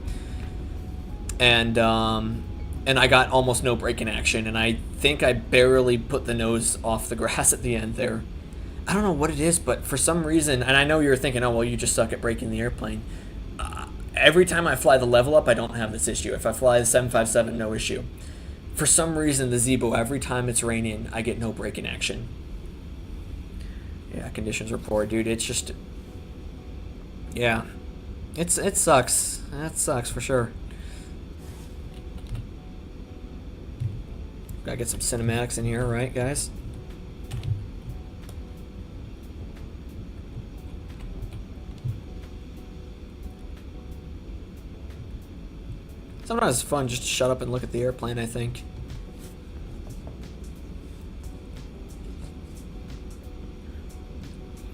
[SPEAKER 1] And I got almost no braking action, and I think I barely put the nose off the grass at the end there. I don't know what it is, but for some reason, and I know you're thinking, oh, well, you just suck at braking the airplane. Every time I fly the LevelUp, I don't have this issue. If I fly the 757, no issue. For some reason, the Zebo, every time it's raining, I get no braking action. Yeah, conditions are poor, dude. It's just... yeah. It sucks. That sucks for sure. Gotta get some cinematics in here, right, guys? Sometimes it's fun just to shut up and look at the airplane, I think.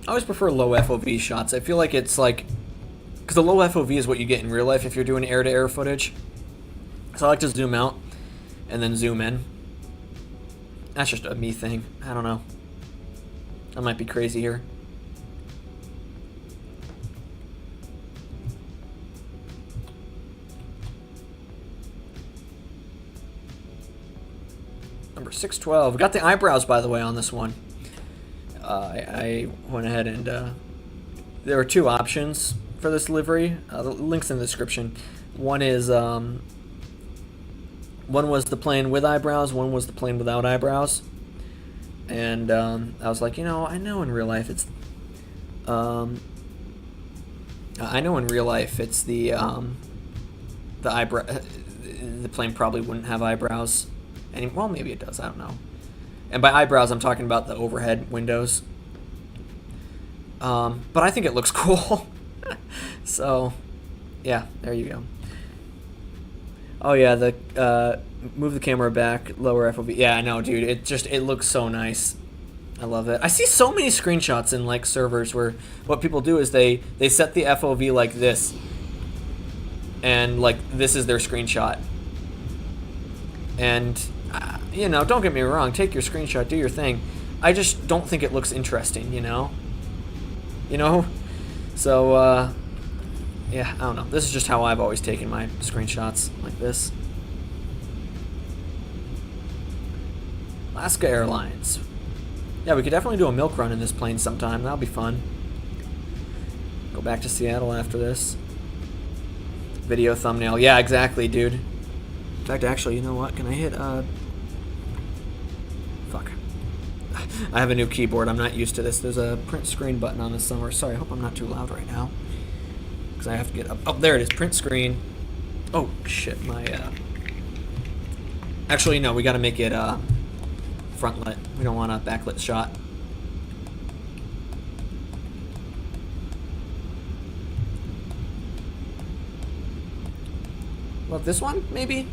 [SPEAKER 1] I always prefer low FOV shots. I feel like it's like... because the low FOV is what you get in real life if you're doing air-to-air footage. So I like to zoom out and then zoom in. That's just a me thing. I don't know. I might be crazy here. Number 612. We got the eyebrows, by the way, on this one. I went ahead and there were two options for this livery. The link's in the description. One is one was the plane with eyebrows. One was the plane without eyebrows. And I was like, you know, I know in real life it's the eyebrow. The plane probably wouldn't have eyebrows. Well, maybe it does. I don't know. And by eyebrows, I'm talking about the overhead windows. But I think it looks cool. So, yeah, there you go. Oh yeah, the move the camera back, lower FOV. Yeah, I know, dude. It looks so nice. I love it. I see so many screenshots in like servers where what people do is they set the FOV like this, and like this is their screenshot. And you know, don't get me wrong, take your screenshot, do your thing. I just don't think it looks interesting, you know? So, yeah, I don't know. This is just how I've always taken my screenshots, like this. Alaska Airlines. Yeah, we could definitely do a milk run in this plane sometime. That'll be fun. Go back to Seattle after this. Video thumbnail. Yeah, exactly, dude. In fact, actually, you know what? Can I hit, fuck. I have a new keyboard. I'm not used to this. There's a print screen button on this somewhere. Sorry, I hope I'm not too loud right now. Because I have to get up. Oh, there it is. Print screen. Oh, shit. My, actually, no. We got to make it, front lit. We don't want a backlit shot. Well, this one, maybe?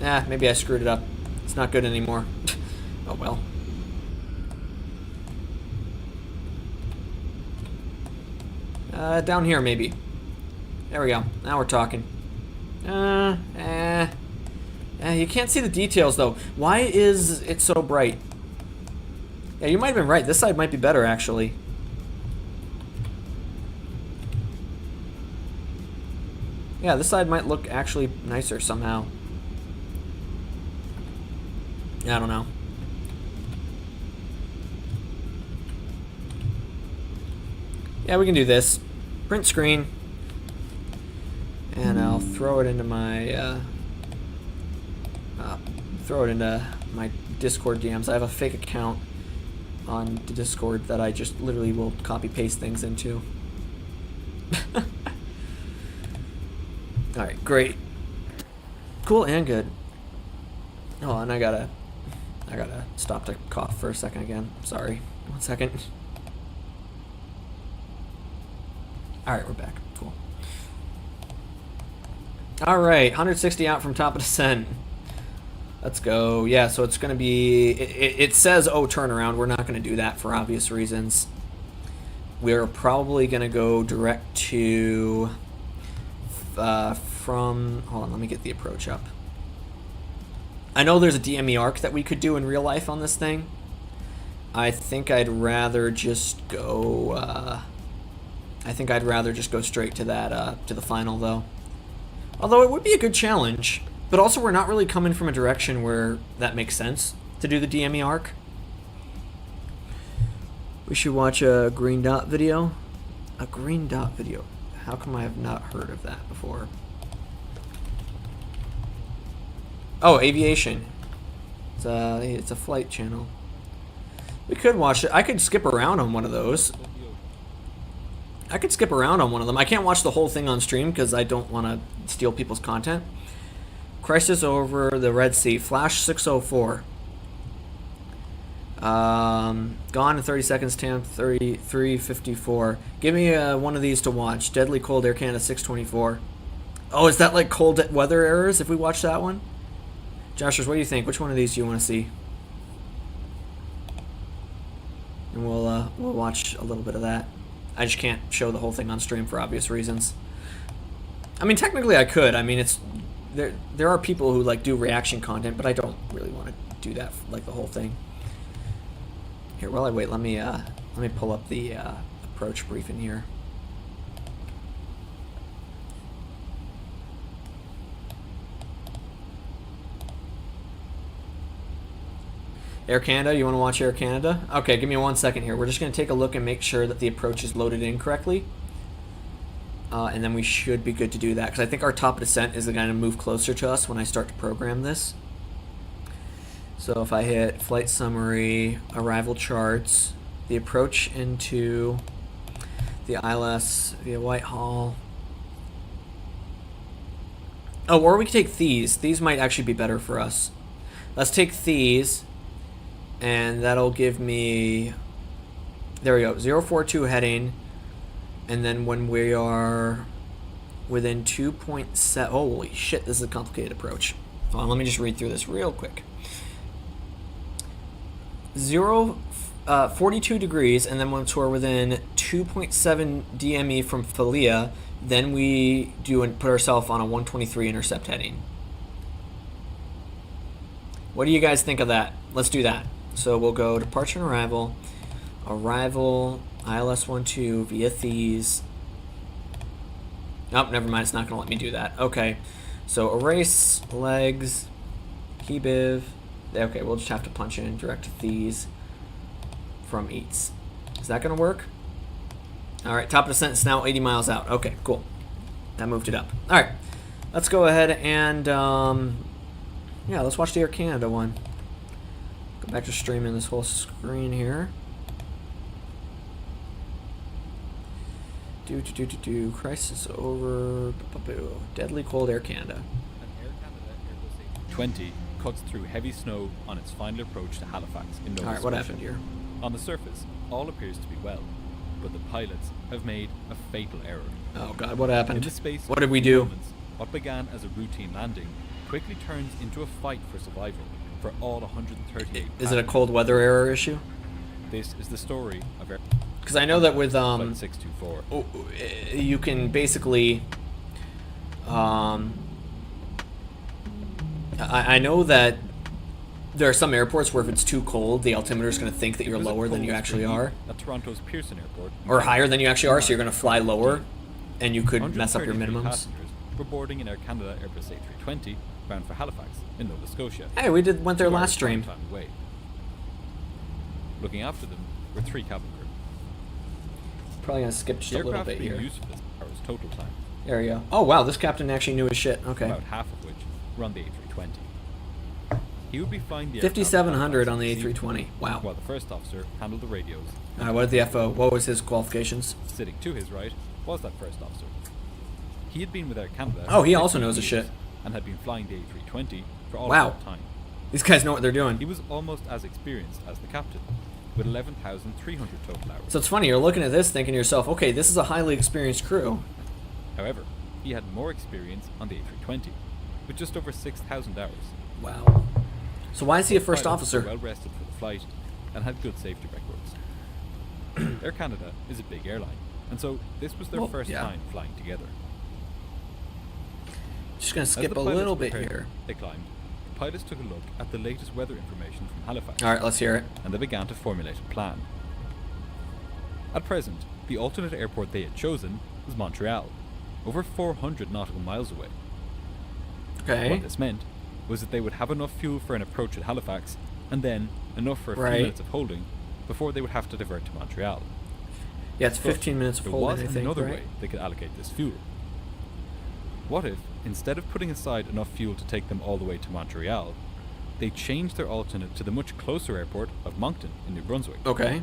[SPEAKER 1] Ah, maybe I screwed it up. It's not good anymore. Oh well. Down here, maybe. There we go. Now we're talking. You can't see the details, though. Why is it so bright? Yeah, you might have been right. This side might be better, actually. Yeah, this side might look actually nicer somehow. Yeah, I don't know. Yeah, we can do this. Print screen. And I'll throw it into my Discord DMs. I have a fake account on Discord that I just literally will copy paste things into. Alright, great. Cool and good. Oh, and I gotta I gotta stop to cough for a second again. Sorry. 1 second. Alright, we're back. Cool. Alright, 160 out from top of descent. Let's go. Yeah, so it's going to be... It says, oh, turnaround. We're not going to do that for obvious reasons. We're probably going to go direct to... from... Hold on, let me get the approach up. I know there's a DME arc that we could do in real life on this thing. I think I'd rather just go... I think I'd rather just go straight to that, to the final, though. Although it would be a good challenge. But also, we're not really coming from a direction where that makes sense to do the DME arc. We should watch a green dot video. A green dot video. How come I have not heard of that before? Oh, aviation. It's a flight channel. We could watch it. I could skip around on one of those. I could skip around on one of them. I can't watch the whole thing on stream because I don't want to steal people's content. Crisis over the Red Sea. Flash 604. Gone in 30 seconds. Tam 3354. Give me one of these to watch. Deadly Cold Air Canada 624. Oh, is that like cold weather errors if we watch that one? Joshers, what do you think? Which one of these do you want to see? And we'll watch a little bit of that. I just can't show the whole thing on stream for obvious reasons. I mean, technically I could. I mean, it's there are people who like do reaction content, but I don't really want to do that like the whole thing. Here, while I wait, let me pull up the approach briefing here. Air Canada, you want to watch Air Canada? Okay, give me 1 second here. We're just going to take a look and make sure that the approach is loaded in correctly. And then we should be good to do that, because I think our top of descent is going to move closer to us when I start to program this. So if I hit flight summary, arrival charts, the approach into the ILS via Whitehall. Oh, or we could take these. These might actually be better for us. Let's take these. And that'll give me, there we go, 042 heading, and then when we are within 2.7, holy shit, this is a complicated approach. Hold on, let me just read through this real quick. 42 degrees, and then once we're within 2.7 DME from Philia, then we do and put ourselves on a 123 intercept heading. What do you guys think of that? Let's do that. So we'll go departure and arrival, ILS 12 via Thies. Nope, never mind, it's not going to let me do that. Okay, so erase, legs, keybiv. Okay, we'll just have to punch in direct to Thies from Eats. Is that going to work? All right, top of descent is now 80 miles out. Okay, cool. That moved it up. All right, let's go ahead and, yeah, let's watch the Air Canada one. Go back to streaming this whole screen here. Crisis over. Deadly Cold Air Canada.
[SPEAKER 7] An Air Canada Airbus A320 cuts through heavy snow on its final approach to Halifax in Nova Scotia.
[SPEAKER 1] Alright, what happened here?
[SPEAKER 7] On the surface, all appears to be well, but the pilots have made a fatal error.
[SPEAKER 1] Oh god, what happened?
[SPEAKER 7] In the space
[SPEAKER 1] what did we do?
[SPEAKER 7] Moments, what began as a routine landing quickly turns into a fight for survival for all 138.
[SPEAKER 1] Is it a cold weather error issue?
[SPEAKER 7] This is the story of Air.
[SPEAKER 1] Because I know that with
[SPEAKER 7] Flight 624.
[SPEAKER 1] you can basically I know that there are some airports where if it's too cold, the altimeter is going to think that you're lower than you actually are,
[SPEAKER 7] at Toronto's Pearson Airport,
[SPEAKER 1] or higher than you actually are, so you're going to fly lower, and you could mess up your
[SPEAKER 7] 133
[SPEAKER 1] minimums.
[SPEAKER 7] Passengers were boarding an Air Canada Airbus A320 bound for Halifax in Nova Scotia.
[SPEAKER 1] Hey, we went there last stream.
[SPEAKER 7] Time away. Looking after them were 3 cabin crew.
[SPEAKER 1] Probably going to skip just a little bit
[SPEAKER 7] being
[SPEAKER 1] here.
[SPEAKER 7] used for this hour's total time,
[SPEAKER 1] There we go. Oh wow, this captain actually knew his shit. Okay.
[SPEAKER 7] about half of which were on the A320. He would be flying the
[SPEAKER 1] 5,700 on the
[SPEAKER 7] aircraft
[SPEAKER 1] A320. Wow.
[SPEAKER 7] while the first officer handled the radios.
[SPEAKER 1] What did the FO? What was his qualifications?
[SPEAKER 7] Sitting to his right was that first officer. He had been with Air Canada.
[SPEAKER 1] Oh, he
[SPEAKER 7] for
[SPEAKER 1] also
[SPEAKER 7] 15
[SPEAKER 1] knows his
[SPEAKER 7] years
[SPEAKER 1] shit.
[SPEAKER 7] And had been flying the A320 for all
[SPEAKER 1] Wow.
[SPEAKER 7] of that time.
[SPEAKER 1] These guys know what they're
[SPEAKER 7] He
[SPEAKER 1] doing.
[SPEAKER 7] was almost as experienced as the captain, with 11,300 total hours.
[SPEAKER 1] So it's funny, you're looking at this thinking to yourself, okay, this is a highly experienced crew.
[SPEAKER 7] However, he had more experience on the A320, with just over 6,000 hours.
[SPEAKER 1] Wow. So why is he a
[SPEAKER 7] Both
[SPEAKER 1] first
[SPEAKER 7] pilots were
[SPEAKER 1] officer?
[SPEAKER 7] well rested for the flight and had good safety records. Air Canada is a big airline, and so this was their
[SPEAKER 1] Well,
[SPEAKER 7] first
[SPEAKER 1] yeah.
[SPEAKER 7] time flying together.
[SPEAKER 1] Just gonna
[SPEAKER 7] As
[SPEAKER 1] skip
[SPEAKER 7] the
[SPEAKER 1] a
[SPEAKER 7] pilots
[SPEAKER 1] little bit
[SPEAKER 7] prepared,
[SPEAKER 1] here.
[SPEAKER 7] They climbed. The pilots took a look at the latest weather information from Halifax.
[SPEAKER 1] All right, let's hear it.
[SPEAKER 7] And they began to formulate a plan. At present, the alternate airport they had chosen was Montreal, over 400 nautical miles away.
[SPEAKER 1] Okay.
[SPEAKER 7] What this meant was that they would have enough fuel for an approach at Halifax, and then enough for a few
[SPEAKER 1] Right.
[SPEAKER 7] minutes of holding before they would have to divert to Montreal.
[SPEAKER 1] Yeah, it's
[SPEAKER 7] But
[SPEAKER 1] 15 minutes of
[SPEAKER 7] there
[SPEAKER 1] holding,
[SPEAKER 7] was
[SPEAKER 1] I think,
[SPEAKER 7] another
[SPEAKER 1] right?
[SPEAKER 7] way they could allocate this fuel. What if, instead of putting aside enough fuel to take them all the way to Montreal, they changed their alternate to the much closer airport of Moncton in New Brunswick?
[SPEAKER 1] Okay.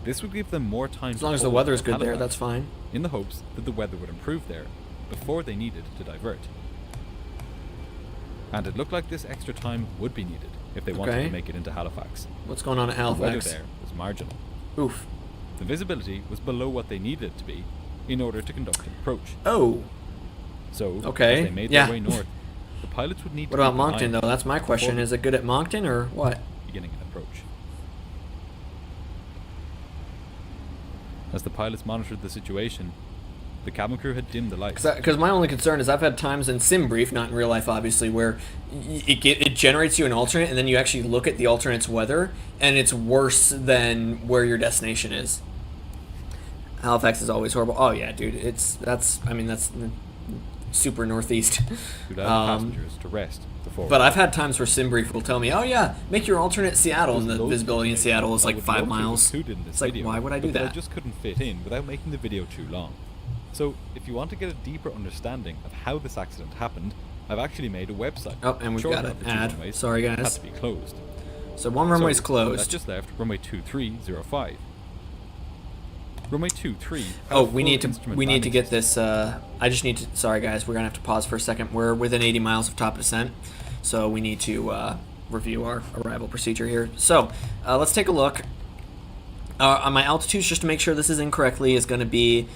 [SPEAKER 7] This would give them more time
[SPEAKER 1] As
[SPEAKER 7] to
[SPEAKER 1] long as the
[SPEAKER 7] hold
[SPEAKER 1] weather's
[SPEAKER 7] at
[SPEAKER 1] good there,
[SPEAKER 7] Halifax,
[SPEAKER 1] that's fine.
[SPEAKER 7] in the hopes that the weather would improve there before they needed to divert. And it looked like this extra time would be needed if they wanted
[SPEAKER 1] Okay.
[SPEAKER 7] to make it into Halifax.
[SPEAKER 1] What's going on at
[SPEAKER 7] The weather
[SPEAKER 1] Halifax?
[SPEAKER 7] there was marginal.
[SPEAKER 1] Oof.
[SPEAKER 7] The visibility was below what they needed it to be in order to conduct an approach.
[SPEAKER 1] Oh.
[SPEAKER 7] So,
[SPEAKER 1] Okay,
[SPEAKER 7] as they made
[SPEAKER 1] yeah.
[SPEAKER 7] their way north, the pilots would need
[SPEAKER 1] What
[SPEAKER 7] to
[SPEAKER 1] about
[SPEAKER 7] keep an
[SPEAKER 1] Moncton,
[SPEAKER 7] eye
[SPEAKER 1] though? That's my question.
[SPEAKER 7] before
[SPEAKER 1] Is it good at Moncton or what?
[SPEAKER 7] beginning an approach. As the pilots monitored the situation, the cabin crew had dimmed the lights.
[SPEAKER 1] Because my only concern is I've had times in sim brief, not in real life, obviously, where it generates you an alternate, and then you actually look at the alternate's weather, and it's worse than where your destination is. Halifax is always horrible. Oh yeah, dude, that's super northeast.
[SPEAKER 7] To allow passengers to rest before.
[SPEAKER 1] But I've had times where SimBrief will tell me, "Oh yeah, make your alternate Seattle," and
[SPEAKER 7] There's
[SPEAKER 1] the
[SPEAKER 7] loads of
[SPEAKER 1] visibility in
[SPEAKER 7] information
[SPEAKER 1] Seattle is
[SPEAKER 7] I
[SPEAKER 1] like
[SPEAKER 7] would
[SPEAKER 1] 5
[SPEAKER 7] love to have
[SPEAKER 1] miles.
[SPEAKER 7] included in this
[SPEAKER 1] It's like,
[SPEAKER 7] video,
[SPEAKER 1] why would I do
[SPEAKER 7] but
[SPEAKER 1] that?
[SPEAKER 7] I just couldn't fit in without making the video too long. So, if you want to get a deeper understanding of how this accident happened, I've actually made a website.
[SPEAKER 1] Oh, and we've
[SPEAKER 7] showing
[SPEAKER 1] got
[SPEAKER 7] that
[SPEAKER 1] an
[SPEAKER 7] the two
[SPEAKER 1] ad.
[SPEAKER 7] runways
[SPEAKER 1] Sorry, guys.
[SPEAKER 7] had to be closed.
[SPEAKER 1] So one runway's
[SPEAKER 7] So,
[SPEAKER 1] closed.
[SPEAKER 7] That just left runway 2305. Runway 23. had
[SPEAKER 1] Oh,
[SPEAKER 7] a
[SPEAKER 1] we
[SPEAKER 7] full
[SPEAKER 1] need to
[SPEAKER 7] instrument
[SPEAKER 1] get
[SPEAKER 7] landing
[SPEAKER 1] this. I just need to. Sorry, guys, we're gonna have to pause for a second. We're within 80 miles of top descent, so we need to review our arrival procedure here. So let's take a look. On my altitudes, just to make sure this is incorrectly, is going to be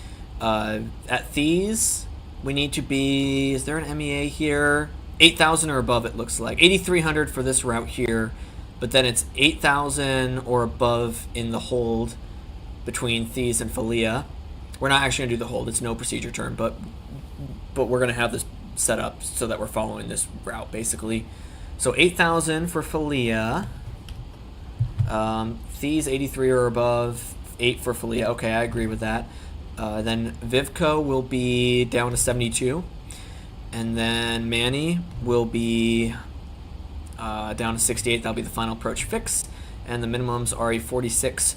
[SPEAKER 1] at these. We need to be. Is there an MEA here? 8,000 or above. It looks like 8,300 for this route here, but then it's 8,000 or above in the hold between Thieves and Philia. We're not actually gonna do the hold, it's no procedure turn, but we're gonna have this set up so that we're following this route basically. So 8,000 for Philia. Thieves 83 or above, 8 for Philia. Okay, I agree with that. Then Vivco will be down to 72. And then Manny will be down to 68. That'll be the final approach fix. And the minimums are a 46,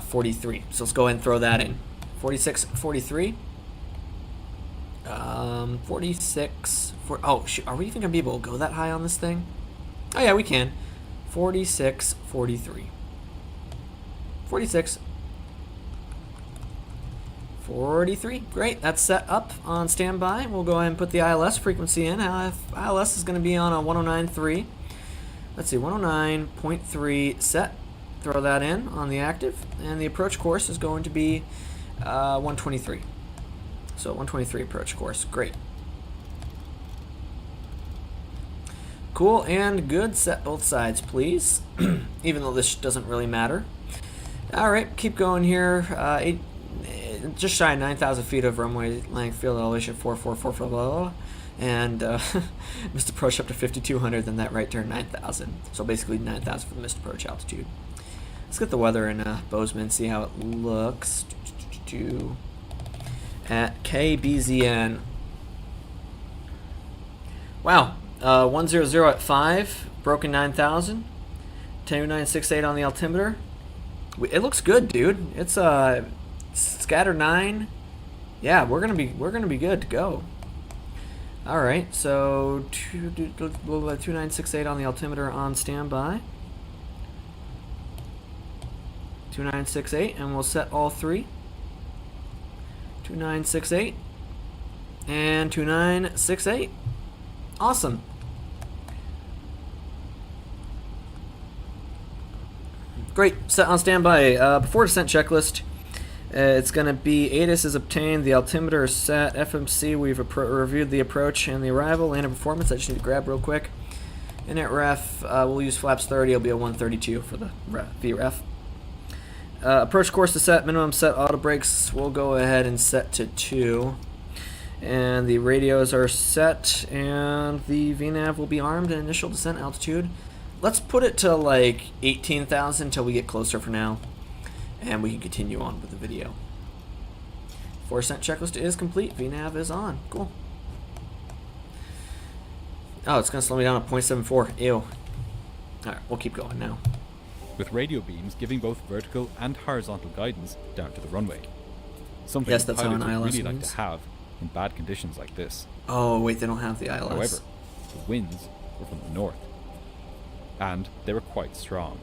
[SPEAKER 1] 43. So let's go ahead and throw that in. 46, 43. 46. Oh, shoot, are we even going to be able to go that high on this thing? Oh, yeah, we can. 46, 43. 46. 43. Great. That's set up on standby. We'll go ahead and put the ILS frequency in. ILS is going to be on a 109.3. Let's see, 109.3 set. Throw that in on the active. And the approach course is going to be 123. So 123 approach course. Great. Cool and good. Set both sides, please. Even though this doesn't really matter. All right, keep going here. Just shy of 9,000 feet of runway length, field elevation 444, blah, blah, blah. And missed approach up to 5,200, then that right turn 9,000. So basically 9,000 for the missed approach altitude. Let's get the weather in Bozeman, see how it looks. At KBZN. Wow, 100 at 5, broken 9,000. 2968 on the altimeter. It looks good, dude. It's scatter 9. Yeah, we're gonna be good to go. All right, so 2968 on the altimeter on standby. 2968, and we'll set all three. 2968 and 2968. Awesome. Great. Set on standby. Before descent checklist, it's going to be ATIS is obtained, the altimeter is set, FMC, we've reviewed the approach and the arrival, landing performance, I just need to grab real quick. Init ref, we'll use flaps 30, it'll be a 132 for the VREF. Approach course is set, minimum set auto brakes, we'll go ahead and set to 2. And the radios are set, and the VNAV will be armed, and initial descent altitude. Let's put it to like 18,000 until we get closer for now. And we can continue on with the video. 4% checklist is complete. VNAV is on. Cool. Oh, it's going to slow me down to 0.74. Ew. Alright, we'll keep going now.
[SPEAKER 7] With radio beams giving both vertical and horizontal guidance down to the runway. Something
[SPEAKER 1] Yes, that's how an
[SPEAKER 7] pilots would
[SPEAKER 1] ILS
[SPEAKER 7] really like
[SPEAKER 1] means.
[SPEAKER 7] to have in bad conditions like this.
[SPEAKER 1] Oh, wait, they don't have the ILS.
[SPEAKER 7] However, the winds were from the north. And they were quite strong.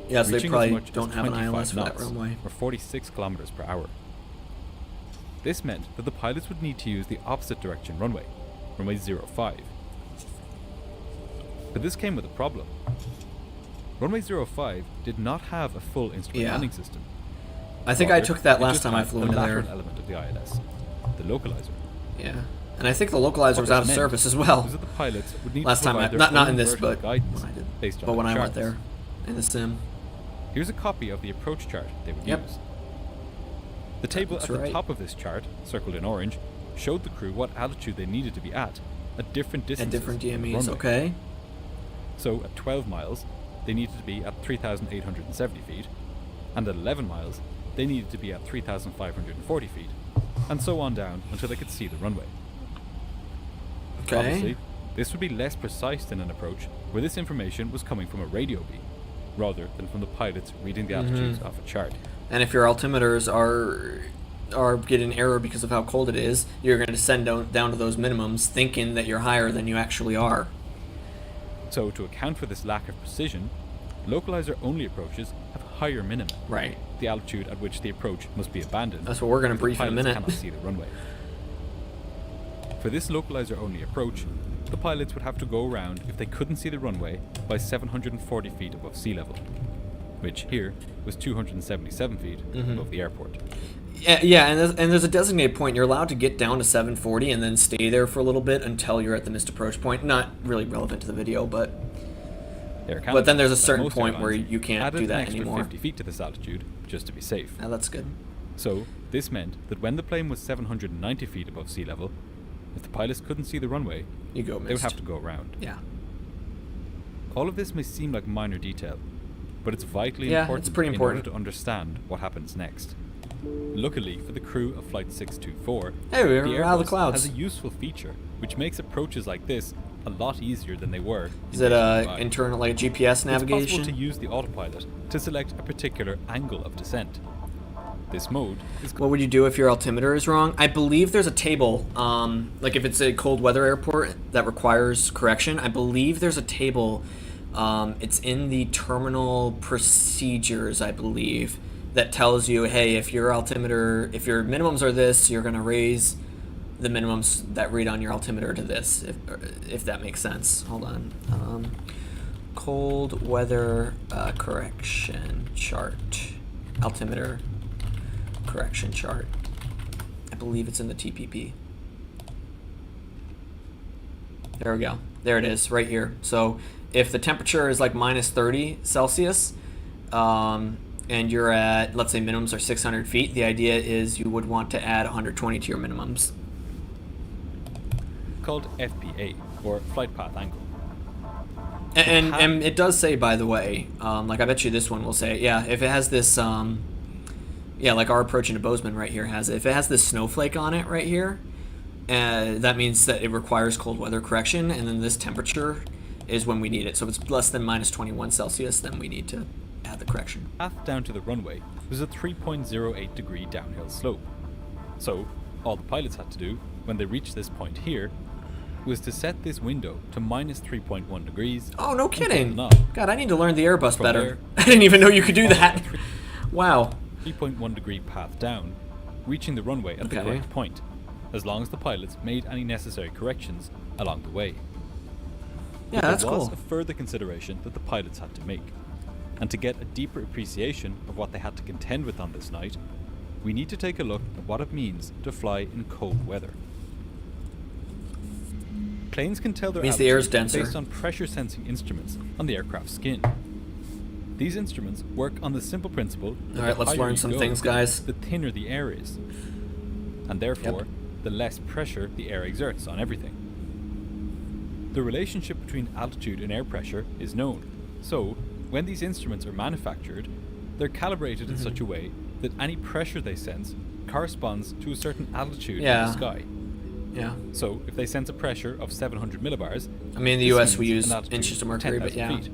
[SPEAKER 1] Yes, they
[SPEAKER 7] reaching as
[SPEAKER 1] probably
[SPEAKER 7] much as
[SPEAKER 1] don't have an
[SPEAKER 7] 25
[SPEAKER 1] ILS for that
[SPEAKER 7] knots,
[SPEAKER 1] runway.
[SPEAKER 7] or 46 kilometers per hour. This meant that the pilots would need to use the opposite direction runway, runway 05. But this came with a problem. Runway 05 did not have a full instrument
[SPEAKER 1] Yeah.
[SPEAKER 7] landing system.
[SPEAKER 1] I think I
[SPEAKER 7] Rather,
[SPEAKER 1] took that
[SPEAKER 7] it
[SPEAKER 1] last
[SPEAKER 7] just
[SPEAKER 1] time I
[SPEAKER 7] had
[SPEAKER 1] flew
[SPEAKER 7] the
[SPEAKER 1] into
[SPEAKER 7] lateral
[SPEAKER 1] there.
[SPEAKER 7] element of the ILS, the localizer.
[SPEAKER 1] Yeah. And I think the localizer
[SPEAKER 7] What
[SPEAKER 1] was
[SPEAKER 7] this
[SPEAKER 1] out of
[SPEAKER 7] meant
[SPEAKER 1] service as well.
[SPEAKER 7] was that the pilots would need
[SPEAKER 1] Last
[SPEAKER 7] to
[SPEAKER 1] time
[SPEAKER 7] provide
[SPEAKER 1] I,
[SPEAKER 7] their
[SPEAKER 1] not
[SPEAKER 7] own
[SPEAKER 1] in this,
[SPEAKER 7] vertical
[SPEAKER 1] but
[SPEAKER 7] guidance
[SPEAKER 1] when I did.
[SPEAKER 7] based on
[SPEAKER 1] But when
[SPEAKER 7] their
[SPEAKER 1] I went
[SPEAKER 7] charts.
[SPEAKER 1] there in the sim.
[SPEAKER 7] Here's a copy of the approach chart they would
[SPEAKER 1] Yep.
[SPEAKER 7] use. The table
[SPEAKER 1] That's
[SPEAKER 7] at the
[SPEAKER 1] right.
[SPEAKER 7] top of this chart, circled in orange, showed the crew what altitude they needed to be at different
[SPEAKER 1] At
[SPEAKER 7] distances.
[SPEAKER 1] different
[SPEAKER 7] from the
[SPEAKER 1] DMEs,
[SPEAKER 7] runway.
[SPEAKER 1] okay.
[SPEAKER 7] So at 12 miles, they needed to be at 3,870 feet, and at 11 miles, they needed to be at 3,540 feet, and so on down until they could see the runway.
[SPEAKER 1] Okay.
[SPEAKER 7] Obviously, this would be less precise than an approach where this information was coming from a radio beam, rather than from the pilots reading the altitudes off a chart.
[SPEAKER 1] And if your altimeters are getting error because of how cold it is, you're going to descend down to those minimums thinking that you're higher than you actually are.
[SPEAKER 7] So to account for this lack of precision, localizer-only approaches have higher minima,
[SPEAKER 1] Right.
[SPEAKER 7] the altitude at which the approach must be abandoned.
[SPEAKER 1] That's what we're going to
[SPEAKER 7] if the
[SPEAKER 1] brief in a
[SPEAKER 7] pilots
[SPEAKER 1] minute.
[SPEAKER 7] cannot see the runway. For this localizer-only approach, the pilots would have to go around if they couldn't see the runway by 740 feet above sea level, which here was 277 feet above the airport.
[SPEAKER 1] Yeah, and there's a designated point. You're allowed to get down to 740 and then stay there for a little bit until you're at the missed approach point. Not really relevant to the video, but
[SPEAKER 7] But
[SPEAKER 1] then there's a certain point where you can't do that
[SPEAKER 7] an extra
[SPEAKER 1] anymore.
[SPEAKER 7] 50 feet to this altitude just to be safe.
[SPEAKER 1] Now that's good.
[SPEAKER 7] So this meant that when the plane was 790 feet above sea level, if the pilots couldn't see the runway,
[SPEAKER 1] You go
[SPEAKER 7] they would
[SPEAKER 1] missed.
[SPEAKER 7] have to go around.
[SPEAKER 1] Yeah.
[SPEAKER 7] All of this may seem like minor detail, but it's vitally
[SPEAKER 1] Yeah,
[SPEAKER 7] important
[SPEAKER 1] it's pretty
[SPEAKER 7] in
[SPEAKER 1] important.
[SPEAKER 7] order to understand what happens next. Luckily for the crew of Flight 624,
[SPEAKER 1] Hey, we're
[SPEAKER 7] the
[SPEAKER 1] out of the
[SPEAKER 7] Airbus
[SPEAKER 1] clouds.
[SPEAKER 7] has a useful feature which makes approaches like this a lot easier than they were.
[SPEAKER 1] Is
[SPEAKER 7] in
[SPEAKER 1] it
[SPEAKER 7] days gone by.
[SPEAKER 1] internal, like GPS navigation?
[SPEAKER 7] It's possible to use the autopilot to select a particular angle of descent. This mode is
[SPEAKER 1] What would you do if your altimeter is wrong? I believe there's a table, like if it's a cold weather airport that requires correction, I believe there's a table, it's in the terminal procedures, I believe, that tells you, hey, if your altimeter, if your minimums are this, you're going to raise the minimums that read on your altimeter to this, if that makes sense. Hold on. Cold weather correction chart. Altimeter correction chart. I believe it's in the TPP. There we go. There it is, right here. So if the temperature is like minus 30 Celsius, and you're at, let's say minimums are 600 feet, the idea is you would want to add 120 to your minimums.
[SPEAKER 7] called FPA, or flight path angle.
[SPEAKER 1] And it does say, by the way, like I bet you this one will say, yeah, if it has this, yeah, like our approach into Bozeman right here has it. If it has this snowflake on it right here, that means that it requires cold weather correction, and then this temperature is when we need it. So if it's less than minus 21 Celsius, then we need to add the correction.
[SPEAKER 7] Path down to the runway was a 3.08 degree downhill slope. So all the pilots had to do when they reached this point here was to set this window to minus 3.1 degrees.
[SPEAKER 1] Oh, no
[SPEAKER 7] and
[SPEAKER 1] kidding.
[SPEAKER 7] pull it up.
[SPEAKER 1] God, I need to learn the Airbus
[SPEAKER 7] From
[SPEAKER 1] better.
[SPEAKER 7] there,
[SPEAKER 1] I didn't even know you could do
[SPEAKER 7] on
[SPEAKER 1] that.
[SPEAKER 7] a
[SPEAKER 1] Wow.
[SPEAKER 7] 3.1 degree path down, reaching the runway at the
[SPEAKER 1] Okay.
[SPEAKER 7] correct point, as long as the pilots made any necessary corrections along the way.
[SPEAKER 1] Yeah,
[SPEAKER 7] But
[SPEAKER 1] that's
[SPEAKER 7] there was
[SPEAKER 1] cool.
[SPEAKER 7] a further consideration that the pilots had to make. And to get a deeper appreciation of what they had to contend with on this night, we need to take a look at what it means to fly in cold weather. Planes can tell their
[SPEAKER 1] Means the air is
[SPEAKER 7] altitude
[SPEAKER 1] denser.
[SPEAKER 7] based on pressure sensing instruments on the aircraft's skin. These instruments work on the simple principle that
[SPEAKER 1] All right,
[SPEAKER 7] the
[SPEAKER 1] let's
[SPEAKER 7] higher
[SPEAKER 1] learn
[SPEAKER 7] you
[SPEAKER 1] some
[SPEAKER 7] go,
[SPEAKER 1] things, guys.
[SPEAKER 7] the thinner the air is. And therefore,
[SPEAKER 1] Yep.
[SPEAKER 7] the less pressure the air exerts on everything. The relationship between altitude and air pressure is known, so when these instruments are manufactured, they're calibrated in such a way that any pressure they sense corresponds to a certain altitude in
[SPEAKER 1] Yeah.
[SPEAKER 7] the sky.
[SPEAKER 1] Yeah.
[SPEAKER 7] So if they sense a pressure of 700 millibars,
[SPEAKER 1] I mean, in the
[SPEAKER 7] this
[SPEAKER 1] US we
[SPEAKER 7] means
[SPEAKER 1] use
[SPEAKER 7] an altitude
[SPEAKER 1] inches of
[SPEAKER 7] of
[SPEAKER 1] mercury, but
[SPEAKER 7] 10,000
[SPEAKER 1] yeah.
[SPEAKER 7] feet.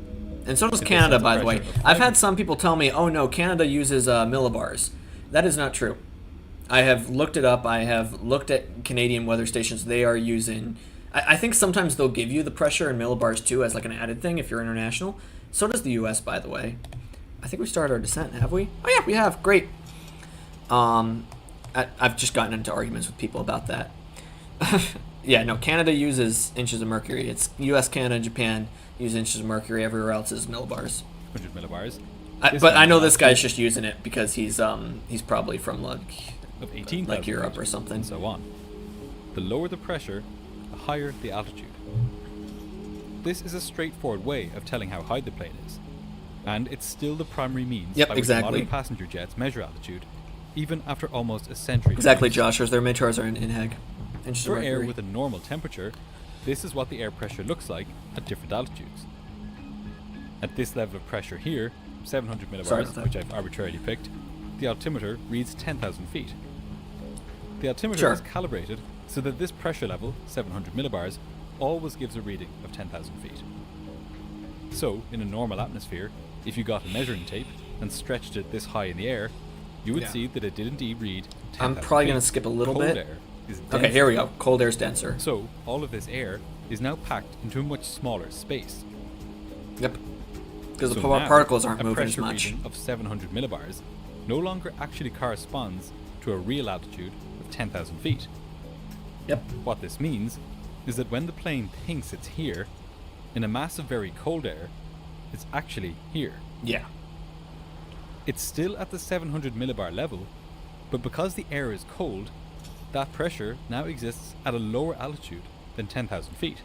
[SPEAKER 1] And so does
[SPEAKER 7] If they
[SPEAKER 1] Canada,
[SPEAKER 7] sense a
[SPEAKER 1] by the way.
[SPEAKER 7] pressure of
[SPEAKER 1] I've had
[SPEAKER 7] 500
[SPEAKER 1] some people tell me, oh no, Canada uses millibars. That is not true. I have looked it up. I have looked at Canadian weather stations. They are using... I think sometimes they'll give you the pressure in millibars too as like an added thing if you're international. So does the US, by the way. I think we started our descent, have we? Oh yeah, we have. Great. I've just gotten into arguments with people about that. Yeah, no, Canada uses inches of mercury. It's US, Canada, and Japan use inches of mercury. Everywhere else is millibars.
[SPEAKER 7] 100 millibars.
[SPEAKER 1] But I know this guy's just using it because he's probably from
[SPEAKER 7] Of 18,000
[SPEAKER 1] like Europe
[SPEAKER 7] feet,
[SPEAKER 1] or something.
[SPEAKER 7] and so on. The lower the pressure, the higher the altitude. This is a straightforward way of telling how high the plane is, and it's still the primary means
[SPEAKER 1] Yep,
[SPEAKER 7] by which
[SPEAKER 1] exactly.
[SPEAKER 7] modern passenger jets measure altitude, even after almost a century.
[SPEAKER 1] Exactly, Josh. Their midchars are in Heg. Inches of
[SPEAKER 7] For air
[SPEAKER 1] mercury.
[SPEAKER 7] with a normal temperature, this is what the air pressure looks like at different altitudes. At this level of pressure here, 700
[SPEAKER 1] Sorry
[SPEAKER 7] millibars,
[SPEAKER 1] about that.
[SPEAKER 7] which I've arbitrarily picked, the altimeter reads 10,000 feet. The altimeter
[SPEAKER 1] Sure.
[SPEAKER 7] is calibrated so that this pressure level, 700 millibars, always gives a reading of 10,000 feet. So, in a normal atmosphere, if you got a measuring tape and stretched it this high in the air, you would
[SPEAKER 1] Yeah.
[SPEAKER 7] see that it did indeed read 10,000
[SPEAKER 1] I'm probably
[SPEAKER 7] feet.
[SPEAKER 1] going to skip a little
[SPEAKER 7] Cold
[SPEAKER 1] bit.
[SPEAKER 7] air is
[SPEAKER 1] Okay,
[SPEAKER 7] denser.
[SPEAKER 1] here we go. Cold air's denser.
[SPEAKER 7] So, all of this air is now packed into a much smaller space.
[SPEAKER 1] Yep. Because the
[SPEAKER 7] So now,
[SPEAKER 1] particles aren't
[SPEAKER 7] a
[SPEAKER 1] moving as
[SPEAKER 7] pressure
[SPEAKER 1] much.
[SPEAKER 7] reading of 700 millibars no longer actually corresponds to a real altitude of 10,000 feet.
[SPEAKER 1] Yep.
[SPEAKER 7] What this means is that when the plane thinks it's here, in a mass of very cold air, it's actually here.
[SPEAKER 1] Yeah.
[SPEAKER 7] It's still at the 700 millibar level, but because the air is cold, that pressure now exists at a lower altitude than 10,000 feet.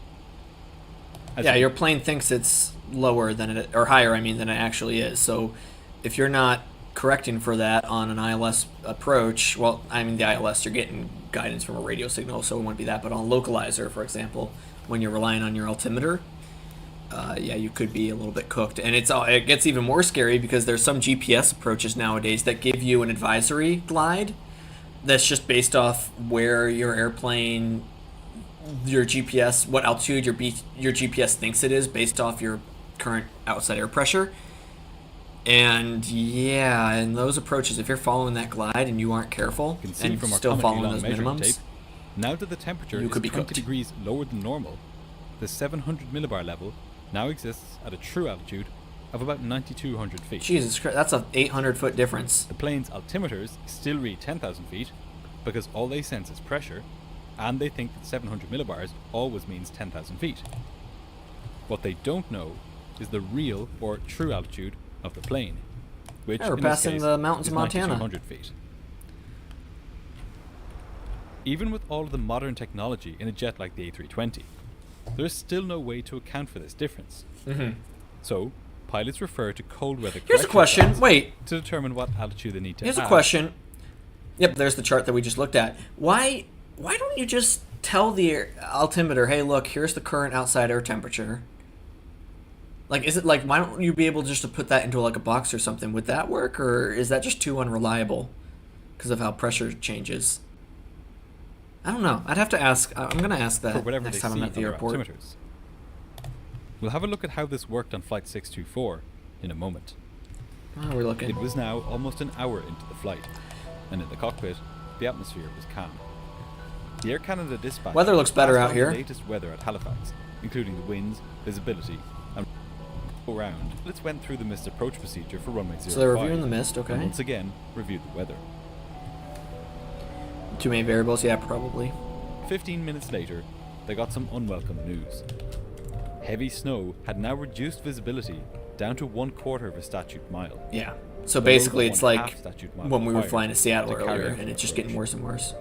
[SPEAKER 7] As
[SPEAKER 1] Yeah,
[SPEAKER 7] you-
[SPEAKER 1] your plane thinks it's lower than it, or higher, I mean, than it actually is. So if you're not correcting for that on an ILS approach, well, I mean, the ILS, you're getting guidance from a radio signal, so it wouldn't be that. But on a localizer, for example, when you're relying on your altimeter, yeah, you could be a little bit cooked. And it gets even more scary because there's some GPS approaches nowadays that give you an advisory glide that's just based off where your airplane, your GPS, what altitude your GPS thinks it is based off your current outside air pressure. And yeah, in those approaches, if you're following that glide and you aren't careful
[SPEAKER 7] can see
[SPEAKER 1] and
[SPEAKER 7] from our
[SPEAKER 1] still
[SPEAKER 7] comically
[SPEAKER 1] following
[SPEAKER 7] long
[SPEAKER 1] those
[SPEAKER 7] measuring
[SPEAKER 1] minimums,
[SPEAKER 7] tape, now that the temperature
[SPEAKER 1] you
[SPEAKER 7] is
[SPEAKER 1] could be
[SPEAKER 7] 20
[SPEAKER 1] cooked.
[SPEAKER 7] degrees lower than normal, the 700 millibar level now exists at a true altitude of about 9,200 feet.
[SPEAKER 1] Jesus Christ, that's a 800-foot difference.
[SPEAKER 7] The plane's altimeters still read 10,000 feet because all they sense is pressure, and they think that 700 millibars always means 10,000 feet. What they don't know is the real or true altitude of the plane, which
[SPEAKER 1] Yeah, we're
[SPEAKER 7] in this
[SPEAKER 1] passing
[SPEAKER 7] case
[SPEAKER 1] the mountains
[SPEAKER 7] is
[SPEAKER 1] of Montana.
[SPEAKER 7] 9,200 feet. Even with all of the modern technology in a jet like the A320, there's still no way to account for this difference. So, pilots refer to cold weather
[SPEAKER 1] Here's a
[SPEAKER 7] correction
[SPEAKER 1] question.
[SPEAKER 7] charts
[SPEAKER 1] Wait,
[SPEAKER 7] to determine what altitude they need to
[SPEAKER 1] here's a
[SPEAKER 7] have.
[SPEAKER 1] question. Yep, there's the chart that we just looked at. Why don't you just tell the altimeter, hey, look, here's the current outside air temperature? Like, is it like, why don't you be able just to put that into like a box or something? Would that work, or is that just too unreliable because of how pressure changes? I don't know. I'd have to ask. I'm gonna ask
[SPEAKER 7] for
[SPEAKER 1] that
[SPEAKER 7] whatever
[SPEAKER 1] next
[SPEAKER 7] they
[SPEAKER 1] time
[SPEAKER 7] see
[SPEAKER 1] I'm
[SPEAKER 7] on
[SPEAKER 1] at the
[SPEAKER 7] their
[SPEAKER 1] airport.
[SPEAKER 7] altimeters. We'll have a look at how this worked on Flight 624 in a moment.
[SPEAKER 1] Oh, we're looking.
[SPEAKER 7] It was now almost an hour into the flight, and in the cockpit, the atmosphere was calm. The Air Canada dispatch
[SPEAKER 1] Weather looks better
[SPEAKER 7] passed
[SPEAKER 1] out
[SPEAKER 7] on
[SPEAKER 1] here.
[SPEAKER 7] The latest weather at Halifax, including the winds, visibility, and around. Let's went through the missed approach procedure for runway 05.
[SPEAKER 1] So they're reviewing the mist,
[SPEAKER 7] And
[SPEAKER 1] okay.
[SPEAKER 7] once again, reviewed the weather.
[SPEAKER 1] Too many variables, yeah, probably.
[SPEAKER 7] 15 minutes later, they got some unwelcome news. Heavy snow had now reduced visibility down to 1/4 of a statute mile.
[SPEAKER 1] Yeah. So
[SPEAKER 7] Below
[SPEAKER 1] basically,
[SPEAKER 7] the
[SPEAKER 1] it's
[SPEAKER 7] 1/2
[SPEAKER 1] like
[SPEAKER 7] statute mile
[SPEAKER 1] when we were
[SPEAKER 7] required
[SPEAKER 1] flying to Seattle
[SPEAKER 7] to carry
[SPEAKER 1] earlier,
[SPEAKER 7] out
[SPEAKER 1] and
[SPEAKER 7] the
[SPEAKER 1] it's just getting
[SPEAKER 7] approach.
[SPEAKER 1] worse and worse.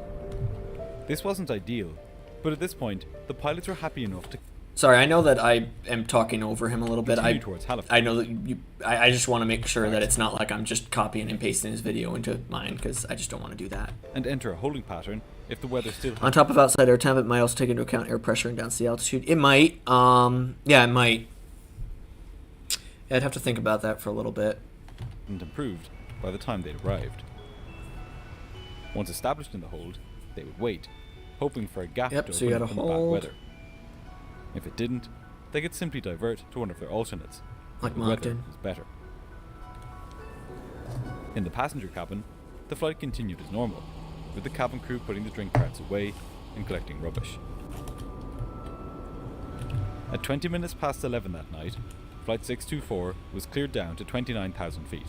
[SPEAKER 7] This wasn't ideal, but at this point, the pilots were happy enough to
[SPEAKER 1] Sorry, I know that I am talking over him a little bit.
[SPEAKER 7] continue towards Halifax.
[SPEAKER 1] I know that I just want to make sure that it's not like I'm just copying and pasting his video into mine, because I just don't want to do that.
[SPEAKER 7] And enter a holding pattern if the weather still
[SPEAKER 1] On top of outside air temp, it might also take into account air pressure and down sea altitude. It might. Yeah, it might. Yeah, I'd have to think about that for a little bit.
[SPEAKER 7] hadn't improved by the time they'd arrived. Once established in the hold, they would wait, hoping for a gap
[SPEAKER 1] Yep,
[SPEAKER 7] to
[SPEAKER 1] so you
[SPEAKER 7] open
[SPEAKER 1] gotta
[SPEAKER 7] up from the bad
[SPEAKER 1] hold.
[SPEAKER 7] weather. If it didn't, they could simply divert to one of their alternates.
[SPEAKER 1] Like
[SPEAKER 7] if the weather
[SPEAKER 1] Moncton.
[SPEAKER 7] was better. In the passenger cabin, the flight continued as normal, with the cabin crew putting the drink carts away and collecting rubbish. At 20 minutes past 11 that night, Flight 624 was cleared down to 29,000 feet.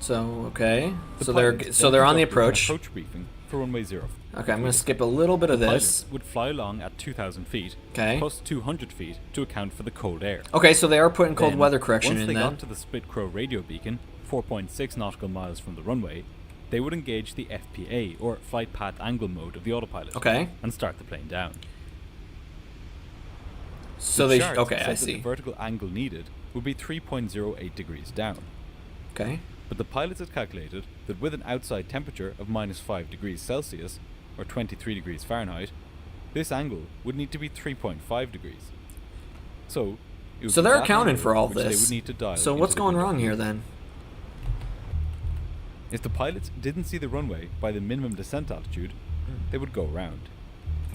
[SPEAKER 1] So, okay.
[SPEAKER 7] The
[SPEAKER 1] So
[SPEAKER 7] pilots
[SPEAKER 1] they're
[SPEAKER 7] then
[SPEAKER 1] on the
[SPEAKER 7] conducted an
[SPEAKER 1] approach.
[SPEAKER 7] approach briefing for runway 0.
[SPEAKER 1] Okay, I'm going to skip a little bit of
[SPEAKER 7] The
[SPEAKER 1] this.
[SPEAKER 7] pilots would fly along at 2,000 feet,
[SPEAKER 1] Okay.
[SPEAKER 7] plus 200 feet to account for the cold air.
[SPEAKER 1] Okay, so they are putting cold
[SPEAKER 7] Then,
[SPEAKER 1] weather correction
[SPEAKER 7] once
[SPEAKER 1] in
[SPEAKER 7] they
[SPEAKER 1] then.
[SPEAKER 7] got to the Split Crow radio beacon, 4.6 nautical miles from the runway, they would engage the FPA, or flight path angle mode of the autopilot,
[SPEAKER 1] Okay.
[SPEAKER 7] and start the plane down.
[SPEAKER 1] So
[SPEAKER 7] The
[SPEAKER 1] they
[SPEAKER 7] charts
[SPEAKER 1] okay,
[SPEAKER 7] said
[SPEAKER 1] I
[SPEAKER 7] that
[SPEAKER 1] see.
[SPEAKER 7] The vertical angle needed would be 3.08 degrees down.
[SPEAKER 1] Okay.
[SPEAKER 7] But the pilots had calculated that with an outside temperature of minus 5 degrees Celsius, or 23 degrees Fahrenheit, this angle would need to be 3.5 degrees. So, it would
[SPEAKER 1] So
[SPEAKER 7] be
[SPEAKER 1] they're
[SPEAKER 7] that
[SPEAKER 1] accounting
[SPEAKER 7] angle
[SPEAKER 1] for all
[SPEAKER 7] which they
[SPEAKER 1] this.
[SPEAKER 7] would need to dial
[SPEAKER 1] So
[SPEAKER 7] into
[SPEAKER 1] what's
[SPEAKER 7] the
[SPEAKER 1] going
[SPEAKER 7] window.
[SPEAKER 1] wrong here then?
[SPEAKER 7] If the pilots didn't see the runway by the minimum descent altitude, they would go around.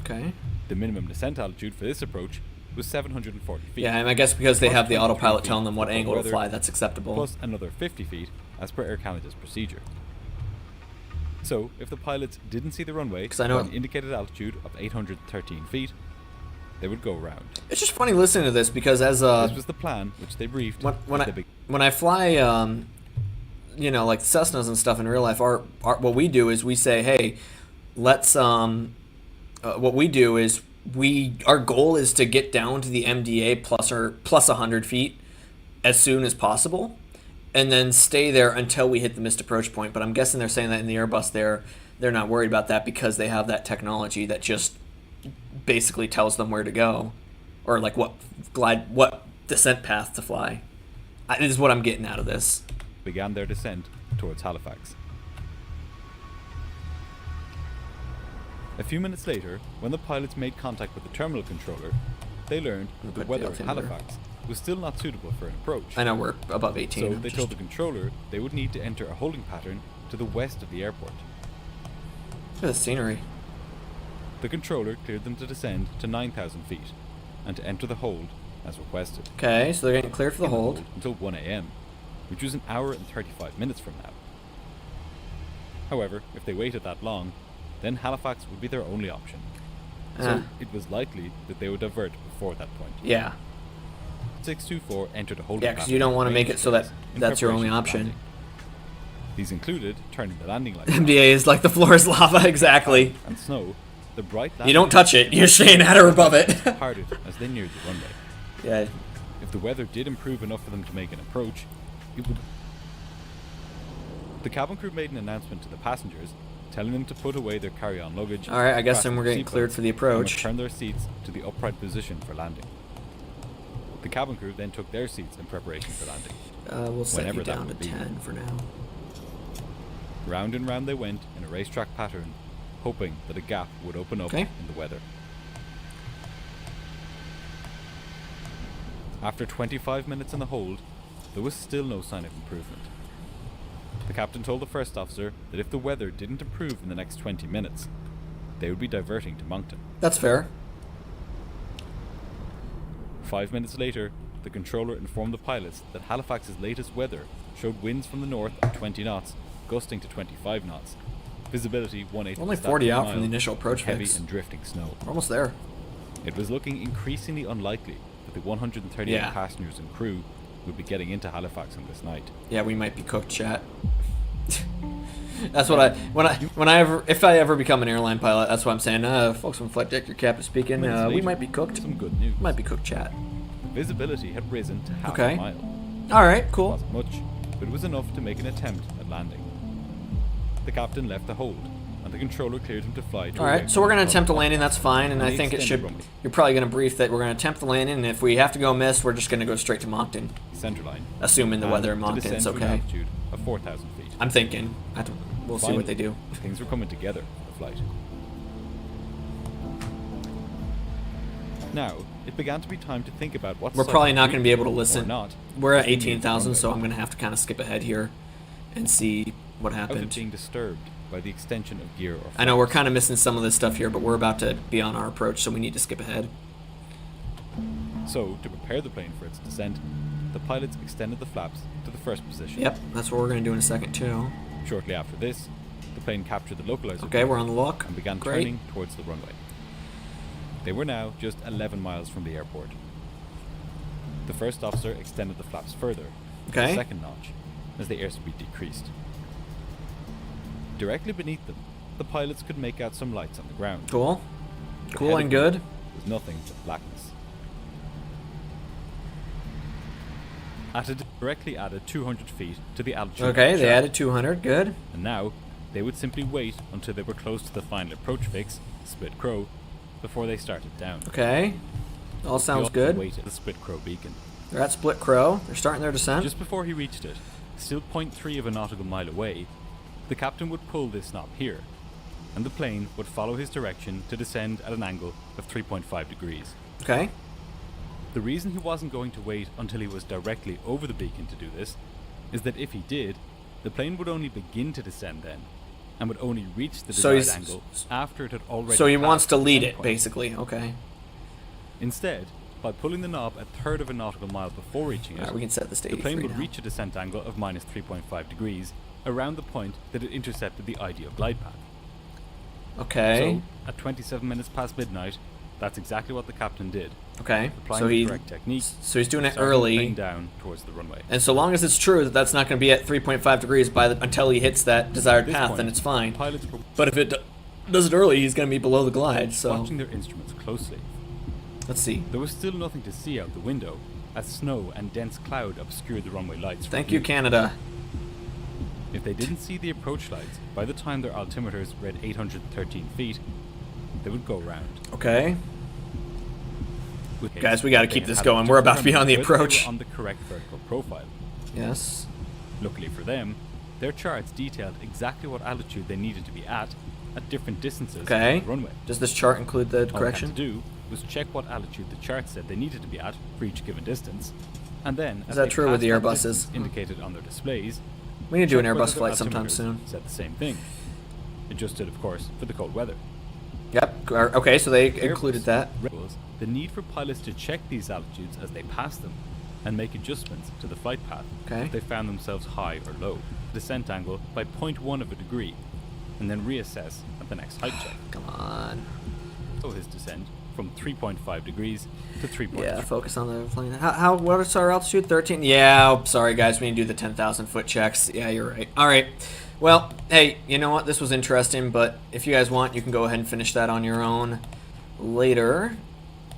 [SPEAKER 1] Okay.
[SPEAKER 7] The minimum descent altitude for this approach was 740 feet.
[SPEAKER 1] Yeah, and I guess because they
[SPEAKER 7] Plus
[SPEAKER 1] have the
[SPEAKER 7] 23
[SPEAKER 1] autopilot
[SPEAKER 7] feet
[SPEAKER 1] telling them what
[SPEAKER 7] for
[SPEAKER 1] angle to
[SPEAKER 7] weather,
[SPEAKER 1] fly, that's acceptable.
[SPEAKER 7] plus another 50 feet as per Air Canada's procedure. So, if the pilots didn't see the runway
[SPEAKER 1] 'Cause I know
[SPEAKER 7] by an indicated altitude of 813 feet, they would go around.
[SPEAKER 1] It's just funny listening to this because as
[SPEAKER 7] This was the plan which they briefed
[SPEAKER 1] when
[SPEAKER 7] as
[SPEAKER 1] I
[SPEAKER 7] they
[SPEAKER 1] when I fly, you know, like Cessnas and stuff in real life, our what we do is we say, hey, let's what we do is our goal is to get down to the MDA plus 100 feet as soon as possible, and then stay there until we hit the missed approach point. But I'm guessing they're saying that in the Airbus they're not worried about that because they have that technology that just basically tells them where to go, or like what descent path to fly. This is what I'm getting out of this.
[SPEAKER 7] began their descent towards Halifax. A few minutes later, when the pilots made contact with the terminal controller, they learned that the
[SPEAKER 1] Put
[SPEAKER 7] weather
[SPEAKER 1] tail
[SPEAKER 7] at
[SPEAKER 1] timber.
[SPEAKER 7] Halifax was still not suitable for an approach.
[SPEAKER 1] I know we're above 18.
[SPEAKER 7] So
[SPEAKER 1] I'm
[SPEAKER 7] they
[SPEAKER 1] just-
[SPEAKER 7] told the controller they would need to enter a holding pattern to the west of the airport.
[SPEAKER 1] Look at the scenery.
[SPEAKER 7] The controller cleared them to descend to 9,000 feet and to enter the hold as requested.
[SPEAKER 1] Okay, so they're getting cleared for the
[SPEAKER 7] In
[SPEAKER 1] hold.
[SPEAKER 7] until 1 a.m., which was an hour and 35 minutes from now. However, if they waited that long, then Halifax would be their only option. So it was likely that they would divert before that point.
[SPEAKER 1] Yeah.
[SPEAKER 7] 624 entered a holding
[SPEAKER 1] Yeah, 'cause
[SPEAKER 7] pattern
[SPEAKER 1] you don't wanna
[SPEAKER 7] with
[SPEAKER 1] make it so that
[SPEAKER 7] range in
[SPEAKER 1] that's your only
[SPEAKER 7] preparation for
[SPEAKER 1] option.
[SPEAKER 7] landing. These included turning the landing lights
[SPEAKER 1] MDA is like the floor is lava, exactly.
[SPEAKER 7] on and snow. The bright
[SPEAKER 1] You don't touch it. You're staying at or above it.
[SPEAKER 7] parted as they neared the runway.
[SPEAKER 1] Yeah.
[SPEAKER 7] If the weather did improve enough for them to make an approach, it would. The cabin crew made an announcement to the passengers, telling them to put away their carry-on luggage.
[SPEAKER 1] All right, I guess then
[SPEAKER 7] fasten
[SPEAKER 1] we're
[SPEAKER 7] their
[SPEAKER 1] getting cleared
[SPEAKER 7] seatbelts,
[SPEAKER 1] for the
[SPEAKER 7] and
[SPEAKER 1] approach.
[SPEAKER 7] return their seats to the upright position for landing. The cabin crew then took their seats in preparation for landing.
[SPEAKER 1] We'll set
[SPEAKER 7] Whenever
[SPEAKER 1] you
[SPEAKER 7] that
[SPEAKER 1] down to
[SPEAKER 7] would be.
[SPEAKER 1] 10 for now.
[SPEAKER 7] Round and round they went in a racetrack pattern, hoping that a gap would open up
[SPEAKER 1] Okay.
[SPEAKER 7] in the weather. After 25 minutes in the hold, there was still no sign of improvement. The captain told the first officer that if the weather didn't improve in the next 20 minutes, they would be diverting to Moncton.
[SPEAKER 1] That's fair.
[SPEAKER 7] 5 minutes later, the controller informed the pilots that Halifax's latest weather showed winds from the north at 20 knots, gusting to 25 knots. Visibility 1/8
[SPEAKER 1] Only
[SPEAKER 7] of a
[SPEAKER 1] 40
[SPEAKER 7] statute
[SPEAKER 1] out
[SPEAKER 7] mile,
[SPEAKER 1] from the initial approach
[SPEAKER 7] heavy
[SPEAKER 1] fix.
[SPEAKER 7] and drifting snow.
[SPEAKER 1] We're almost there.
[SPEAKER 7] It was looking increasingly unlikely that the 138
[SPEAKER 1] Yeah.
[SPEAKER 7] passengers and crew would be getting into Halifax on this night.
[SPEAKER 1] Yeah, we might be cooked, chat. That's what if I ever become an airline pilot, that's what I'm saying. Folks from Flight Deck, your cap is speaking.
[SPEAKER 7] Minutes
[SPEAKER 1] We
[SPEAKER 7] later,
[SPEAKER 1] might be cooked.
[SPEAKER 7] Some good news.
[SPEAKER 1] Might be cooked, chat.
[SPEAKER 7] Visibility had risen to half
[SPEAKER 1] Okay.
[SPEAKER 7] a mile.
[SPEAKER 1] All right,
[SPEAKER 7] It
[SPEAKER 1] cool.
[SPEAKER 7] wasn't much, but it was enough to make an attempt at landing. The captain left the hold, and the controller cleared him to fly to
[SPEAKER 1] All
[SPEAKER 7] a
[SPEAKER 1] right, so we're gonna
[SPEAKER 7] regular
[SPEAKER 1] attempt a
[SPEAKER 7] public
[SPEAKER 1] landing. That's fine, and
[SPEAKER 7] And
[SPEAKER 1] I
[SPEAKER 7] the
[SPEAKER 1] think it
[SPEAKER 7] extended
[SPEAKER 1] should.
[SPEAKER 7] runway.
[SPEAKER 1] You're probably gonna brief that we're gonna attempt the landing, and if we have to go miss, we're just gonna go straight to Moncton,
[SPEAKER 7] centerline,
[SPEAKER 1] assuming the
[SPEAKER 7] and
[SPEAKER 1] weather in
[SPEAKER 7] to
[SPEAKER 1] Moncton
[SPEAKER 7] descend
[SPEAKER 1] is
[SPEAKER 7] to an
[SPEAKER 1] okay.
[SPEAKER 7] altitude of 4,000 feet.
[SPEAKER 1] I'm thinking. We'll see what they do.
[SPEAKER 7] Finally, things were coming together for the flight. Now, it began to be time to think about what
[SPEAKER 1] We're
[SPEAKER 7] side
[SPEAKER 1] probably not
[SPEAKER 7] we
[SPEAKER 1] gonna be able to
[SPEAKER 7] or
[SPEAKER 1] listen.
[SPEAKER 7] not.
[SPEAKER 1] We're at
[SPEAKER 7] as we neared the
[SPEAKER 1] 18,000, so
[SPEAKER 7] runway,
[SPEAKER 1] I'm gonna have to kind of skip ahead here and see what
[SPEAKER 7] without it
[SPEAKER 1] happened.
[SPEAKER 7] being disturbed by the extension of gear or
[SPEAKER 1] I know we're
[SPEAKER 7] flaps.
[SPEAKER 1] kind of missing some of this stuff here, but we're about to be on our approach, so we need to skip ahead.
[SPEAKER 7] So, to prepare the plane for its descent, the pilots extended the flaps to the first position.
[SPEAKER 1] Yep, that's what we're gonna do in a second too.
[SPEAKER 7] Shortly after this, the plane captured the localizer
[SPEAKER 1] Okay, we're on the look.
[SPEAKER 7] and began
[SPEAKER 1] Great.
[SPEAKER 7] turning towards the runway. They were now just 11 miles from the airport. The first officer extended the flaps further, to
[SPEAKER 1] Okay.
[SPEAKER 7] the second notch, as the airspeed decreased. Directly beneath them, the pilots could make out some lights on the ground.
[SPEAKER 1] Cool.
[SPEAKER 7] But
[SPEAKER 1] Cool
[SPEAKER 7] ahead
[SPEAKER 1] and
[SPEAKER 7] of them
[SPEAKER 1] good.
[SPEAKER 7] was nothing but blackness. Directly added 200 feet to the altitude. of
[SPEAKER 1] Okay,
[SPEAKER 7] the
[SPEAKER 1] they
[SPEAKER 7] chart.
[SPEAKER 1] added 200. Good.
[SPEAKER 7] And now, they would simply wait until they were close to the final approach fix, Split Crow, before they started down.
[SPEAKER 1] Okay. All
[SPEAKER 7] He
[SPEAKER 1] sounds
[SPEAKER 7] often
[SPEAKER 1] good.
[SPEAKER 7] waited at the Split Crow beacon.
[SPEAKER 1] They're at Split Crow. They're starting their descent.
[SPEAKER 7] Just before he reached it, still 0.3 of a nautical mile away, the captain would pull this knob here, and the plane would follow his direction to descend at an angle of 3.5 degrees.
[SPEAKER 1] Okay.
[SPEAKER 7] The reason he wasn't going to wait until he was directly over the beacon to do this is that if he did, the plane would only begin to descend then, and would only reach the
[SPEAKER 1] So
[SPEAKER 7] desired
[SPEAKER 1] he's-
[SPEAKER 7] angle after it had already
[SPEAKER 1] So he
[SPEAKER 7] passed
[SPEAKER 1] wants to
[SPEAKER 7] the
[SPEAKER 1] lead
[SPEAKER 7] descent
[SPEAKER 1] it,
[SPEAKER 7] point.
[SPEAKER 1] basically. Okay.
[SPEAKER 7] Instead, by pulling the knob a third of a nautical mile before reaching it,
[SPEAKER 1] All right, we can set this to
[SPEAKER 7] the plane
[SPEAKER 1] 83
[SPEAKER 7] would
[SPEAKER 1] now.
[SPEAKER 7] reach a descent angle of minus 3.5 degrees around the point that it intercepted the ideal glide path.
[SPEAKER 1] Okay.
[SPEAKER 7] So, at 27 minutes past midnight, that's exactly what the captain did.
[SPEAKER 1] Okay.
[SPEAKER 7] Applying
[SPEAKER 1] So
[SPEAKER 7] the
[SPEAKER 1] he.
[SPEAKER 7] correct technique,
[SPEAKER 1] So he's doing it
[SPEAKER 7] starting the plane
[SPEAKER 1] early.
[SPEAKER 7] down towards the runway.
[SPEAKER 1] And so long as it's true that that's not going to be at 3.5 degrees until he hits that desired
[SPEAKER 7] At this
[SPEAKER 1] path,
[SPEAKER 7] point,
[SPEAKER 1] then it's fine.
[SPEAKER 7] Pilots were
[SPEAKER 1] But if it does it early, he's going to be below the glide. So
[SPEAKER 7] watching their instruments closely.
[SPEAKER 1] let's see.
[SPEAKER 7] There was still nothing to see out the window, as snow and dense cloud obscured the runway lights. from
[SPEAKER 1] Thank you,
[SPEAKER 7] view.
[SPEAKER 1] Canada.
[SPEAKER 7] If they didn't see the approach lights, by the time their altimeters read 813 feet, they would go round.
[SPEAKER 1] Okay.
[SPEAKER 7] With
[SPEAKER 1] Guys, we gotta
[SPEAKER 7] they
[SPEAKER 1] keep
[SPEAKER 7] had
[SPEAKER 1] this
[SPEAKER 7] had
[SPEAKER 1] going.
[SPEAKER 7] to
[SPEAKER 1] We're about to be
[SPEAKER 7] determine
[SPEAKER 1] on the
[SPEAKER 7] whether they were
[SPEAKER 1] approach.
[SPEAKER 7] on the correct vertical profile.
[SPEAKER 1] Yes.
[SPEAKER 7] Luckily for them, their charts detailed exactly what altitude they needed to be at different distances
[SPEAKER 1] Okay.
[SPEAKER 7] from the runway.
[SPEAKER 1] Does this chart include the
[SPEAKER 7] All
[SPEAKER 1] correction?
[SPEAKER 7] they had to do was check what altitude the chart said they needed to be at for each given distance, and then
[SPEAKER 1] Is
[SPEAKER 7] as
[SPEAKER 1] that
[SPEAKER 7] they
[SPEAKER 1] true with the
[SPEAKER 7] passed that
[SPEAKER 1] Airbuses?
[SPEAKER 7] distance indicated on their displays,
[SPEAKER 1] We need to do an
[SPEAKER 7] check whether
[SPEAKER 1] Airbus
[SPEAKER 7] their
[SPEAKER 1] flight sometime
[SPEAKER 7] altimeters
[SPEAKER 1] soon.
[SPEAKER 7] Said the same thing, adjusted of course for the cold weather.
[SPEAKER 1] Yep. Okay, so they
[SPEAKER 7] Airbus
[SPEAKER 1] included that.
[SPEAKER 7] rules the need for pilots to check these altitudes as they pass them and make adjustments to the flight path
[SPEAKER 1] Okay.
[SPEAKER 7] if they found themselves high or low, descent angle by 0.1 of a degree, and then reassess at the next height check.
[SPEAKER 1] Come on.
[SPEAKER 7] So his descent from 3.5 degrees to 3.3.
[SPEAKER 1] Yeah, focus on the plane. What is our altitude? 13? Yeah, oh, sorry guys, we need to do the 10,000 foot checks. Yeah, you're right. All right. Well, hey, you know what? This was interesting, but if you guys want, you can go ahead and finish that on your own later.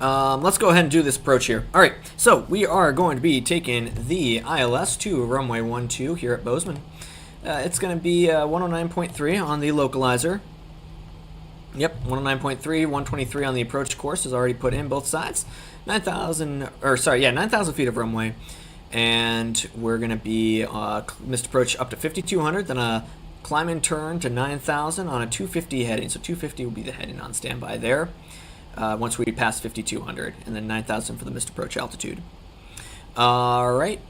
[SPEAKER 1] Let's go ahead and do this approach here. All right, so we are going to be taking the ILS to runway 12 here at Bozeman. It's going to be 109.3 on the localizer. Yep, 109.3, 123 on the approach course is already put in both sides. 9,000 feet of runway. And we're going to be missed approach up to 5,200, then a climb and turn to 9,000 on a 250 heading. So 250 will be the heading on standby there once we pass 5,200, and then 9,000 for the missed approach altitude. All right.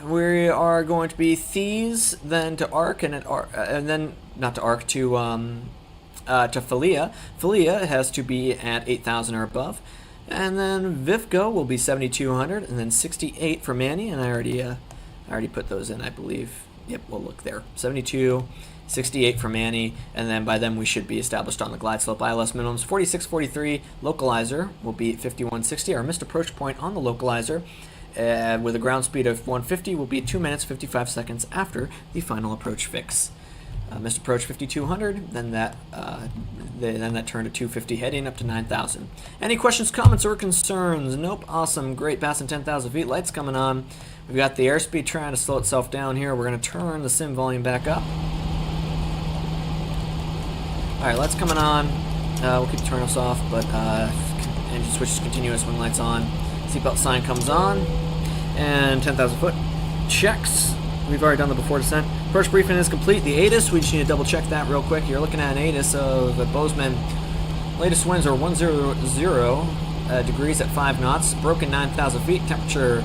[SPEAKER 1] We are going to be Thies, then to Arc, and then not to Arc, to Philia. Philia has to be at 8,000 or above. And then Vivco will be 7,200, and then 68 for Manny, and I already put those in, I believe. Yep, we'll look there. 72, 68 for Manny, and then by then we should be established on the glide slope. ILS minimums 4643. Localizer will be at 5160. Our missed approach point on the localizer with a ground speed of 150 will be 2 minutes 55 seconds after the final approach fix. Missed approach 5200, then that turned to 250 heading up to 9000. Any questions, comments, or concerns? Nope. Awesome. Great. Passing 10,000 feet. Lights coming on. We've got the airspeed trying to slow itself down here. We're going to turn the sim volume back up. Alright, lights coming on. We'll keep the turn-offs off, but engine switch is continuous when lights on. Seatbelt sign comes on. And 10,000 foot. Checks. We've already done the before descent. Approach briefing is complete. The ATIS, we just need to double check that real quick. You're looking at an ATIS of Bozeman. Latest winds are 100 degrees at 5 knots. Broken 9,000 feet. Temperature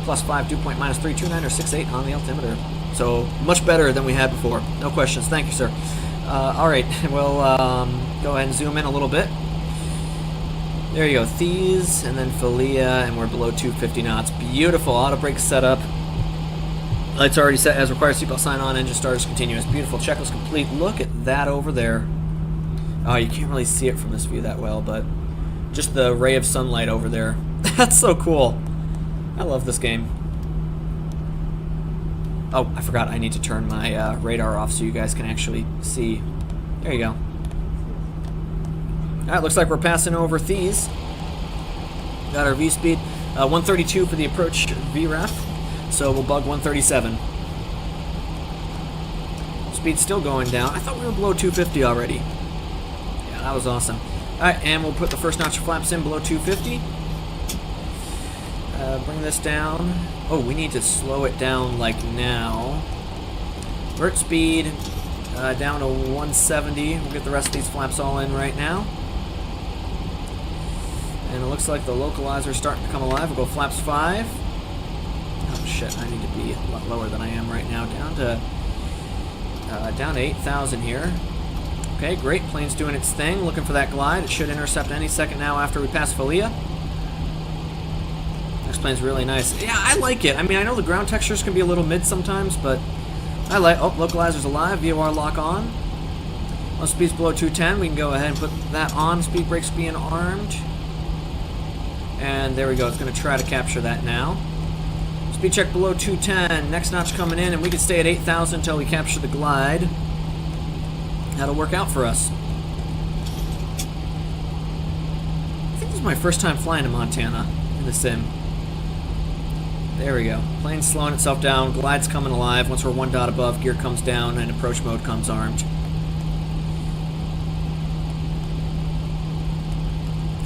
[SPEAKER 1] +5, dew point -329 or 68 on the altimeter. So much better than we had before. No questions. Thank you, sir. Alright, we'll go ahead and zoom in a little bit. There you go. Thieves and then Philia, and we're below 250 knots. Beautiful. Auto brake setup. Lights already set as required. Seatbelt sign on. Engine start is continuous. Beautiful. Checklist complete. Look at that over there. Oh, you can't really see it from this view that well, but just the ray of sunlight over there. That's so cool. I love this game. Oh, I forgot. I need to turn my radar off so you guys can actually see. There you go. Alright, looks like we're passing over Thieves. Got our V-speed. 132 for the approach VREF. So we'll bug 137. Speed's still going down. I thought we were below 250 already. Yeah, that was awesome. Alright, and we'll put the first notch of flaps in below 250. Bring this down. Oh, we need to slow it down like now. Vert speed down to 170. We'll get the rest of these flaps all in right now. And it looks like the localizer's starting to come alive. We'll go flaps 5. Oh shit, I need to be a lot lower than I am right now. Down to 8,000 here. Okay, great. Plane's doing its thing. Looking for that glide. It should intercept any second now after we pass Philia. Next plane's really nice. Yeah, I like it. I mean, I know the ground textures can be a little mid sometimes, but I like... Oh, localizer's alive. VOR lock on. Once speed's below 210, we can go ahead and put that on. Speed brakes being armed. And there we go. It's going to try to capture that now. Speed check below 210. Next notch coming in, and we can stay at 8,000 until we capture the glide. That'll work out for us. I think this is my first time flying to Montana in the sim. There we go. Plane's slowing itself down. Glide's coming alive. Once we're 1 dot above, gear comes down, and approach mode comes armed.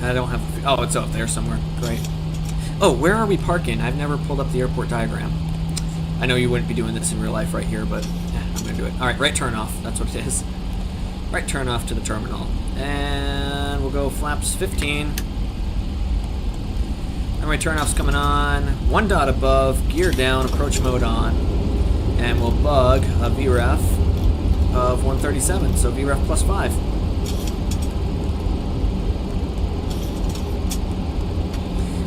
[SPEAKER 1] I don't have... Oh, it's up there somewhere. Great. Oh, where are we parking? I've never pulled up the airport diagram. I know you wouldn't be doing this in real life right here, but I'm going to do it. Alright, right turn off. That's what it is. Right turn off to the terminal. And we'll go flaps 15. Alright, turn off's coming on. 1 dot above, gear down, approach mode on. And we'll bug a VREF of 137, so VREF +5.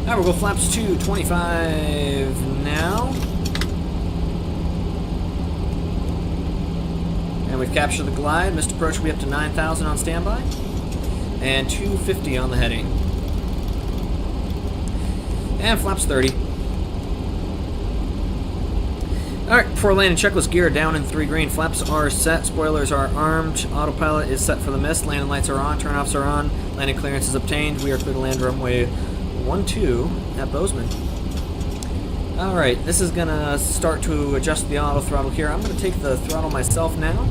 [SPEAKER 1] Alright, we'll go flaps 225 now. And we've captured the glide. Missed approach will be up to 9,000 on standby. And 250 on the heading. And flaps 30. Alright, before landing, checklist gear down in 3 green. Flaps are set, spoilers are armed, autopilot is set for the mist, landing lights are on, turn-offs are on, landing clearance is obtained. We are clear to land runway 12 at Bozeman. Alright, this is gonna start to adjust the auto throttle here. I'm gonna take the throttle myself now.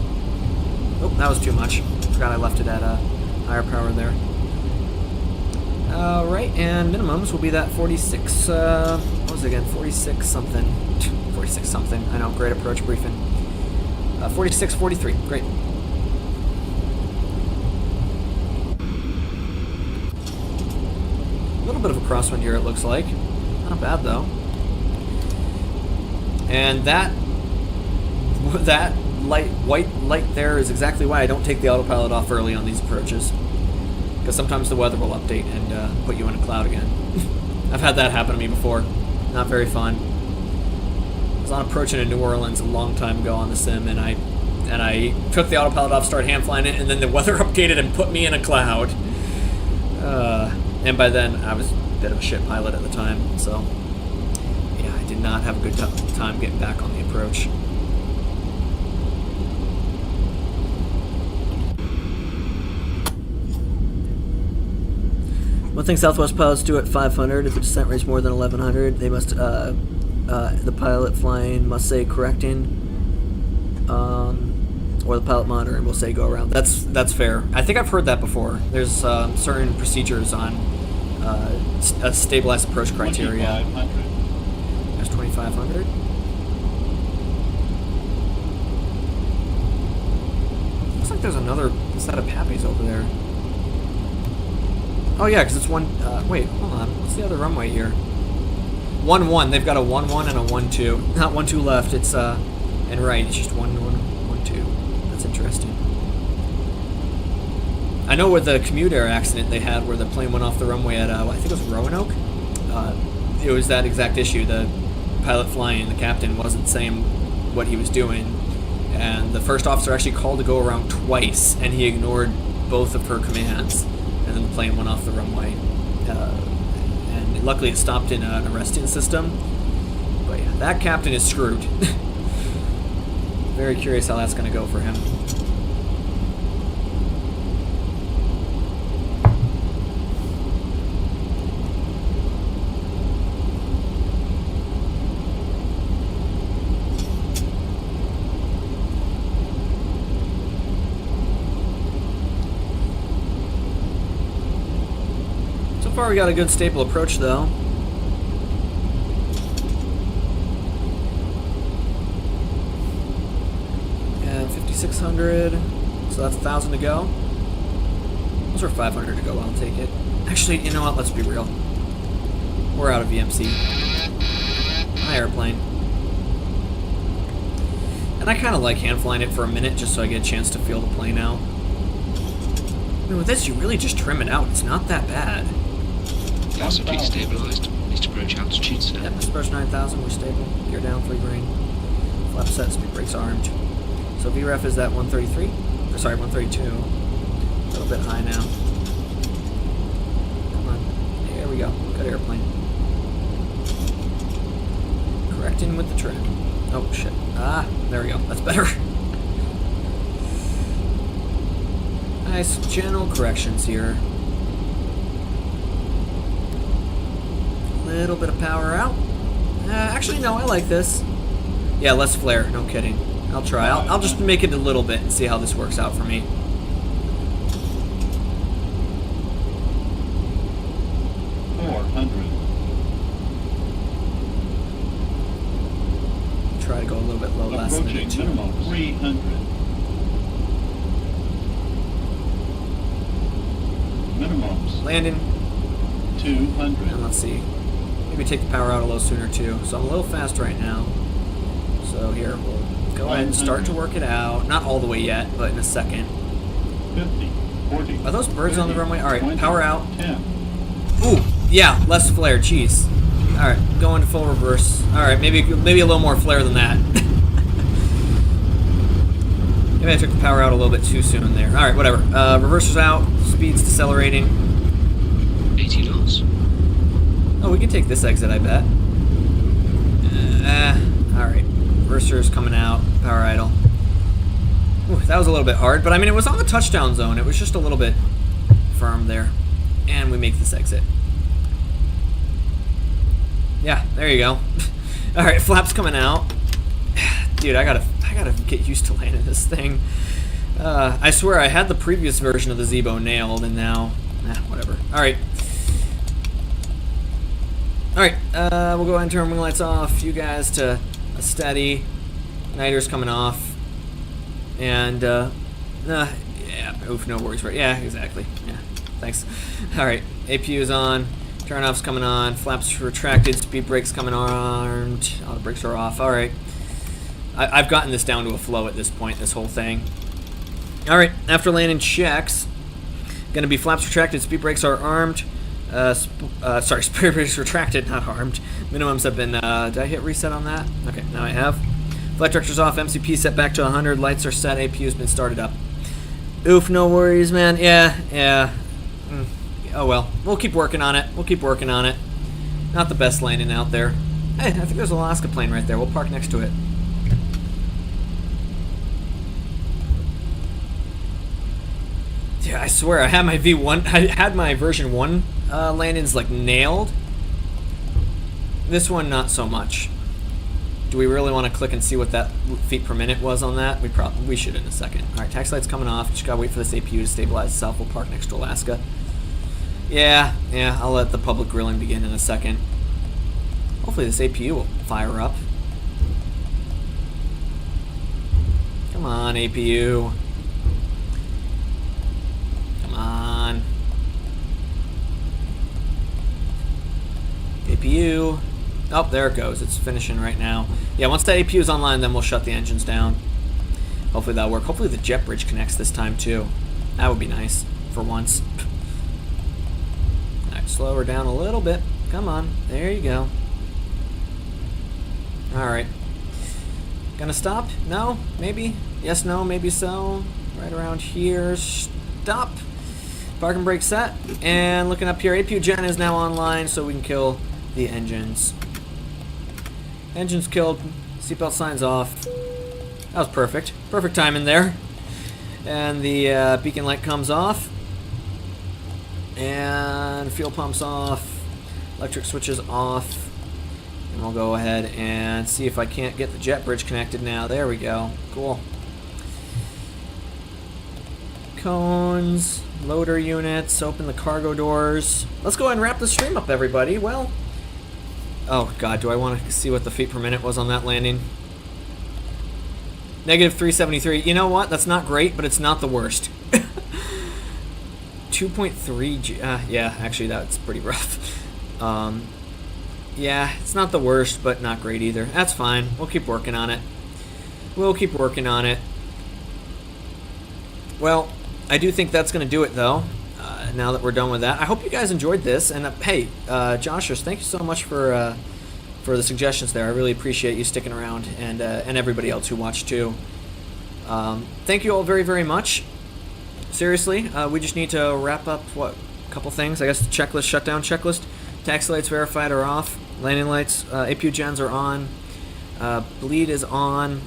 [SPEAKER 1] Oh, that was too much. Forgot I left it at higher power there. Alright, and minimums will be that 46, what was it again? 46 something. 46 something. I know, great approach briefing. 4643, great. A little bit of a crosswind here, it looks like. Not bad, though. And that white light there is exactly why I don't take the autopilot off early on these approaches. Because sometimes the weather will update and put you in a cloud again. I've had that happen to me before. Not very fun. I was on approaching in New Orleans a long time ago on the sim, and I took the autopilot off, started hand flying it, and then the weather updated and put me in a cloud. And by then, I was a bit of a shit pilot at the time, so yeah, I did not have a good time getting back on the approach. One thing Southwest pilots do at 500, if the descent rate's more than 1100, they must, the pilot flying must say correcting, or the pilot monitoring will say go around. That's fair. I think I've heard that before. There's certain procedures on a stabilized approach criteria.
[SPEAKER 6] 2,500.
[SPEAKER 1] There's 2500. Looks like there's another set of Pappies over there. Oh yeah, because it's one. Wait, hold on. What's the other runway here? 1-1. They've got a 1-1 and a 1-2. Not 1-2 left. It's and right. It's just 1-1-1-2. That's interesting. I know with the Commute Air accident they had, where the plane went off the runway at I think it was Roanoke. It was that exact issue. The pilot flying, the captain, wasn't saying what he was doing, and the first officer actually called to go around twice, and he ignored both of her commands, and then the plane went off the runway. And luckily it stopped in an arresting system. But yeah, that captain is screwed. Very curious how that's going to go for him. So far we got a good stable approach though. And 5,600, so that's 1,000 to go. Those are 500 to go, I'll take it. Actually, you know what, let's be real. We're out of VMC. My airplane. And I kind of like hand flying it for a minute just so I get a chance to feel the plane out. I mean, with this, you really just trim it out. It's not that bad.
[SPEAKER 5] Possibly stabilized. Needs approach altitude set.
[SPEAKER 1] Yep, approach 9,000, we're stable. Gear down, free grain. Flap set, speed brakes armed. So VREF is at 133. Or sorry, 132. A little bit high now. Come on. There we go. Good airplane. Correcting with the trim. Oh, shit. Ah, there we go. That's better. Nice gentle corrections here. Little bit of power out. Actually, no, I like this. Yeah, less flare. No kidding. I'll try. I'll just make it a little bit and see how this works out for me. Try to go a little bit low last minute too.
[SPEAKER 6] Minimum 300. Minimums
[SPEAKER 1] Landing.
[SPEAKER 6] 200.
[SPEAKER 1] And let's see. Maybe take the power out a little sooner too. So I'm a little fast right now. So here, we'll go ahead and start to work it out. Not all the way yet, but in a second.
[SPEAKER 6] 50, 40.
[SPEAKER 1] Are those birds
[SPEAKER 6] 30,
[SPEAKER 1] on the runway? All right,
[SPEAKER 6] 20,
[SPEAKER 1] power out.
[SPEAKER 6] 10.
[SPEAKER 1] Ooh, yeah, less flare. Jeez. All right, going to full reverse. All right, maybe a little more flare than that. Maybe I took the power out a little bit too soon there. All right, whatever. Reverser's out. Speed's decelerating.
[SPEAKER 5] 80 knots.
[SPEAKER 1] Oh, we can take this exit, I bet. All right. Reverser's coming out. Power idle. Ooh, that was a little bit hard, but I mean, it was on the touchdown zone. It was just a little bit firm there. And we make this exit. Yeah, there you go. All right, flaps coming out. Dude, I gotta get used to landing this thing. I swear I had the previous version of the Zebo nailed, and now, whatever. All right. All right, we'll go ahead and turn wing lights off. You guys to a steady. Niter's coming off. And, yeah, oof, no worries, right? Yeah, exactly. Yeah, thanks. All right, APU is on. Turn off's coming on. Flaps retracted. Speed brakes coming armed. Auto brakes are off. All right. I've gotten this down to a flow at this point, this whole thing. All right, after landing checks, going to be flaps retracted. Speed brakes are armed. Sorry, speed brakes retracted, not armed. Minimums have been, did I hit reset on that? Okay, now I have. Flight director's off. MCP set back to 100. Lights are set. APU's been started up. Oof, no worries, man. Yeah. Oh well, we'll keep working on it. Not the best landing out there. Hey, I think there's an Alaska plane right there. We'll park next to it. Yeah, I swear, I had my V1. I had my version 1 landing's like nailed. This one, not so much. Do we really want to click and see what that feet per minute was on that? We should in a second. All right, taxi light's coming off. Just gotta wait for this APU to stabilize itself. We'll park next to Alaska. Yeah, I'll let the public grilling begin in a second. Hopefully this APU will fire up. Come on, APU. Come on. APU. Oh, there it goes. It's finishing right now. Yeah, once that APU is online, then we'll shut the engines down. Hopefully that'll work. Hopefully the jet bridge connects this time, too. That would be nice, for once. All right, slow her down a little bit. Come on. There you go. All right. Gonna stop? No? Maybe? Yes, no, maybe so. Right around here. Stop. Parking brake set. And looking up here, APU gen is now online, so we can kill the engines. Engines killed. Seatbelt signs off. That was perfect. Perfect timing there. And the beacon light comes off. And fuel pumps off. Electric switches off. And we'll go ahead and see if I can't get the jet bridge connected now. There we go. Cool. Cones. Loader units. Open the cargo doors. Let's go ahead and wrap the stream up, everybody. Well, oh god, do I want to see what the feet per minute was on that landing? Negative 373. You know what? That's not great, but it's not the worst. 2.3 G. Yeah, actually, that's pretty rough. Yeah, it's not the worst, but not great either. That's fine. We'll keep working on it. We'll keep working on it. Well, I do think that's going to do it, though. Now that we're done with that, I hope you guys enjoyed this. And hey, Joshers, thank you so much for the suggestions there. I really appreciate you sticking around, and everybody else who watched too. Thank you all very, very much. Seriously, we just need to wrap up a couple things. I guess the checklist, shutdown checklist. Taxi lights verified are off. Landing lights, APU gens are on. Bleed is on.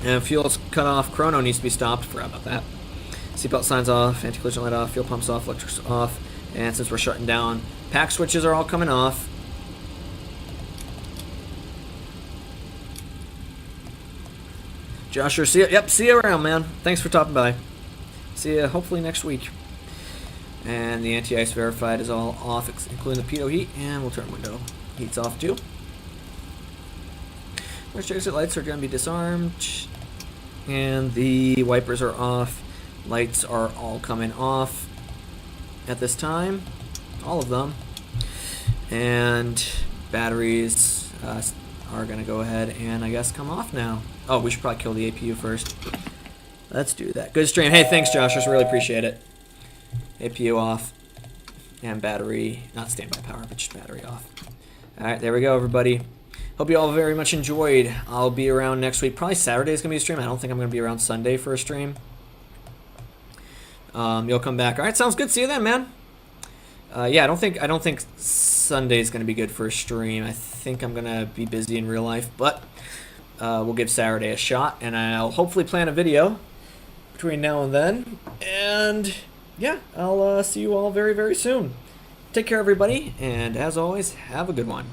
[SPEAKER 1] And fuel's cut off. Chrono needs to be stopped. Forgot about that. Seatbelt signs off. Anti-collision light off. Fuel pumps off. Electrics off. And since we're shutting down, pack switches are all coming off. Joshua, see ya. Yep, see you around, man. Thanks for stopping by. See ya hopefully next week. And the anti-ice verified is all off, including the pitot heat, and we'll turn window heats off too. Which exit lights are going to be disarmed, and the wipers are off. Lights are all coming off at this time, all of them. And batteries are going to go ahead and I guess come off now. Oh, we should probably kill the APU first. Let's do that. Good stream. Hey, thanks, Josh. Just really appreciate it. APU off. And battery, not standby power, but just battery off. Alright, there we go, everybody. Hope you all very much enjoyed. I'll be around next week. Probably Saturday is going to be a stream. I don't think I'm going to be around Sunday for a stream. You'll come back. Alright, sounds good. See you then, man. Yeah, I don't think Sunday is going to be good for a stream. I think I'm going to be busy in real life, but we'll give Saturday a shot, and I'll hopefully plan a video between now and then. And yeah, I'll see you all very, very soon. Take care, everybody, and as always, have a good one.